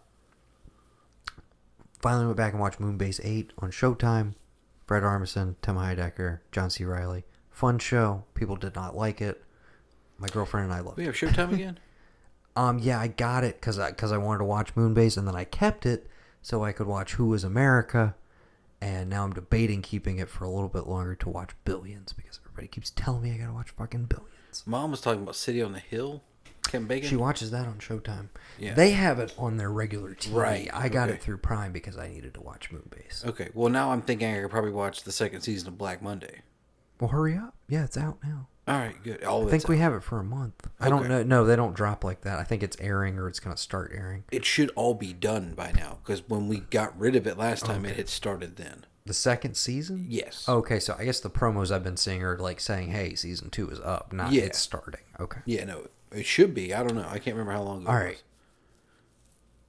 Finally went back and watched Moonbase 8 on Showtime. Fred Armisen, Tim Heidecker, John C. Reilly. Fun show. People did not like it. My girlfriend and I loved We it. have Showtime again? Yeah, I got it because I wanted to watch Moonbase, and then I kept it so I could watch Who Is America, and now I'm debating keeping it for a little bit longer to watch Billions because everybody keeps telling me I gotta watch fucking Billions. Mom was talking about City on the Hill. Kevin Bacon? She watches that on Showtime. Yeah. They have it on their regular TV. Right, I got okay. it through Prime because I needed to watch Moonbase. Okay, well now I'm thinking I could probably watch the second season of Black Monday. Well, hurry up. Yeah, it's out now. All right, good. I think we have it for a month. I don't know. No, they don't drop like that. I think it's airing or it's going to start airing. It should all be done by now because when we got rid of it last time, it had started then. The second season? Yes. Okay, so I guess the promos I've been seeing are like saying, hey, season 2 is up, not it's starting. Okay. Yeah, no, it should be. I don't know. I can't remember how long ago All it right.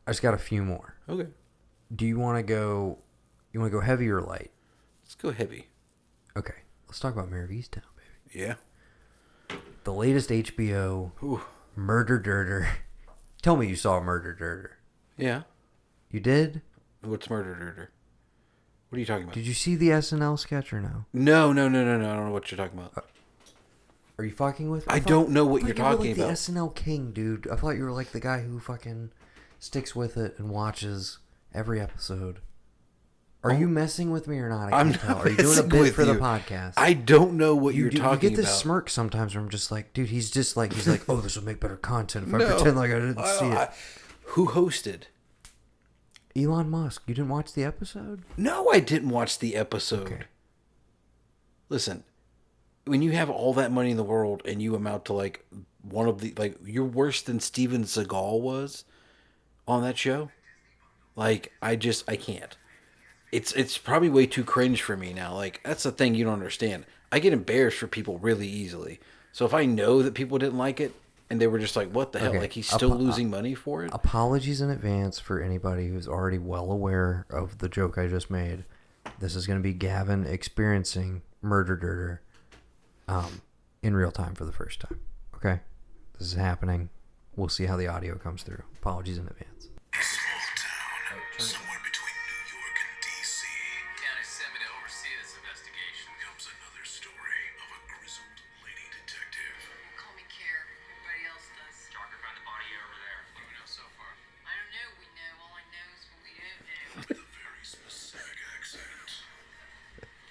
I just got a few more. was. Okay. Do you want to go heavy or light? Let's go heavy. Okay. Let's talk about Mare of Easttown, baby. Yeah. The latest HBO Murder Dirter. Tell me you saw Murder Dirter. Yeah. You did? What's Murder Dirter? What are you talking about? Did you see the SNL sketch or no? No. I don't know what you're talking about. Are you fucking with me? I don't know what you're talking about. about. The SNL king, dude. I thought you were like the guy who fucking sticks with it and watches every episode. Are you messing with me or not? I'm Can't not tell. Are you doing a messing bit with for the you. podcast? I don't know what you're talking about. You get this smirk sometimes where I'm just like, dude, he's like, oh, this will make better content if I pretend like I didn't see it. Who hosted? Elon Musk. You didn't watch the episode? No, I didn't watch the episode. Okay. Listen, when you have all that money in the world and you amount to like one of the you're worse than Steven Seagal was on that show. Like I can't. It's probably way too cringe for me now. Like that's the thing you don't understand. I get embarrassed for people really easily. So if I know that people didn't like it and they were just like, "What the hell?" Like he's still losing money for it. Apologies in advance for anybody who's already well aware of the joke I just made. This is going to be Gavin experiencing Murder Dirter in real time for the first time. Okay? This is happening. We'll see how the audio comes through. Apologies in advance. Small town, somewhere between New York and D.C. County sent me to oversee this investigation. comes another story of a grizzled lady detective. Call me Care. Everybody else does. Stalker found the body over there. What do we know so far? I don't know. We know. All I know is what we don't know. With a very specific accent.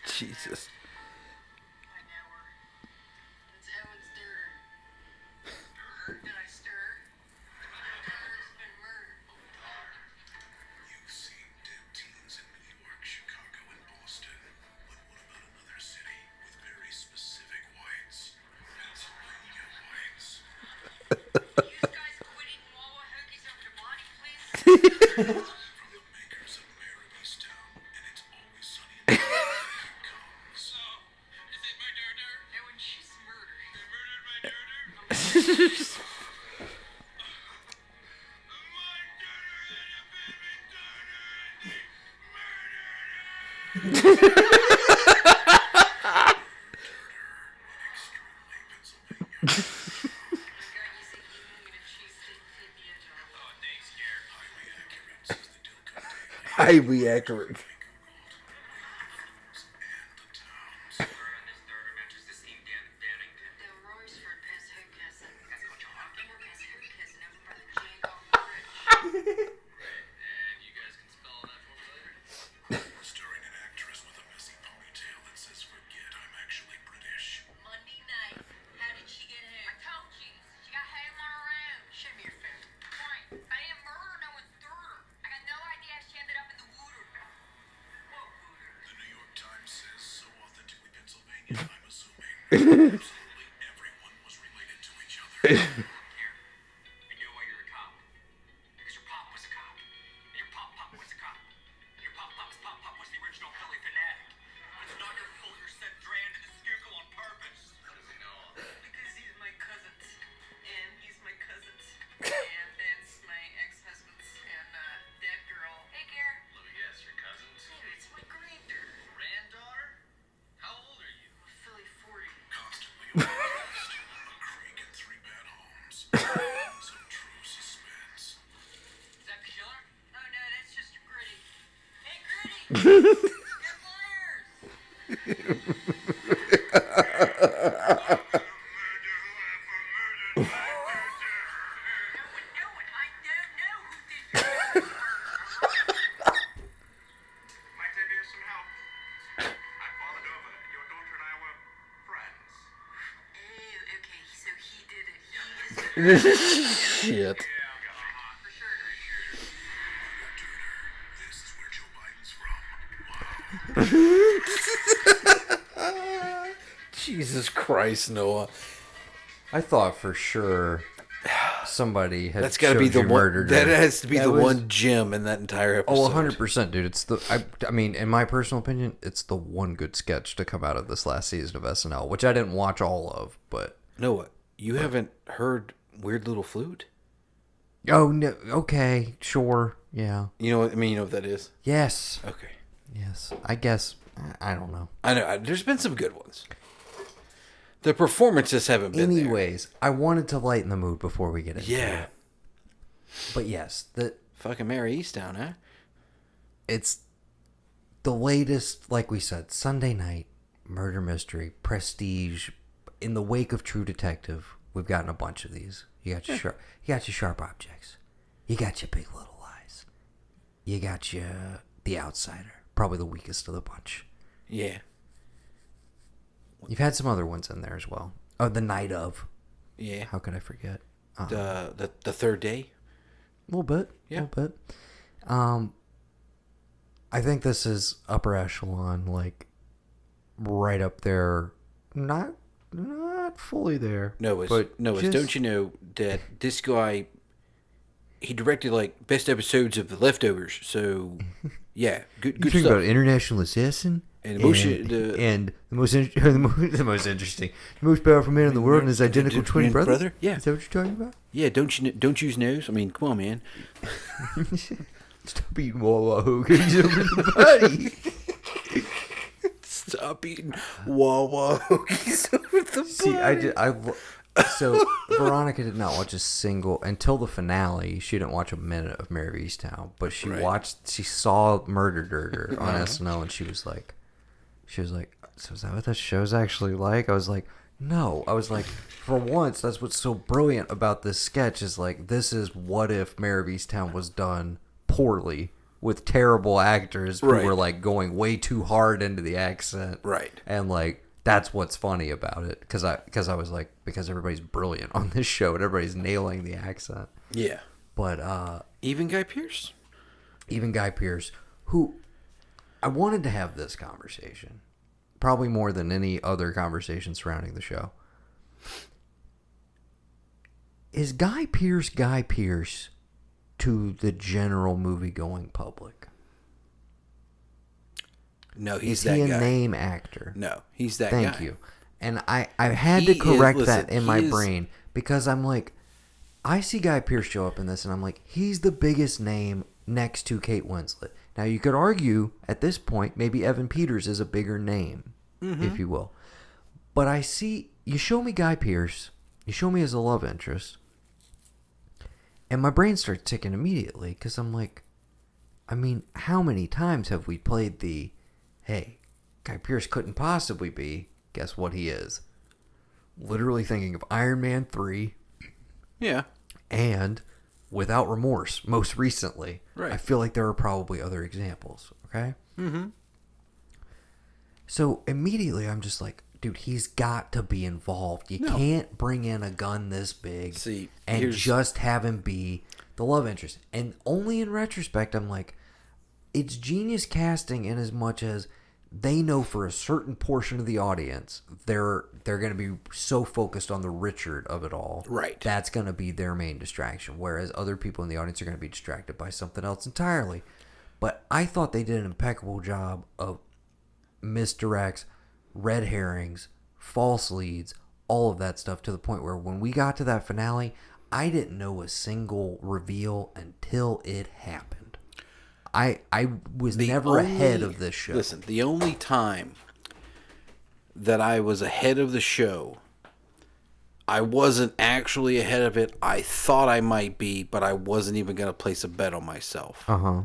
Jesus. I know her. It's Owen's daughter. Did I stir? My daughter's been murdered. You've seen dead teens in New York, Chicago, and Boston. But what about another city with very specific whites? Pennsylvania whites. You guys quit eating Wawa hoagies over the body, please? From the makers of Mare of Easttown, and It's Always Sunny in Philadelphia comes. So, is it my daughter? Owen, she's murdered. They murdered my daughter? My daughter and a baby daughter and they murdered her. Pennsylvania. I got you some eating and she's didn't me a job. Oh, thanks, Gare. Highly accurate, says the Dilco Daily. Highly accurate. And the towns. Word on this daughter matches the same damn Bennington. Down Royersford past Hookessin. That's what you're talking More past Hookessin over by the Jacob Bridge. And you guys can spell that for me later? Starring an actress with a messy ponytail that says, "Forget I'm actually British." Monday night. How did she get home? I told you. She got home on her own. Show me your phone. Fine. I didn't murder no one's daughter. I got no idea how she ended up in the water. What water? The New York Times says, so authentically Pennsylvania, I'm assuming absolutely everyone was related to each other. Here. I know why you're a cop. Because your pop was a cop. And your pop was a cop. And your pop's pop was the original Philly fanatic. It's not your fault you're sent Dran to the Schuylkill on purpose. How does he know all that? Because he's my cousin. And he's my cousin's. And that's my ex-husband's. And that girl. Hey, Gare. Let me guess, your cousins? Dude, it's my granddaughter. Granddaughter? How old are you? Philly 40. Constantly overcast, a creek and 3 bad homes. Some true suspense. Is that the killer? Oh, no, that's just a Gritty. Hey, Gritty! Good flyers! Owen, I don't know who did your murder. Might I be of some help? I followed over. Your daughter and I were friends. Oh, okay, so he did it. He is the Shit. for sure. This is where Joe Biden's from. Wow. Jesus Christ, Noah. I thought for sure somebody had That's got to be the one. murdered her. That has to be That the was- one gem in that entire episode. Oh, 100%, dude. It's I mean, in my personal opinion, it's the one good sketch to come out of this last season of SNL, which I didn't watch all of, but... Noah, you haven't heard Weird Little Flute? Oh, no. Okay. Sure. Yeah. You know what I mean? You know what that is? Yes. Okay. Yes. I guess. I don't know. I know. There's been some good ones. The performances haven't been there. Anyways, I wanted to lighten the mood before we get into Yeah. it. But yes, Fucking Mare Easttown, huh? it's the latest, like we said, Sunday night murder mystery, prestige. In the wake of True Detective, we've gotten a bunch of these. You got your sharp objects. You got your Big Little Lies. You got your The Outsider. probably the weakest of the bunch. Yeah. You've had some other ones in there as well. Oh, The Night Of. Yeah. How could I forget? The third day. A little bit. Yeah. A little bit. I think this is upper echelon, like right up there. Not fully there. Don't you know that this guy, he directed like best episodes of The Leftovers. So yeah, good You think stuff. about International Assassin And the and the most interesting, the most powerful man in the world and his identical twin brother. Yeah. Is that what you're talking about? Yeah, don't use nose. I mean, come on, man. Stop eating Wawa hoagies over the body. Stop eating Wawa hoagies over the See, so Veronica did not watch a single until the finale. She didn't watch a minute of Mare of Easttown, but she saw Murder Dirter on SNL, and she was like, so is that what that show's actually like? I was like, no. I was like, for once, that's what's so brilliant about this sketch is like, this is what if Mare of Easttown was done poorly with terrible actors who were like going way too hard into the accent, Right. And like that's what's funny about it because I was like, because everybody's brilliant on this show and everybody's nailing the accent. Yeah. But Even Guy Pearce, who I wanted to have this conversation probably more than any other conversation surrounding the show. Is Guy Pearce to the general movie-going public? No, he's Is that he a guy. name actor? No, he's that guy. Thank you. And I had to correct that in my he is- brain because I'm like, I see Guy Pearce show up in this and I'm like, he's the biggest name next to Kate Winslet. Now you could argue at this point maybe Evan Peters is a bigger name, if you will. But I see, you show me Guy Pearce, you show me as a love interest, and my brain starts ticking immediately because I'm like, I mean, how many times have we played the, hey, Guy Pearce couldn't possibly be, guess what he is? Literally thinking of Iron Man 3. Yeah. And Without Remorse, most recently. Right. I feel like there are probably other examples, okay? Mm-hmm. So immediately I'm just like, dude, he's got to be involved. You can't bring in a gun this big and just have him be the love interest. And only in retrospect, I'm like, it's genius casting in as much as they know for a certain portion of the audience, they're going to be so focused on the Richard of it all. Right. That's going to be their main distraction, whereas other people in the audience are going to be distracted by something else entirely. But I thought they did an impeccable job of misdirects, red herrings, false leads, all of that stuff to the point where when we got to that finale, I didn't know a single reveal until it happened. I was never ahead of this show. Listen, the only time that I was ahead of the show, I wasn't actually ahead of it. I thought I might be, but I wasn't even going to place a bet on myself. Uh-huh.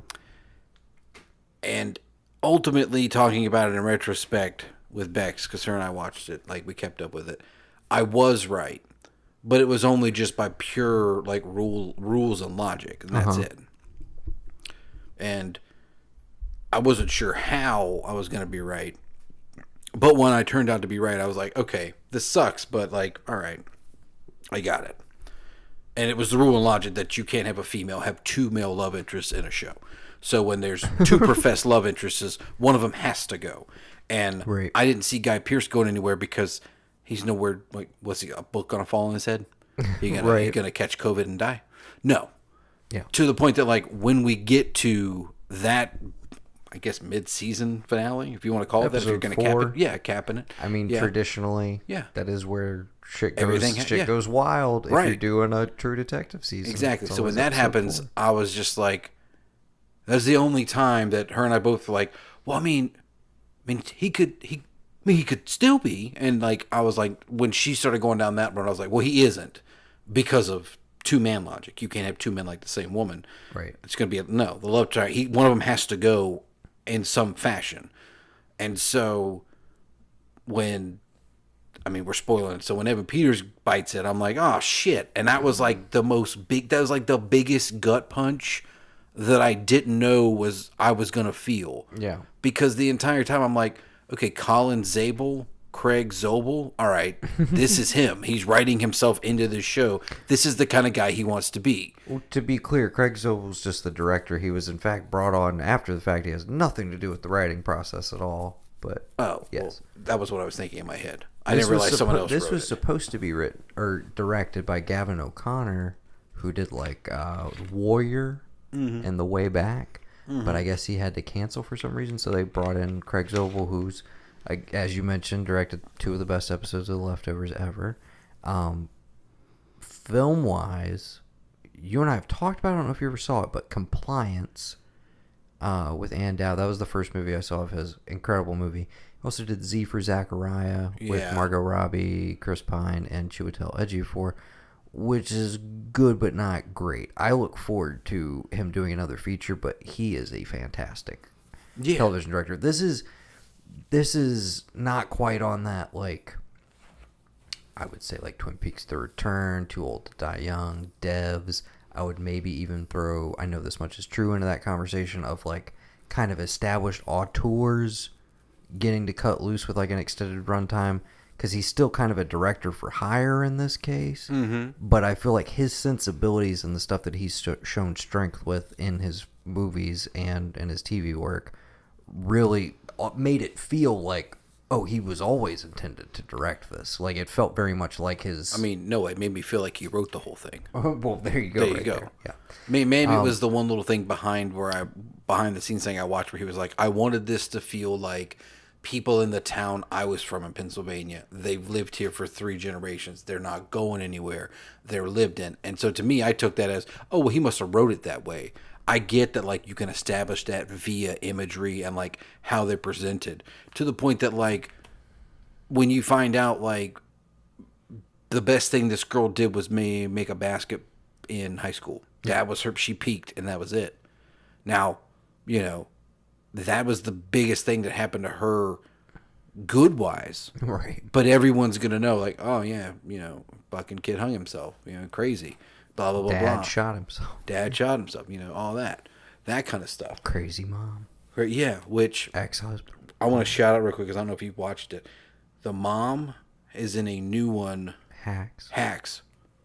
And ultimately, talking about it in retrospect with Bex, because her and I watched it, like we kept up with it, I was right. But it was only just by pure like rules and logic, and that's it. And I wasn't sure how I was going to be right. But when I turned out to be right, I was like, okay, this sucks, but like, all right, I got it. And it was the rule and logic that you can't have a female have two male love interests in a show. So when there's two professed love interests, one of them has to go. And I didn't see Guy Pearce going anywhere because he's nowhere, like, what's he, a book going to fall on his head? He gonna catch COVID and die? No. Yeah. To the point that, like, when we get to that, I guess, mid-season finale, if you want to call it that, if you're going to cap it. Yeah, capping it. I mean, traditionally, that is where shit goes wild if you're doing a True Detective season. Exactly. So when that happens, I was just like, that's the only time that her and I both were like, well, I mean, he could still be. And, like, I was like, when she started going down that road, I was like, well, he isn't because of two-man logic. You can't have two men like the same woman. Right. It's going to be the love triangle. One of them has to go in some fashion. And so when, I mean, we're spoiling it. So when Evan Peters bites it, I'm like, oh shit. And that was like that was like the biggest gut punch that I didn't know I was gonna feel. Yeah. Because the entire time I'm like, okay, Colin Zabel, Craig Zobel, all right, this is him. He's writing himself into this show. This is the kind of guy he wants to be. Well, to be clear, Craig Zobel's just the director. He was, in fact, brought on after the fact. He has nothing to do with the writing process at all. But Oh, yes, well, that was what I was thinking in my head. I This didn't realize was someone else This wrote was it. supposed to be written or directed by Gavin O'Connor, who did like Warrior and The Way Back. But I guess he had to cancel for some reason, so they brought in Craig Zobel, who's, as you mentioned, directed 2 of the best episodes of The Leftovers ever. Film-wise, you and I have talked about it. I don't know if you ever saw it, but Compliance with Ann Dow. That was the first movie I saw of his. Incredible movie. He also did Z for Zachariah with Yeah. Margot Robbie, Chris Pine, and Chiwetel Ejiofor, which is good but not great. I look forward to him doing another feature, but he is a fantastic television director. This is not quite on that, like, I would say, like Twin Peaks: The Return, Too Old to Die Young, Devs. I would maybe even throw, I know this much is true, into that conversation of like kind of established auteurs getting to cut loose with like an extended runtime, because he's still kind of a director for hire in this case. But I feel like his sensibilities and the stuff that he's shown strength with in his movies and in his TV work really made it feel like, oh, he was always intended to direct this. Like, it felt very much like his... I mean, no, it made me feel like he wrote the whole thing. well, there you go. There you right go. there. Yeah. Maybe it was the one little thing behind the scenes thing I watched where he was like, I wanted this to feel like people in the town I was from in Pennsylvania. They've lived here for 3 generations. They're not going anywhere. They're lived in. And so to me, I took that as, oh, well, he must have wrote it that way. I get that, like, you can establish that via imagery and, like, how they're presented, to the point that, like, when you find out, like, the best thing this girl did was make a basket in high school. That was her. She peaked, and that was it. Now, you know, that was the biggest thing that happened to her good-wise. Right. But everyone's going to know, like, oh, yeah, you know, fucking kid hung himself, you know, crazy, blah, blah, blah, Dad blah. shot himself. Dad shot himself, you know, all that. That kind of stuff. Crazy mom. Right, yeah, which Ex-husband. I want to shout out real quick because I don't know if you've watched it. The mom is in a new one, Hacks.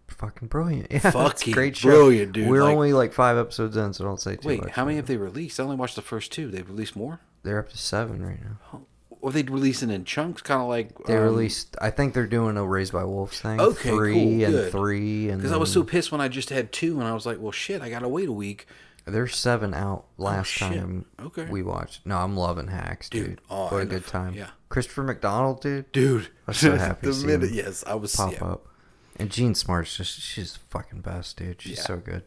Fucking brilliant. Yeah, Fucking it's a great show. brilliant, dude. We're Like- only like 5 episodes in, so don't say too much. Wait, how many have they released? I only watched the first 2. They've released more? They're up to 7 right now. Or they releasing in chunks, kind of like... They released, I think they're doing a Raised by Wolves thing. Okay, 3 cool, and good. 3. Because I was so pissed when I just had 2, and I was like, well, shit, I got to wait a week. There's 7 out last shit. time Okay. we watched. No, I'm loving Hacks, dude. Oh, what I a know. good time. Yeah. Christopher McDonald, dude. Dude. I'm so happy to the see minute, him yes, I was... pop yeah. up. And Jean Smart's just, she's the fucking best, dude. She's Yeah. so good.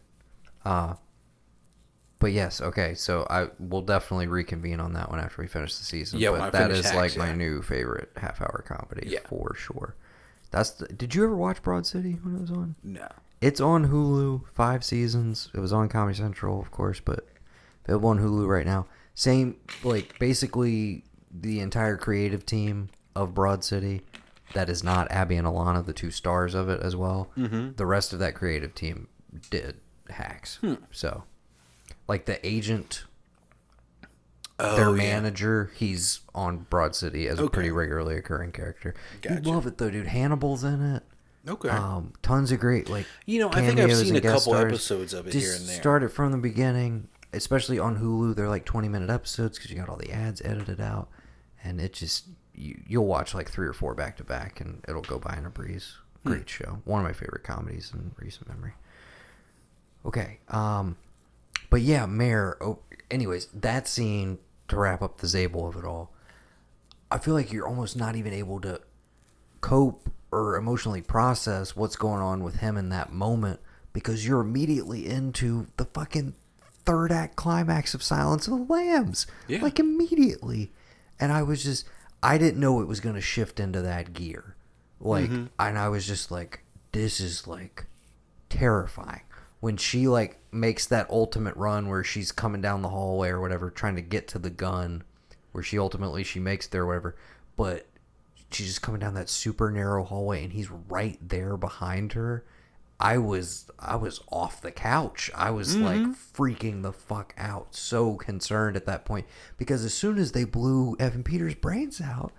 But yes, okay, so I will definitely reconvene on that one after we finish the season. Yeah, but when I that finish is Hacks, like my yeah. new favorite half-hour comedy Yeah. for sure. Did you ever watch Broad City when it was on? No. It's on Hulu, 5 seasons. It was on Comedy Central, of course, but available on Hulu right now. Same, like, basically the entire creative team of Broad City. That is not Abby and Alana, the 2 stars of it as well. Mm-hmm. The rest of that creative team did Hacks. So, like, the agent, their manager, he's on Broad City as a pretty regularly occurring character. You Gotcha. love it, though, dude. Hannibal's in it. Okay. Tons of great, like, You know, I think I've cameos seen and a guest couple stars. episodes of it Just here and there. start it from the beginning, especially on Hulu. They're like 20-minute episodes because you got all the ads edited out, and it just you'll watch like 3 or 4 back to back, and it'll go by in a breeze. Great show, one of my favorite comedies in recent memory. Okay, but yeah, Mare. Oh, anyways, that scene, to wrap up the Zabel of it all, I feel like you're almost not even able to cope or emotionally process what's going on with him in that moment, because you're immediately into the fucking 3rd act climax of Silence of the Lambs. Yeah. Like, immediately. And I didn't know it was going to shift into that gear. Like, and I was just like, this is like terrifying. When she like makes that ultimate run where she's coming down the hallway or whatever, trying to get to the gun, where she makes it there or whatever, but she's just coming down that super narrow hallway and he's right there behind her. I was off the couch. I was like freaking the fuck out, so concerned at that point, because as soon as they blew Evan Peters' brains out,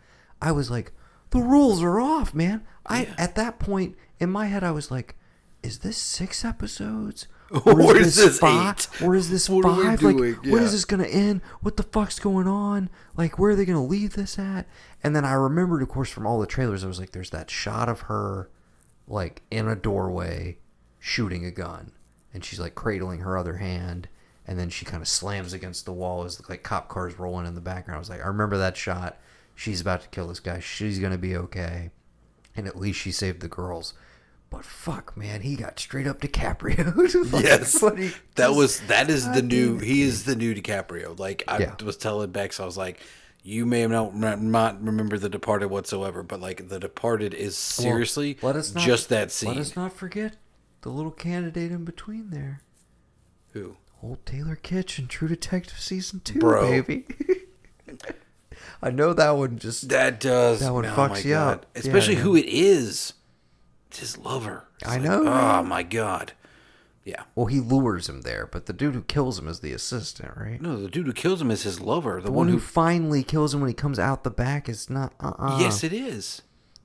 I was like, the rules are off, man. At that point in my head, I was like, is this 6 episodes? Or is this 5? 8? Or is this What 5? are we Like, doing? when Yeah. is this gonna end? What the fuck's going on? Like, where are they gonna leave this at? And then I remembered, of course, from all the trailers, I was like, there's that shot of her, like, in a doorway shooting a gun, and she's like cradling her other hand, and then she kind of slams against the wall as like cop cars rolling in the background. I was like, I remember that shot. She's about to kill this guy. She's gonna be okay, and at least she saved the girls. But fuck, man, he got straight up DiCaprio. Like, Yes, but he that is the new. damn it, He is the new DiCaprio. Like I was telling Bex, I was like, you may have not remember The Departed whatsoever, but like The Departed is seriously just that scene. Let us not forget the little candidate in between there. Who? Old Taylor Kitsch in True Detective season 2, Bro. baby. I know that one just That does. That one oh fucks my you God. up. Especially Yeah, who it is. It's his lover. It's I like, know, Oh man. my God. Yeah. Well, he lures him there, but the dude who kills him is the assistant, right? No, the dude who kills him is his lover. The one who finally kills him when he comes out the back is not. Yes, it is.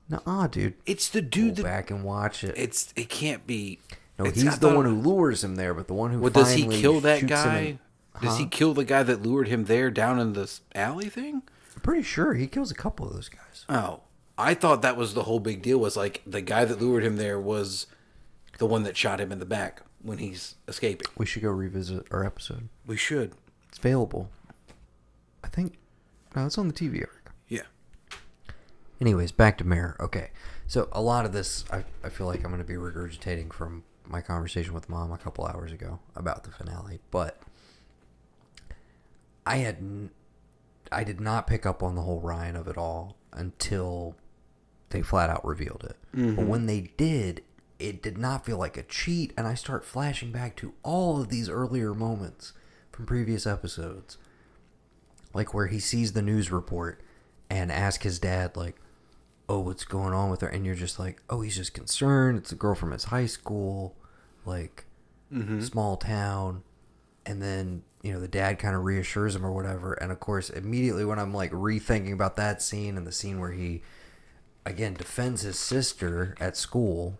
Nuh-uh, dude. It's the dude Go that. back and watch it. It can't be. No, it's- I he's the thought- one who lures him there, but the one who Well, does he finally kill that shoots him guy? in- Does he kill the guy that lured him there down in this alley thing? I'm pretty sure he kills a couple of those guys. Oh, I thought that was the whole big deal. Was like the guy that lured him there was the one that shot him in the back when he's escaping. We should go revisit our episode. We should. It's available. I think. No, it's on the TV arc. Yeah. Anyways, back to Mare. Okay. So a lot of this, I feel like I'm going to be regurgitating from my conversation with Mom a couple hours ago about the finale. But I did not pick up on the whole Ryan of it all until they flat out revealed it. But when they did, it did not feel like a cheat. And I start flashing back to all of these earlier moments from previous episodes. Like where he sees the news report and asks his dad, like, oh, what's going on with her? And you're just like, oh, he's just concerned. It's a girl from his high school, like, small town. And then, you know, the dad kind of reassures him or whatever. And, of course, immediately when I'm, like, rethinking about that scene and the scene where he, again, defends his sister at school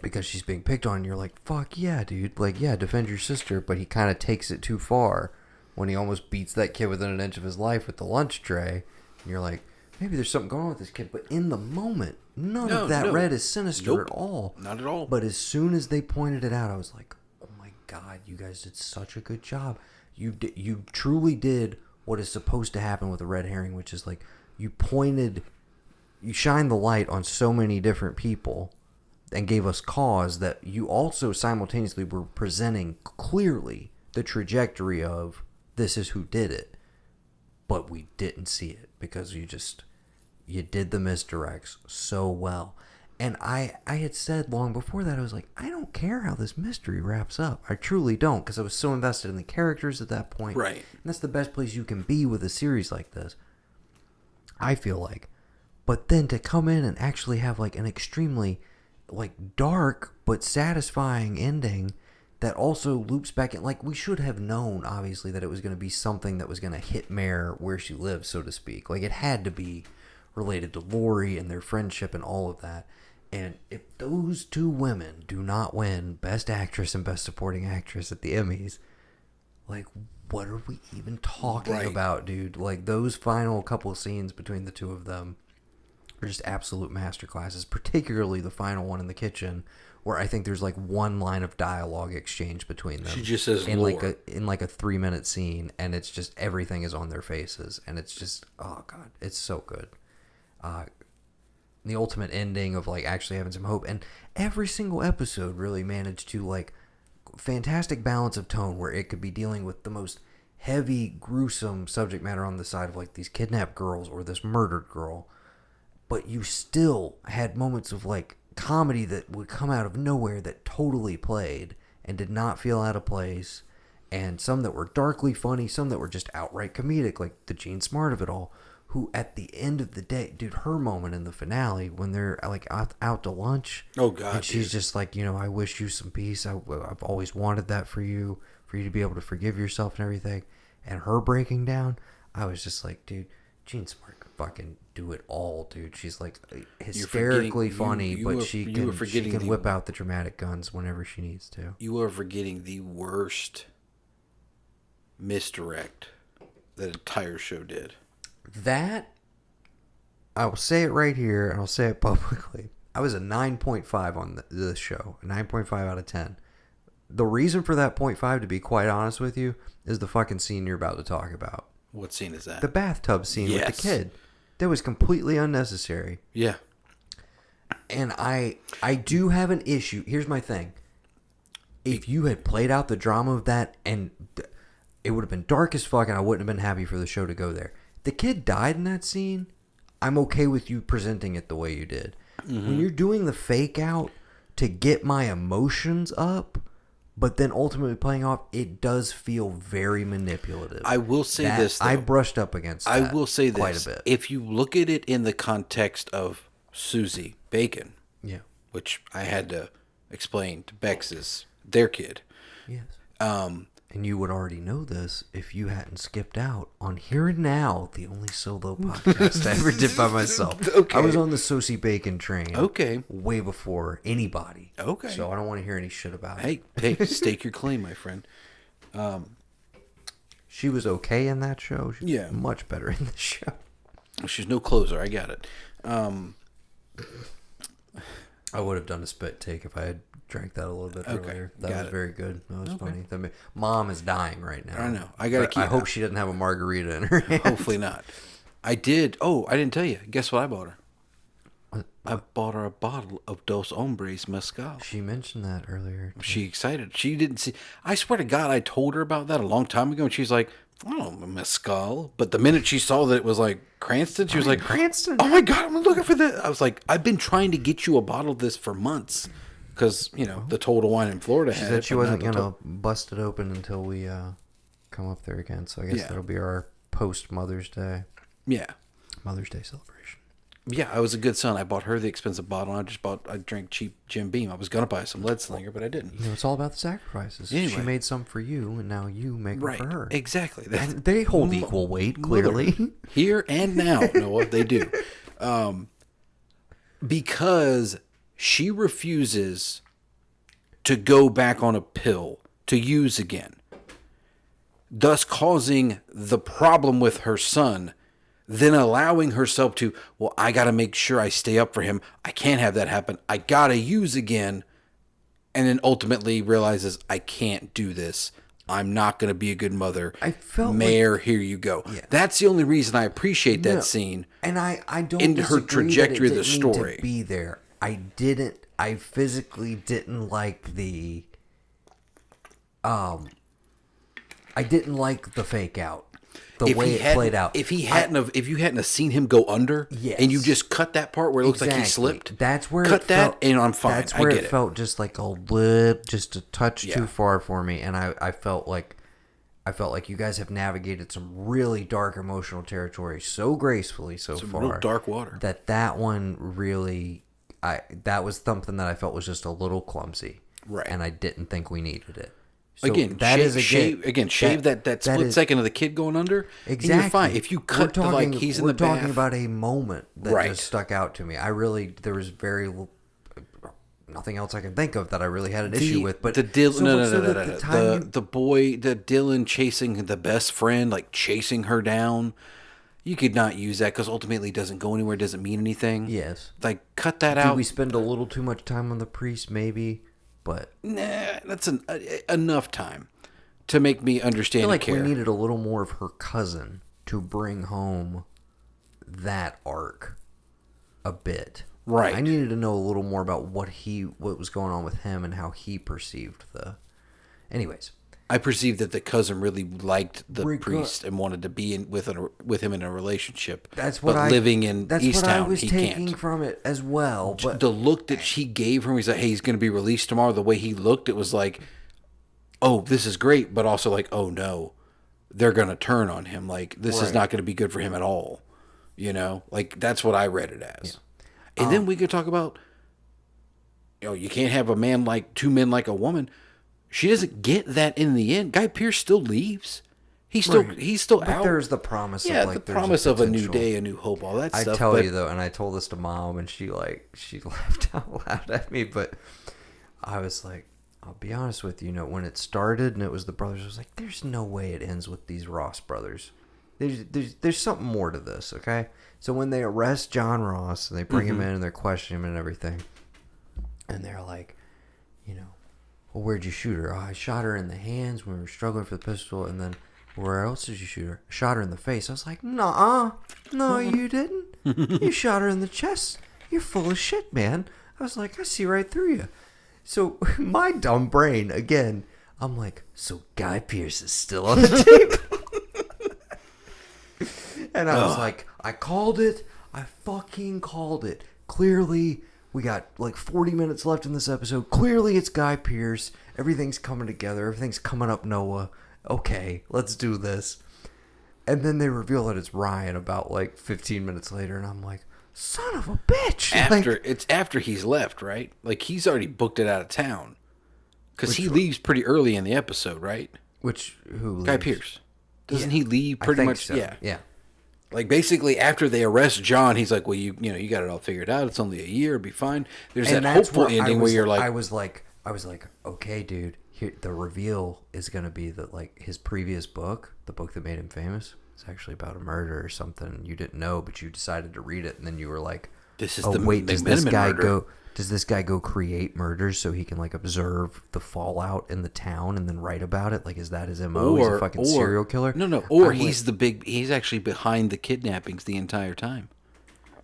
because she's being picked on, you're like, fuck yeah, dude. Like, yeah, defend your sister. But he kind of takes it too far when he almost beats that kid within an inch of his life with the lunch tray. And you're like, maybe there's something going on with this kid. But in the moment, none of that red is sinister at all. Not at all. But as soon as they pointed it out, I was like, oh my God, you guys did such a good job. You truly did what is supposed to happen with a red herring, which is like you shined the light on so many different people and gave us cause that you also simultaneously were presenting clearly the trajectory of this is who did it. But we didn't see it because you did the misdirects so well. And I had said long before that, I was like, I don't care how this mystery wraps up. I truly don't, because I was so invested in the characters at that point. Right. And that's the best place you can be with a series like this, I feel like. But then to come in and actually have like an extremely like dark but satisfying ending that also loops back in, like, we should have known obviously that it was going to be something that was going to hit Mare where she lives, so to speak. Like, it had to be related to Lori and their friendship and all of that. And if those two women do not win Best Actress and Best Supporting Actress at the Emmys, like, what are we even talking about, dude? Like, those final couple of scenes between the two of them are just absolute masterclasses, particularly the final one in the kitchen, where I think there's like one line of dialogue exchange between them. She just says in lore. like a 3-minute scene, and it's just everything is on their faces, and it's just, oh God, it's so good. The ultimate ending of like actually having some hope, and every single episode really managed to like fantastic balance of tone where it could be dealing with the most heavy, gruesome subject matter on the side of like these kidnapped girls or this murdered girl, but you still had moments of like comedy that would come out of nowhere that totally played and did not feel out of place, and some that were darkly funny, some that were just outright comedic, like the Gene Smart of it all, who at the end of the day, dude, her moment in the finale when they're like out to lunch. Oh, God, and she's dude. just like, I wish you some peace. I've always wanted that for you to be able to forgive yourself and everything. And her breaking down, I was just like, dude, Jean Smart could fucking do it all, dude. She's like hysterically funny, but she can whip out the dramatic guns whenever she needs to. You are forgetting the worst misdirect that entire show did. That, I will say it right here, and I'll say it publicly. I was a 9.5 on this show, a 9.5 out of 10. The reason for that 0.5, to be quite honest with you, is the fucking scene you're about to talk about. What scene is that? The bathtub scene with Yes. the kid. That was completely unnecessary. Yeah. And I do have an issue. Here's my thing. If you had played out the drama of that, and it would have been dark as fuck, and I wouldn't have been happy for the show to go there. The kid died in that scene. I'm okay with you presenting it the way you did. Mm-hmm. When you're doing the fake out to get my emotions up, but then ultimately playing off, it does feel very manipulative. I will say this, though. I brushed up against that I will say this. quite a bit. If you look at it in the context of Susie Bacon, Yeah. which I had to explain to Bex is their kid. Yes. And you would already know this if you hadn't skipped out on Here and Now, the only solo podcast I ever did by myself. Okay. I was on the Sosie Bacon train. Okay. Way before anybody. Okay. So I don't want to hear any shit about it. Hey, stake your claim, my friend. She was okay in that show. She was Yeah. much better in the show. She's no closer. I got it. I would have done a spit take if I had drank that a little bit Okay, earlier. That got was it. very good. That was funny. Mom is dying right now. I know. I gotta But keep. I hope she doesn't have a margarita in her hand. Hopefully not. I did. Oh, I didn't tell you. Guess what I bought her? I bought her a bottle of Dos Hombres Mezcal. She mentioned that earlier. She excited. She didn't see. I swear to God, I told her about that a long time ago, and she's like, "I don't know Mezcal." But the minute she saw that it was like Cranston, she was like, Cranston. "Oh my God, I'm looking for this." I was like, "I've been trying to get you a bottle of this for months, because the Total Wine in Florida She had said it, she but wasn't not the going to bust it open until we come up there again. So I guess Yeah. that'll be our post-Mother's Day. Yeah, Mother's Day celebration. yeah. I was a good son. I bought her the expensive bottle. I drank cheap Jim Beam. I was gonna buy some Lead Slinger, but I didn't. It's all about the sacrifices. She Anyway. made some for you, and now you make them Right, for her. exactly. And they hold equal weight, clearly. Here and now, Noah, they do. Because she refuses to go back on a pill to use again, thus causing the problem with her son, then allowing herself to, well, I got to make sure I stay up for him. I can't have that happen. I got to use again. And then ultimately realizes, I can't do this. I'm not going to be a good mother. I felt Mare, here you go. Yeah. That's the only reason I appreciate that No. scene. And I don't In her disagree trajectory of that it the didn't need story. to be there. I physically didn't like the I didn't like the fake out. The way it played out. If you hadn't have seen him go under, Yes. and you just cut that part where it looks like he Exactly. slipped, That's where cut it that, felt, and I'm fine. That's I where get it felt just like a lip, just a touch Yeah. too far for me, and I felt like you guys have navigated some really dark emotional territory so gracefully so Some far. real dark water. That one really, that was something that I felt was just a little clumsy, Right. And I didn't think we needed it. So Again, that is shave that split is- second of the kid going under. Exactly. And you're fine. If you cut to like he's in the bath. We're talking about a moment that Right. just stuck out to me. There was nothing else I can think of that I really had an issue with. But the Dylan, so much so that the time you- the boy, the Dylan chasing the best friend, like chasing her down. You could not use that because ultimately it doesn't go anywhere. It doesn't mean anything. Yes. Like cut that Did out. we spend a little too much time on the priest? Maybe, but Nah, that's enough time to make me I understand feel and like care. we needed a little more of her cousin to bring home that arc a bit. Right. I needed to know a little more about what was going on with him and how he perceived the. Anyways, I perceived that the cousin really liked the Rega- priest and wanted to be with him in a relationship. that's what but living in That's Easttown, what I was he taking can't. from it as well. But The look that she gave him, he's like, "Hey, he's going to be released tomorrow." The way he looked, it was like, "Oh, this is great," but also like, "Oh no, they're going to turn on him. Like this is Right. not going to be good for him at all." You know, like that's what I read it as. And then we could talk about, you can't have a man like two men like a woman. She doesn't get that in the end. Guy Pearce still leaves. He's still But out. there's the promise yeah, of like the there's promise of a new potential. day, a new hope, all that I stuff. tell but you though, and I told this to Mom, and she laughed out loud at me. But I was like, I'll be honest with you. When it started and it was the brothers, I was like, there's no way it ends with these Ross brothers. There's something more to this, okay? So when they arrest John Ross and they bring him in and they're questioning him and everything, and they're like, well, where'd you shoot her? Oh, I shot her in the hands when we were struggling for the pistol, and then where else did you shoot her? I shot her in the face. I was like, no, you didn't. You shot her in the chest. You're full of shit, man. I was like, I see right through you. So my dumb brain, again, I'm like, so Guy Pearce is still on the tape. And I was like, I called it. I fucking called it. Clearly, we got like 40 minutes left in this episode. Clearly, it's Guy Pearce. Everything's coming together. Everything's coming up, Noah. Okay, let's do this. And then they reveal that it's Ryan about like 15 minutes later. And I'm like, son of a bitch. it's after he's left, right? Like he's already booked it out of town. Because he leaves pretty early in the episode, right? Who Guy leaves? Pearce. Doesn't he leave pretty I think much? so. Yeah. Like basically after they arrest John, he's like, well, you got it all figured out. It's only a year, it'll be fine. There's And that that's hopeful where ending where you're like, I was like, okay, dude. Here, the reveal is gonna be that like his previous book, the book that made him famous, is actually about a murder or something you didn't know, but you decided to read it, and then you were like, this is oh the wait, does this McMenamin guy murder. go? Does this guy go create murders so he can like observe the fallout in the town and then write about it? Like, is that his MO? He's a fucking serial killer? No. Or I'm he's actually behind the kidnappings the entire time.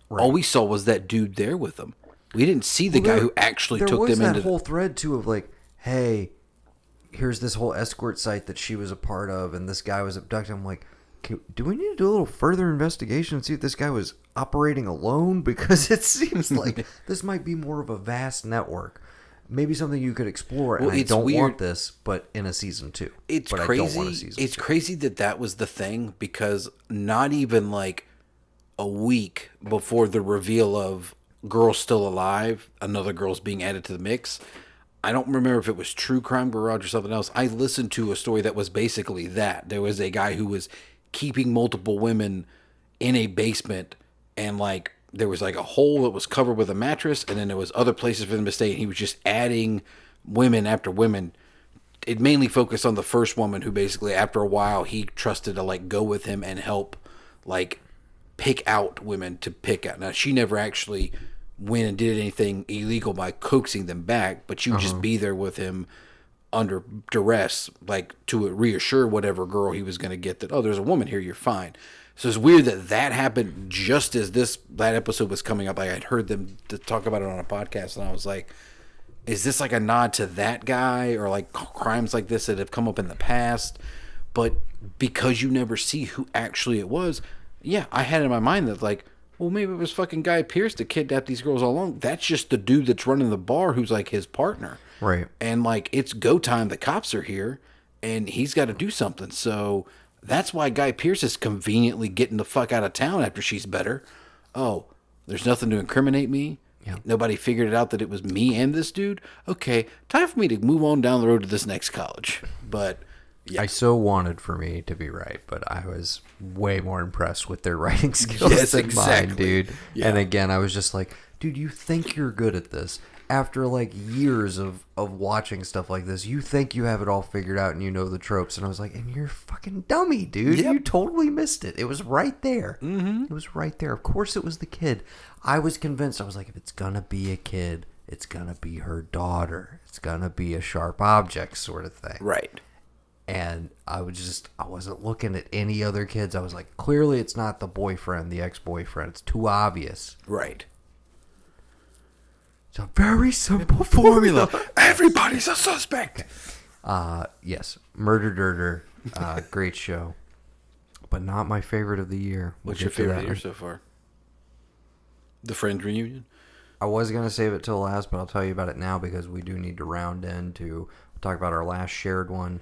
Right. All we saw was that dude there with them. We didn't see the guy who actually took them into. There was that whole thread too of like, hey, here's this whole escort site that she was a part of, and this guy was abducted. I'm like, do we need to do a little further investigation and see if this guy was operating alone? Because it seems like this might be more of a vast network. Maybe something you could explore. And I don't want this, but in a season 2. It's but crazy. I don't want a season It's 2. crazy that was the thing, because not even like a week before the reveal of girl still alive, another girl's being added to the mix. I don't remember if it was True Crime Garage or something else. I listened to a story that was basically that. There was a guy who was keeping multiple women in a basement, and like there was like a hole that was covered with a mattress, and then there was other places for them to stay, and he was just adding women after women. It mainly focused on the first woman, who basically after a while he trusted to like go with him and help like pick out women to pick out. Now she never actually went and did anything illegal by coaxing them back, but she would just be there with him under duress, like to reassure whatever girl he was going to get that, oh, there's a woman here, you're fine. So it's weird that happened just as that episode was coming up. I had heard them to talk about it on a podcast, and I was like, is this like a nod to that guy, or like crimes like this that have come up in the past? But because you never see who actually it was, yeah, I had in my mind that like, well, maybe it was fucking Guy Pearce that kidnapped these girls all along. That's just the dude that's running the bar who's like his partner. Right. And like, it's go time. The cops are here and he's got to do something. So that's why Guy Pearce is conveniently getting the fuck out of town after she's better. Oh, there's nothing to incriminate me. Yeah. Nobody figured it out that it was me and this dude. Okay, time for me to move on down the road to this next college. But yeah. I so wanted for me to be right, but I was way more impressed with their writing skills Yes, than exactly. mine, dude. Yeah. And again, I was just like, dude, you think you're good at this. After like years of watching stuff like this, you think you have it all figured out and you know the tropes. And I was like, and you're a fucking dummy, dude. Yep. You totally missed it. It was right there. Mm-hmm. It was right there. Of course it was the kid. I was convinced. I was like, if it's going to be a kid, it's going to be her daughter. It's going to be a sharp object sort of thing. Right. And I wasn't looking at any other kids. I was like, clearly it's not the boyfriend, the ex-boyfriend. It's too obvious. Right. It's a very simple formula. Everybody's a suspect. Yes. Murder Dirter. Great show. But not my favorite of the year. We'll What's your get to favorite that of the year one. so far? The Friends reunion? I was going to save it till last, but I'll tell you about it now because we do need to round into talk about our last shared one.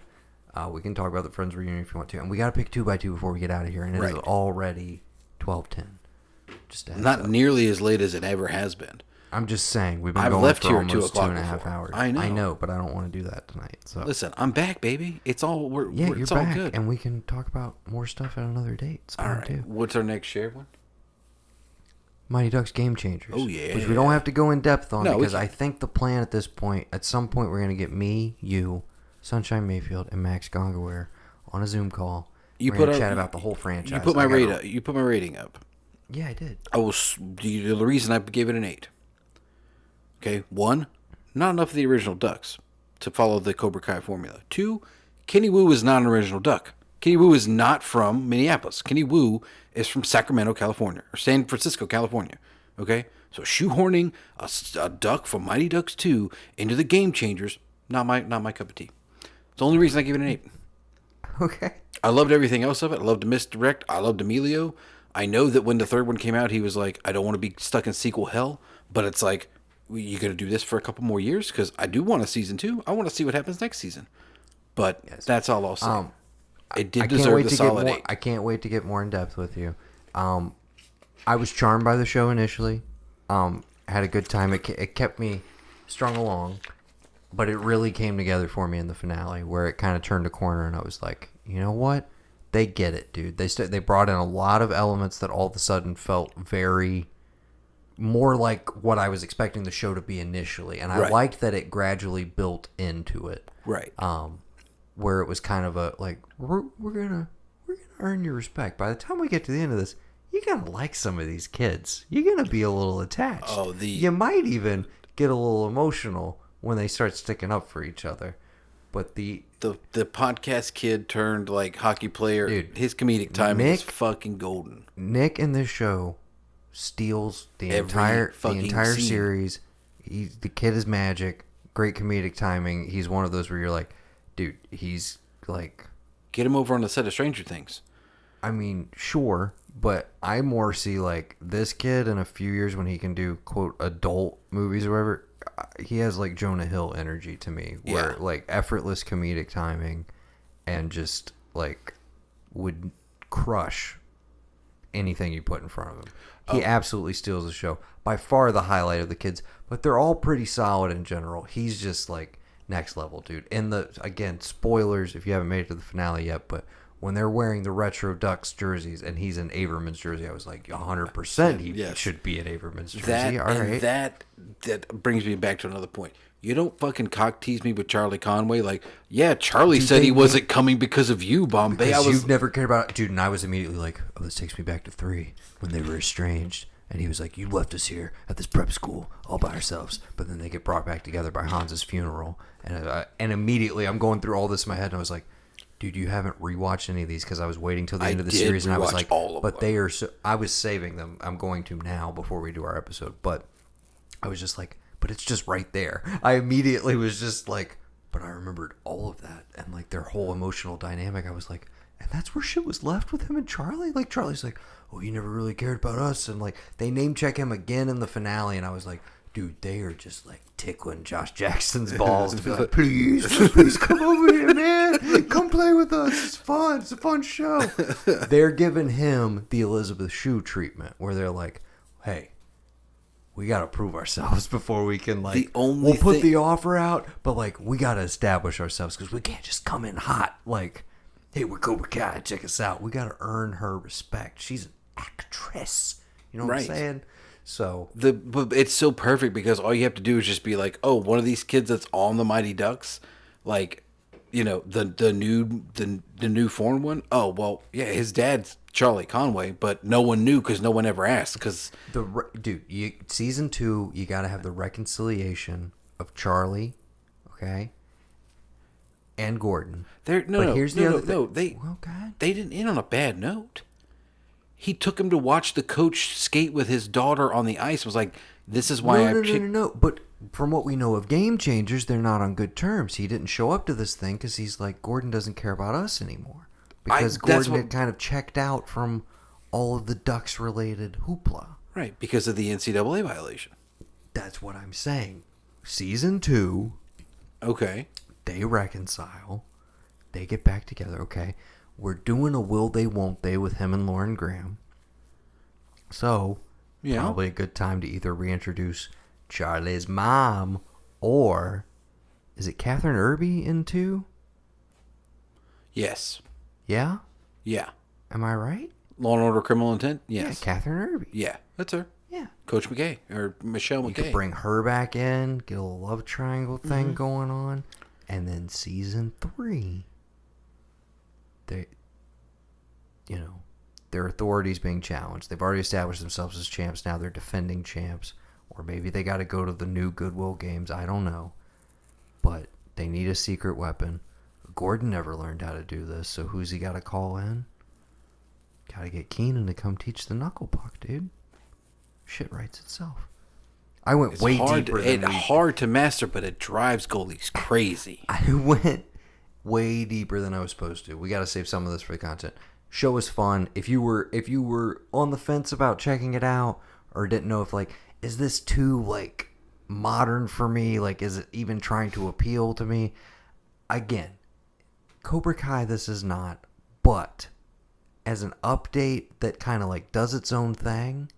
We can talk about the Friends reunion if you want to. And we got to pick 2x2 before we get out of here. And it is Right. already 12:10. Just a heads Not up. nearly as late as it ever has been. I'm just saying we've been I've going left for here at 2 almost o'clock 2.5 before. hours. I know. but I don't want to do that tonight. So Listen, I'm back, baby. It's all you're it's all back, good. and we can talk about more stuff at another date. It's All fine right. too. What's our next shared one? Mighty Ducks Game Changers. Oh, yeah. Which we don't have to go in depth on No, we because can. I think the plan at this point, at some point, we're gonna get me, you, Sunshine Mayfield, and Max Gongaware on a Zoom call. You we're put gonna a- chat about the whole franchise. You put my I gotta- rate. You put my rating up. Yeah, I did. The reason I gave it an 8. Okay, 1, not enough of the original Ducks to follow the Cobra Kai formula. 2, Kenny Wu is not an original Duck. Kenny Wu is not from Minneapolis. Kenny Wu is from Sacramento, California, or San Francisco, California. Okay, so shoehorning a duck from Mighty Ducks 2 into the Game Changers, not my cup of tea. It's the only reason I give it an 8. Okay. I loved everything else of it. I loved the misdirect. I loved Emilio. I know that when the third one came out, he was like, I don't want to be stuck in sequel hell. But it's like, you going to do this for a couple more years? Because I do want a season 2. I want to see what happens next season. But that's all I'll say. It did deserve the solid 8. I can't wait to get more in depth with you. I was charmed by the show initially. Had a good time. It kept me strung along. But it really came together for me in the finale where it kind of turned a corner and I was like, you know what? They get it, dude. They brought in a lot of elements that all of a sudden felt very more like what I was expecting the show to be initially. And I Right. liked that it gradually built into it. Right. Where it was kind of a like we're gonna earn your respect. By the time we get to the end of this, you're gonna like some of these kids. You're gonna be a little attached. Oh, you might even get a little emotional when they start sticking up for each other. But the podcast kid turned like hockey player. Dude, his comedic timing is Nick- fucking golden. Nick in this show steals the Every entire fucking scene. series. The kid is magic. Great comedic timing. He's one of those where you're like, dude, he's like, Get him over on the set of Stranger Things. I mean, sure, but I more see like this kid in a few years when he can do quote adult movies or whatever. He has like Jonah Hill energy to me, where Yeah. like effortless comedic timing, and just like would crush anything you put in front of him. He absolutely steals the show. By far the highlight of the kids, but they're all pretty solid in general. He's just like next level, dude. And again, spoilers if you haven't made it to the finale yet, but when they're wearing the retro Ducks jerseys and he's in Averman's jersey, I was like 100% he Yes. should be in Averman's jersey. That All and right. that brings me back to another point. You don't fucking cock tease me with Charlie Conway. Like, yeah, Charlie said he wasn't coming because of you, Bombay. Because I was you've never cared about it. Dude, and I was immediately like, oh, this takes me back to 3 when they were estranged. And he was like, you left us here at this prep school all by ourselves. But then they get brought back together by Hans's funeral. And immediately I'm going through all this in my head and I was like, dude, you haven't rewatched any of these because I was waiting till the I end of the did series and I was rewatch like, all of but them. they are so, I was saving them. I'm going to now before we do our episode. But I was just like, but it's just right there. I immediately was just like, but I remembered all of that and like their whole emotional dynamic. I was like, and that's where shit was left with him and Charlie. Like Charlie's like, oh, you never really cared about us, and like they name check him again in the finale, and I was like, dude, they are just like tickling Josh Jackson's balls to be like, please come over here, man, come play with us. It's fun. It's a fun show. They're giving him the Elizabeth Shue treatment, where they're like, hey, we got to prove ourselves before we can, like, The only we'll put thing- the offer out, but, like, we got to establish ourselves because we can't just come in hot. Like, hey, we're Cobra Kai, check us out. We got to earn her respect. She's an actress. You know what Right. I'm saying? So, but it's so perfect because all you have to do is just be like, oh, one of these kids that's on the Mighty Ducks, like, you know, the new foreign one. Oh, well, yeah, his dad's Charlie Conway, but no one knew because no one ever asked. Because season 2, you got to have the reconciliation of Charlie, okay, and Gordon. Here's the other thing. Well, God. They didn't end on a bad note. He took him to watch the coach skate with his daughter on the ice. Was like, this is why No. But from what we know of Game Changers, they're not on good terms. He didn't show up to this thing because he's like, Gordon doesn't care about us anymore. Because Gordon had kind of checked out from all of the Ducks-related hoopla. Right, because of the NCAA violation. That's what I'm saying. Season 2, Okay. they reconcile. They get back together, okay? We're doing a will they, won't they with him and Lauren Graham. So, Yeah. probably a good time to either reintroduce Charlie's mom or is it Catherine Irby in 2? Yes. Yeah? Yeah. Am I right? Law and Order Criminal Intent? Yes. Yeah, Catherine Irby. Yeah, that's her. Yeah. Coach McKay or Michelle You McKay. could bring her back in, get a little love triangle thing Mm-hmm. going on, and then season 3, they, their authorities being challenged. They've already established themselves as champs. Now they're defending champs, or maybe they got to go to the new Goodwill Games. I don't know, but they need a secret weapon. Gordon never learned how to do this, so who's he got to call in? Got to get Keenan to come teach the knuckle puck, dude. Shit writes itself. I went It's way hard, deeper than hard to master, but it drives goalies crazy. I went way deeper than I was supposed to. We got to save some of this for the content. Show is fun. If you were on the fence about checking it out or didn't know if is this too modern for me? Is it even trying to appeal to me? Again, Cobra Kai this is not, but as an update that kind of does its own thing,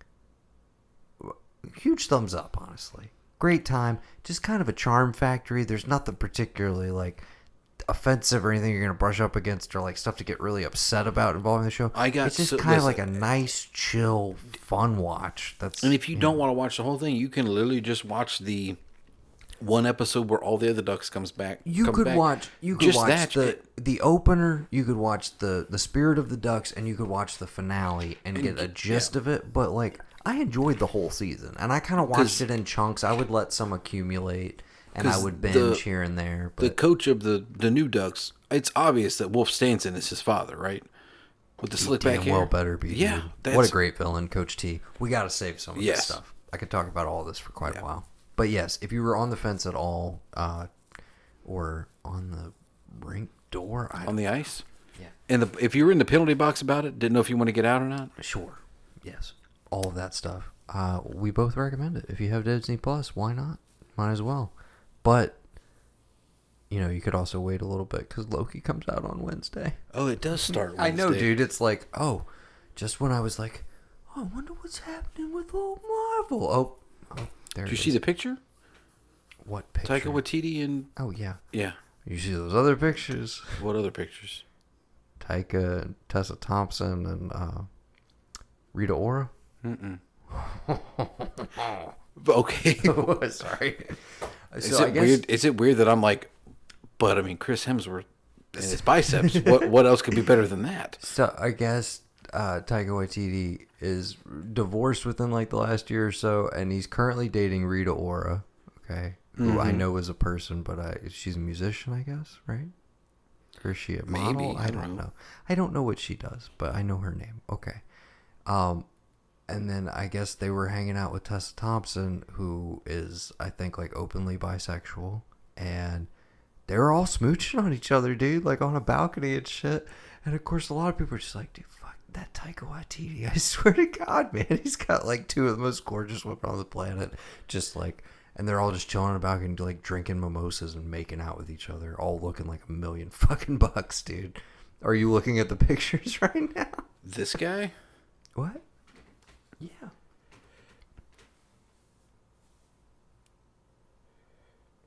huge thumbs up, honestly. Great time. Just kind of a charm factory. There's nothing particularly offensive or anything you're going to brush up against or stuff to get really upset about involving the show. It's just kind of a nice, chill, fun watch. And if you don't want to watch the whole thing, you can literally just watch the one episode where all the other ducks come back. You could watch that. the opener, you could watch the Spirit of the Ducks, and you could watch the finale and get a gist of it. But I enjoyed the whole season, and I kind of watched it in chunks. I would let some accumulate, and I would binge here and there. But the coach of the new Ducks, it's obvious that Wolf Stanson is his father, right? With the slick back damn hair. well better be. Yeah, dude. What a great villain, Coach T. We got to save some of this Yes. stuff. I could talk about all this for quite a while. But yes, if you were on the fence at all, or on the rink door, on the ice. Yeah. And if you were in the penalty box about it, didn't know if you want to get out or not. Sure. Yes. All of that stuff. We both recommend it. If you have Disney Plus, why not? Might as well. But, you could also wait a little bit because Loki comes out on Wednesday. Oh, it does start Wednesday. I know, dude. It's just when I was I wonder what's happening with old Marvel. Oh, there Did it you see is. the picture? What picture? Taika Waititi and... Oh, yeah. Yeah. You see those other pictures? What other pictures? Taika and Tessa Thompson and Rita Ora? Mm-mm. Okay. Sorry. Is it weird that I'm but I mean, Chris Hemsworth and his biceps, what else could be better than that? So I guess Taika Waititi is divorced within the last year or so, and he's currently dating Rita Ora, okay, who I know is a person, but she's a musician, I guess, right? Or is she a model? Maybe. I don't know. I don't know what she does, but I know her name. Okay. And then I guess they were hanging out with Tessa Thompson, who is, I think, openly bisexual, and they were all smooching on each other, dude, on a balcony and shit. And of course, a lot of people are just dude, fuck that Taika Waititi. I swear to God, man, he's got two of the most gorgeous women on the planet. Just and they're all just chilling on a balcony, drinking mimosas and making out with each other, all looking like $1 million fucking bucks, dude. Are you looking at the pictures right now? This guy? What? Yeah.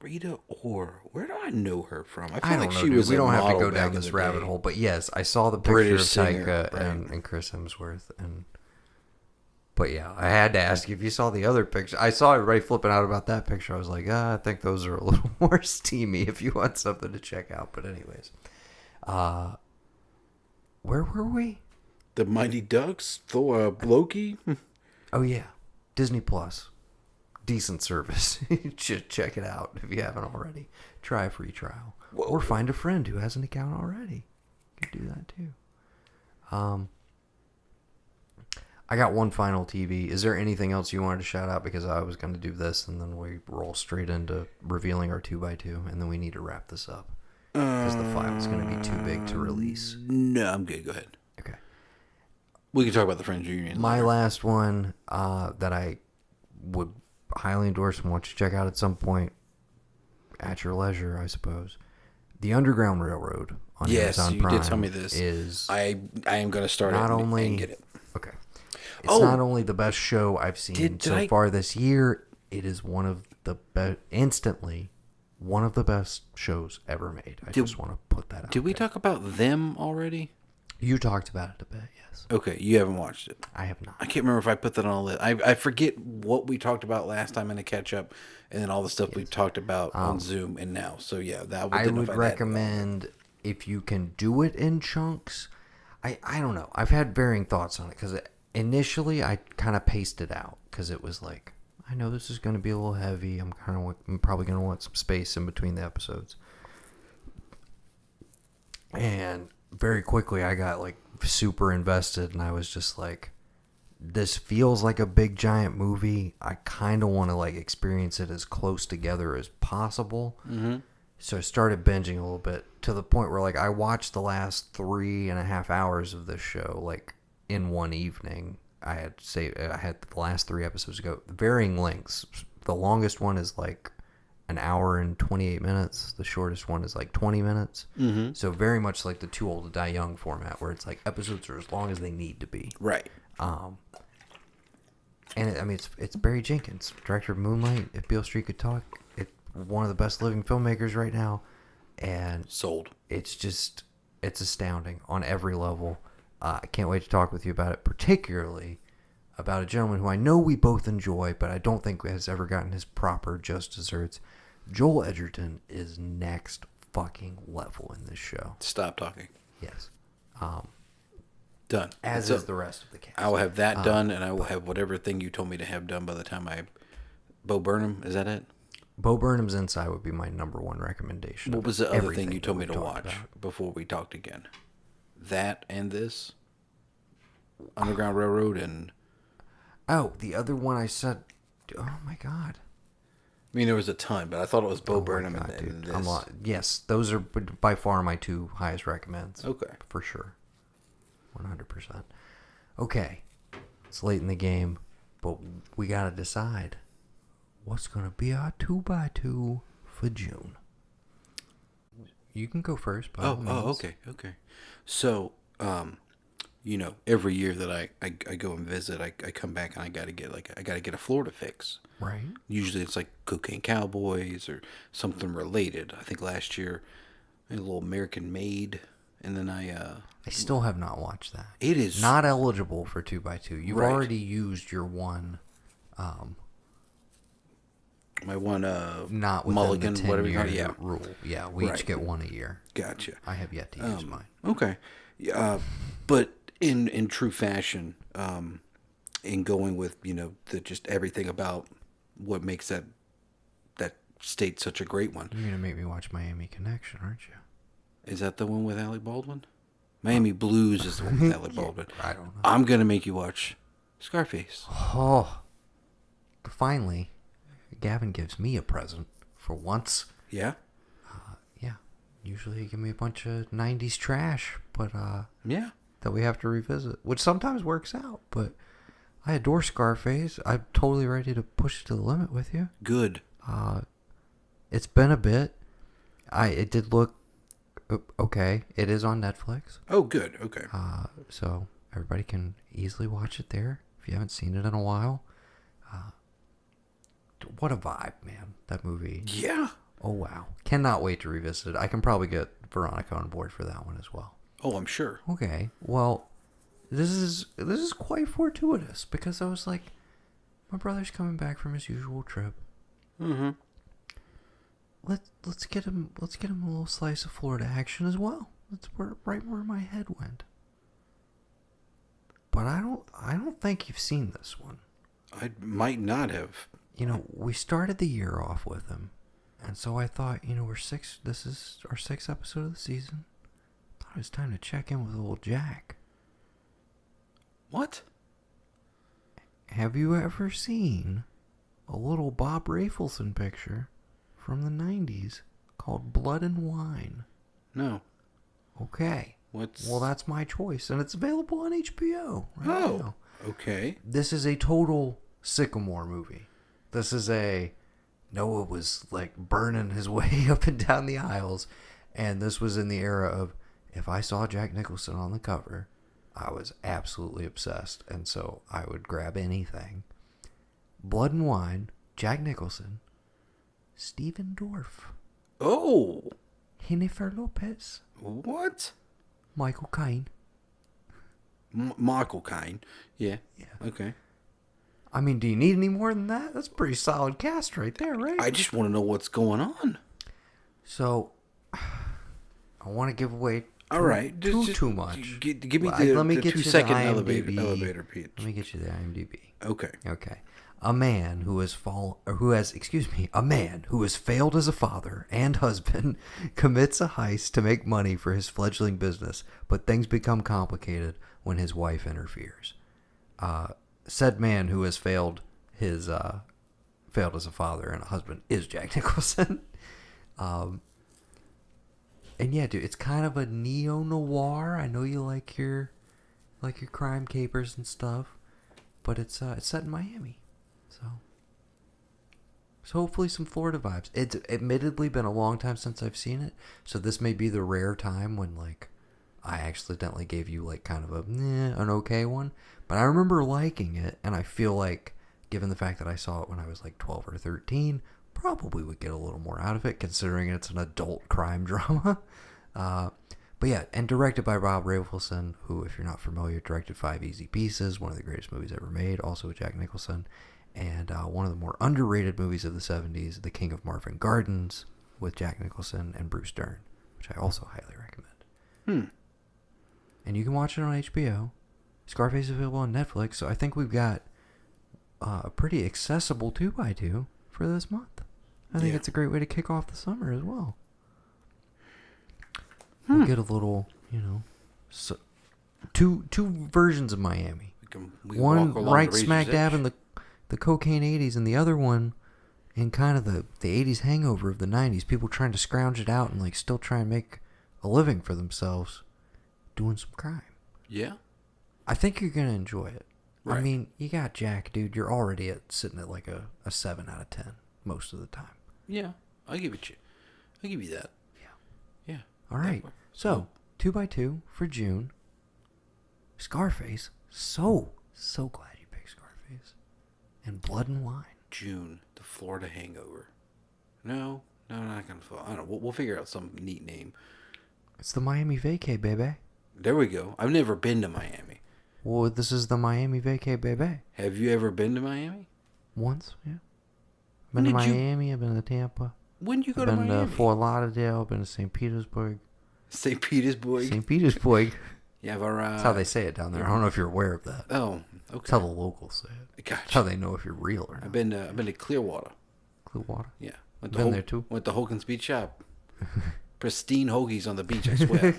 Rita Ora. Where do I know her from? I feel I don't like know, she dude. was We a don't have to model go back down in this the rabbit day. hole, but yes, I saw the picture British of singer, Taika right. and Chris Hemsworth, but yeah, I had to ask if you saw the other picture. I saw everybody flipping out about that picture. I was like, I think those are a little more steamy if you want something to check out. But anyways, where were we? The Mighty Ducks? Thor, Loki? Oh yeah, Disney Plus. Decent service. You should check it out if you haven't already. Try a free trial. Whoa. Or find a friend who has an account already. You can do that too. I got one final TV. Is there anything else you wanted to shout out? Because I was going to do this, and then we roll straight into revealing our 2x2, and then we need to wrap this up. Because the file's going to be too big to release. No, I'm good. Go ahead. Okay. We can talk about the Friends Reunion My later. last one that I would highly endorse and want you to check out at some point at your leisure, I suppose. The Underground Railroad on Yes, Amazon you Prime did tell me this. is I am going to start not it only and get it. okay. It's not only the best show I've seen so far this year, it is one of the best, instantly, one of the best shows ever made. I just want to put that out. Did we talk about them already? You talked about it a bit, yes. Okay, you haven't watched it. I have not. I can't remember if I put that on a list. I forget what we talked about last time in a catch up, and then all the stuff we talked about on Zoom and now. So yeah, that I would recommend if you can do it in chunks. I don't know. I've had varying thoughts on it because initially I kind of paced it out because it was like, I know this is going to be a little heavy. I'm probably going to want some space in between the episodes. And very quickly I got like super invested and I was just like, this feels like a big giant movie. I kind of want to like experience it as close together as possible. Mm-hmm. So I started binging a little bit to the point where like I watched the last 3.5 hours of this show like in one evening. I had the last 3 episodes go varying lengths. The longest one is like an hour and 28 minutes. The shortest one is like 20 minutes. Mm-hmm. So very much like the Too Old to Die Young format, where it's like episodes are as long as they need to be. Right. And it's Barry Jenkins, director of Moonlight. If Beale Street Could Talk, it's one of the best living filmmakers right now, and sold. It's astounding on every level. I can't wait to talk with you about it, particularly about a gentleman who I know we both enjoy, but I don't think has ever gotten his proper just desserts. Joel Edgerton is next fucking level in this show. Stop talking. Yes. Done. As is the rest of the cast. I will have that done, and I will have whatever thing you told me to have done by the time Bo Burnham, is that it? Bo Burnham's Inside would be my number one recommendation. What was the other thing you told me to watch before we talked again? That and this? Underground Railroad and... Oh, the other one I said... Oh, my God. I mean, there was a ton, but I thought it was Bo Burnham and this. Yes, those are by far my 2 highest recommends. Okay. For sure. 100%. Okay. It's late in the game, but we got to decide what's going to be our 2x2 for June. You can go first. Okay. So, every year that I go and visit, I come back and I gotta get a Florida fix. Right. Usually it's like Cocaine Cowboys or something related. I think last year a little American Made, and then I still have not watched that. It is not eligible for 2x2. You've right. already used your one. My one not mulligan, the 10 whatever you call it, rule. Yeah, we each get one a year. Gotcha. I have yet to use mine. Okay. But in true fashion, in going with just everything about what makes that state such a great one. You're gonna make me watch Miami Connection, aren't you? Is that the one with Alec Baldwin? Miami Blues is the one with Alec Baldwin. I don't know. I'm gonna make you watch Scarface. Oh, finally, Gavin gives me a present for once. Yeah. Yeah. Usually you give me a bunch of 90s trash, but yeah, that we have to revisit, which sometimes works out. But I adore Scarface. I'm totally ready to push it to the limit with you. Good. It's been a bit. It did look okay. It is on Netflix. Oh, good. Okay. So everybody can easily watch it there if you haven't seen it in a while. What a vibe, man! That movie. Yeah. Oh wow! Cannot wait to revisit it. I can probably get Veronica on board for that one as well. Oh, I'm sure. Okay. Well, this is quite fortuitous because I was like, my brother's coming back from his usual trip. Mm-hmm. Let's get him a little slice of Florida action as well. That's right where my head went. But I don't think you've seen this one. I might not have. We started the year off with him, and so I thought, this is our 6th episode of the season. I thought it was time to check in with old Jack. What? Have you ever seen a little Bob Rafelson picture from the 90s called Blood and Wine? No. Okay. Well, that's my choice, and it's available on HBO right now. Okay. This is a total Sycamore movie. This is Noah was like burning his way up and down the aisles, and this was in the era of, if I saw Jack Nicholson on the cover, I was absolutely obsessed, and so I would grab anything. Blood and Wine, Jack Nicholson, Stephen Dorff, Oh, Jennifer Lopez, what? Michael Caine. Michael Caine. Yeah. Okay. I mean, do you need any more than that? That's a pretty solid cast right there, right? I just want to know what's going on. So, I want to give away All right. too much. Give me Well, the, let me the get 2 you the second IMDb. elevator pitch. Let me get you the IMDb. Okay. Okay. A man who has failed as a father and husband commits a heist to make money for his fledgling business, but things become complicated when his wife interferes. Said man who has failed as a father and a husband is Jack Nicholson. And yeah, dude, it's kind of a neo-noir. I know you like your crime capers and stuff, but it's set in Miami. So hopefully some Florida vibes. It's admittedly been a long time since I've seen it, so this may be the rare time when like I accidentally gave you like kind of an okay one. But I remember liking it, and I feel like, given the fact that I saw it when I was like 12 or 13, probably would get a little more out of it, considering it's an adult crime drama. But yeah, and directed by Rob Rafelson, who, if you're not familiar, directed 5 Easy Pieces, one of the greatest movies ever made, also with Jack Nicholson, and one of the more underrated movies of the 70s, The King of Marvin Gardens, with Jack Nicholson and Bruce Dern, which I also highly recommend. And you can watch it on HBO. Scarface is available on Netflix, so I think we've got a pretty accessible 2x2 for this month. I think it's a great way to kick off the summer as well. We'll get a little, two versions of Miami. We One walk along right the razor's smack dab edge. in the cocaine 80s, and the other one in kind of the 80s hangover of the 90s. People trying to scrounge it out and like still try and make a living for themselves doing some crime. Yeah. I think you're going to enjoy it. Right. I mean, you got Jack, dude. You're already sitting at like a 7 out of 10 most of the time. Yeah. I'll give it you. I'll give you that. Yeah. All right. So, 2x2 for June. Scarface. So glad you picked Scarface. And Blood and Wine. June, the Florida Hangover. No, not gonna fall. I don't know. We'll figure out some neat name. It's the Miami Vacay, baby. There we go. I've never been to Miami. Well, this is the Miami Vacay, baby. Have you ever been to Miami? Once, yeah. When Been to did you- Miami, I've been to Tampa. When did you go I've to been Miami? to Fort Lauderdale, I've been to St. Petersburg. St. Petersburg. St. Petersburg. Yeah, all right. That's how they say it down there. I don't know if you're aware of that. Oh, That's okay. how the locals say it. Gotcha. That's how they know if you're real or not. I've been to Clearwater. Clearwater. Yeah. Been there too? Went to Hogan's Beach Shop. Pristine hoagies on the beach, I swear.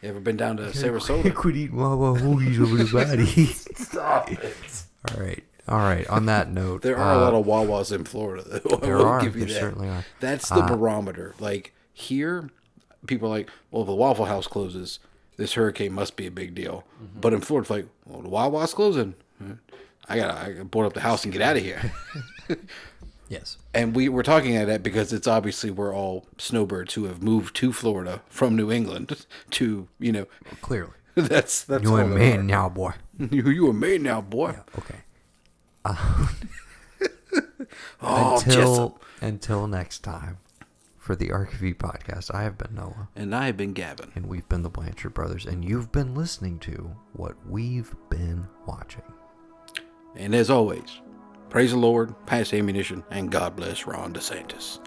You ever been down to Sarasota? Quit eating Wawa hoagies over the body. Stop it. All right. On that note, There are a lot of Wawas in Florida, though. There I will are. give you There that. certainly are. That's the barometer. Like, here, people are like, well, if the Waffle House closes, this hurricane must be a big deal. Mm-hmm. But in Florida, it's like, well, the Wawa's closing. I gotta board up the house and get out of here. Yes. And we're talking at that because it's obviously we're all snowbirds who have moved to Florida from New England to, Clearly. that's You all a they man are. now, boy. You a man now, boy. Okay. Oh, until next time, for the Archive podcast, I have been Noah. And I have been Gavin. And we've been the Blanchard Brothers. And you've been listening to what we've been watching. And as always, praise the Lord, pass ammunition, and God bless Ron DeSantis.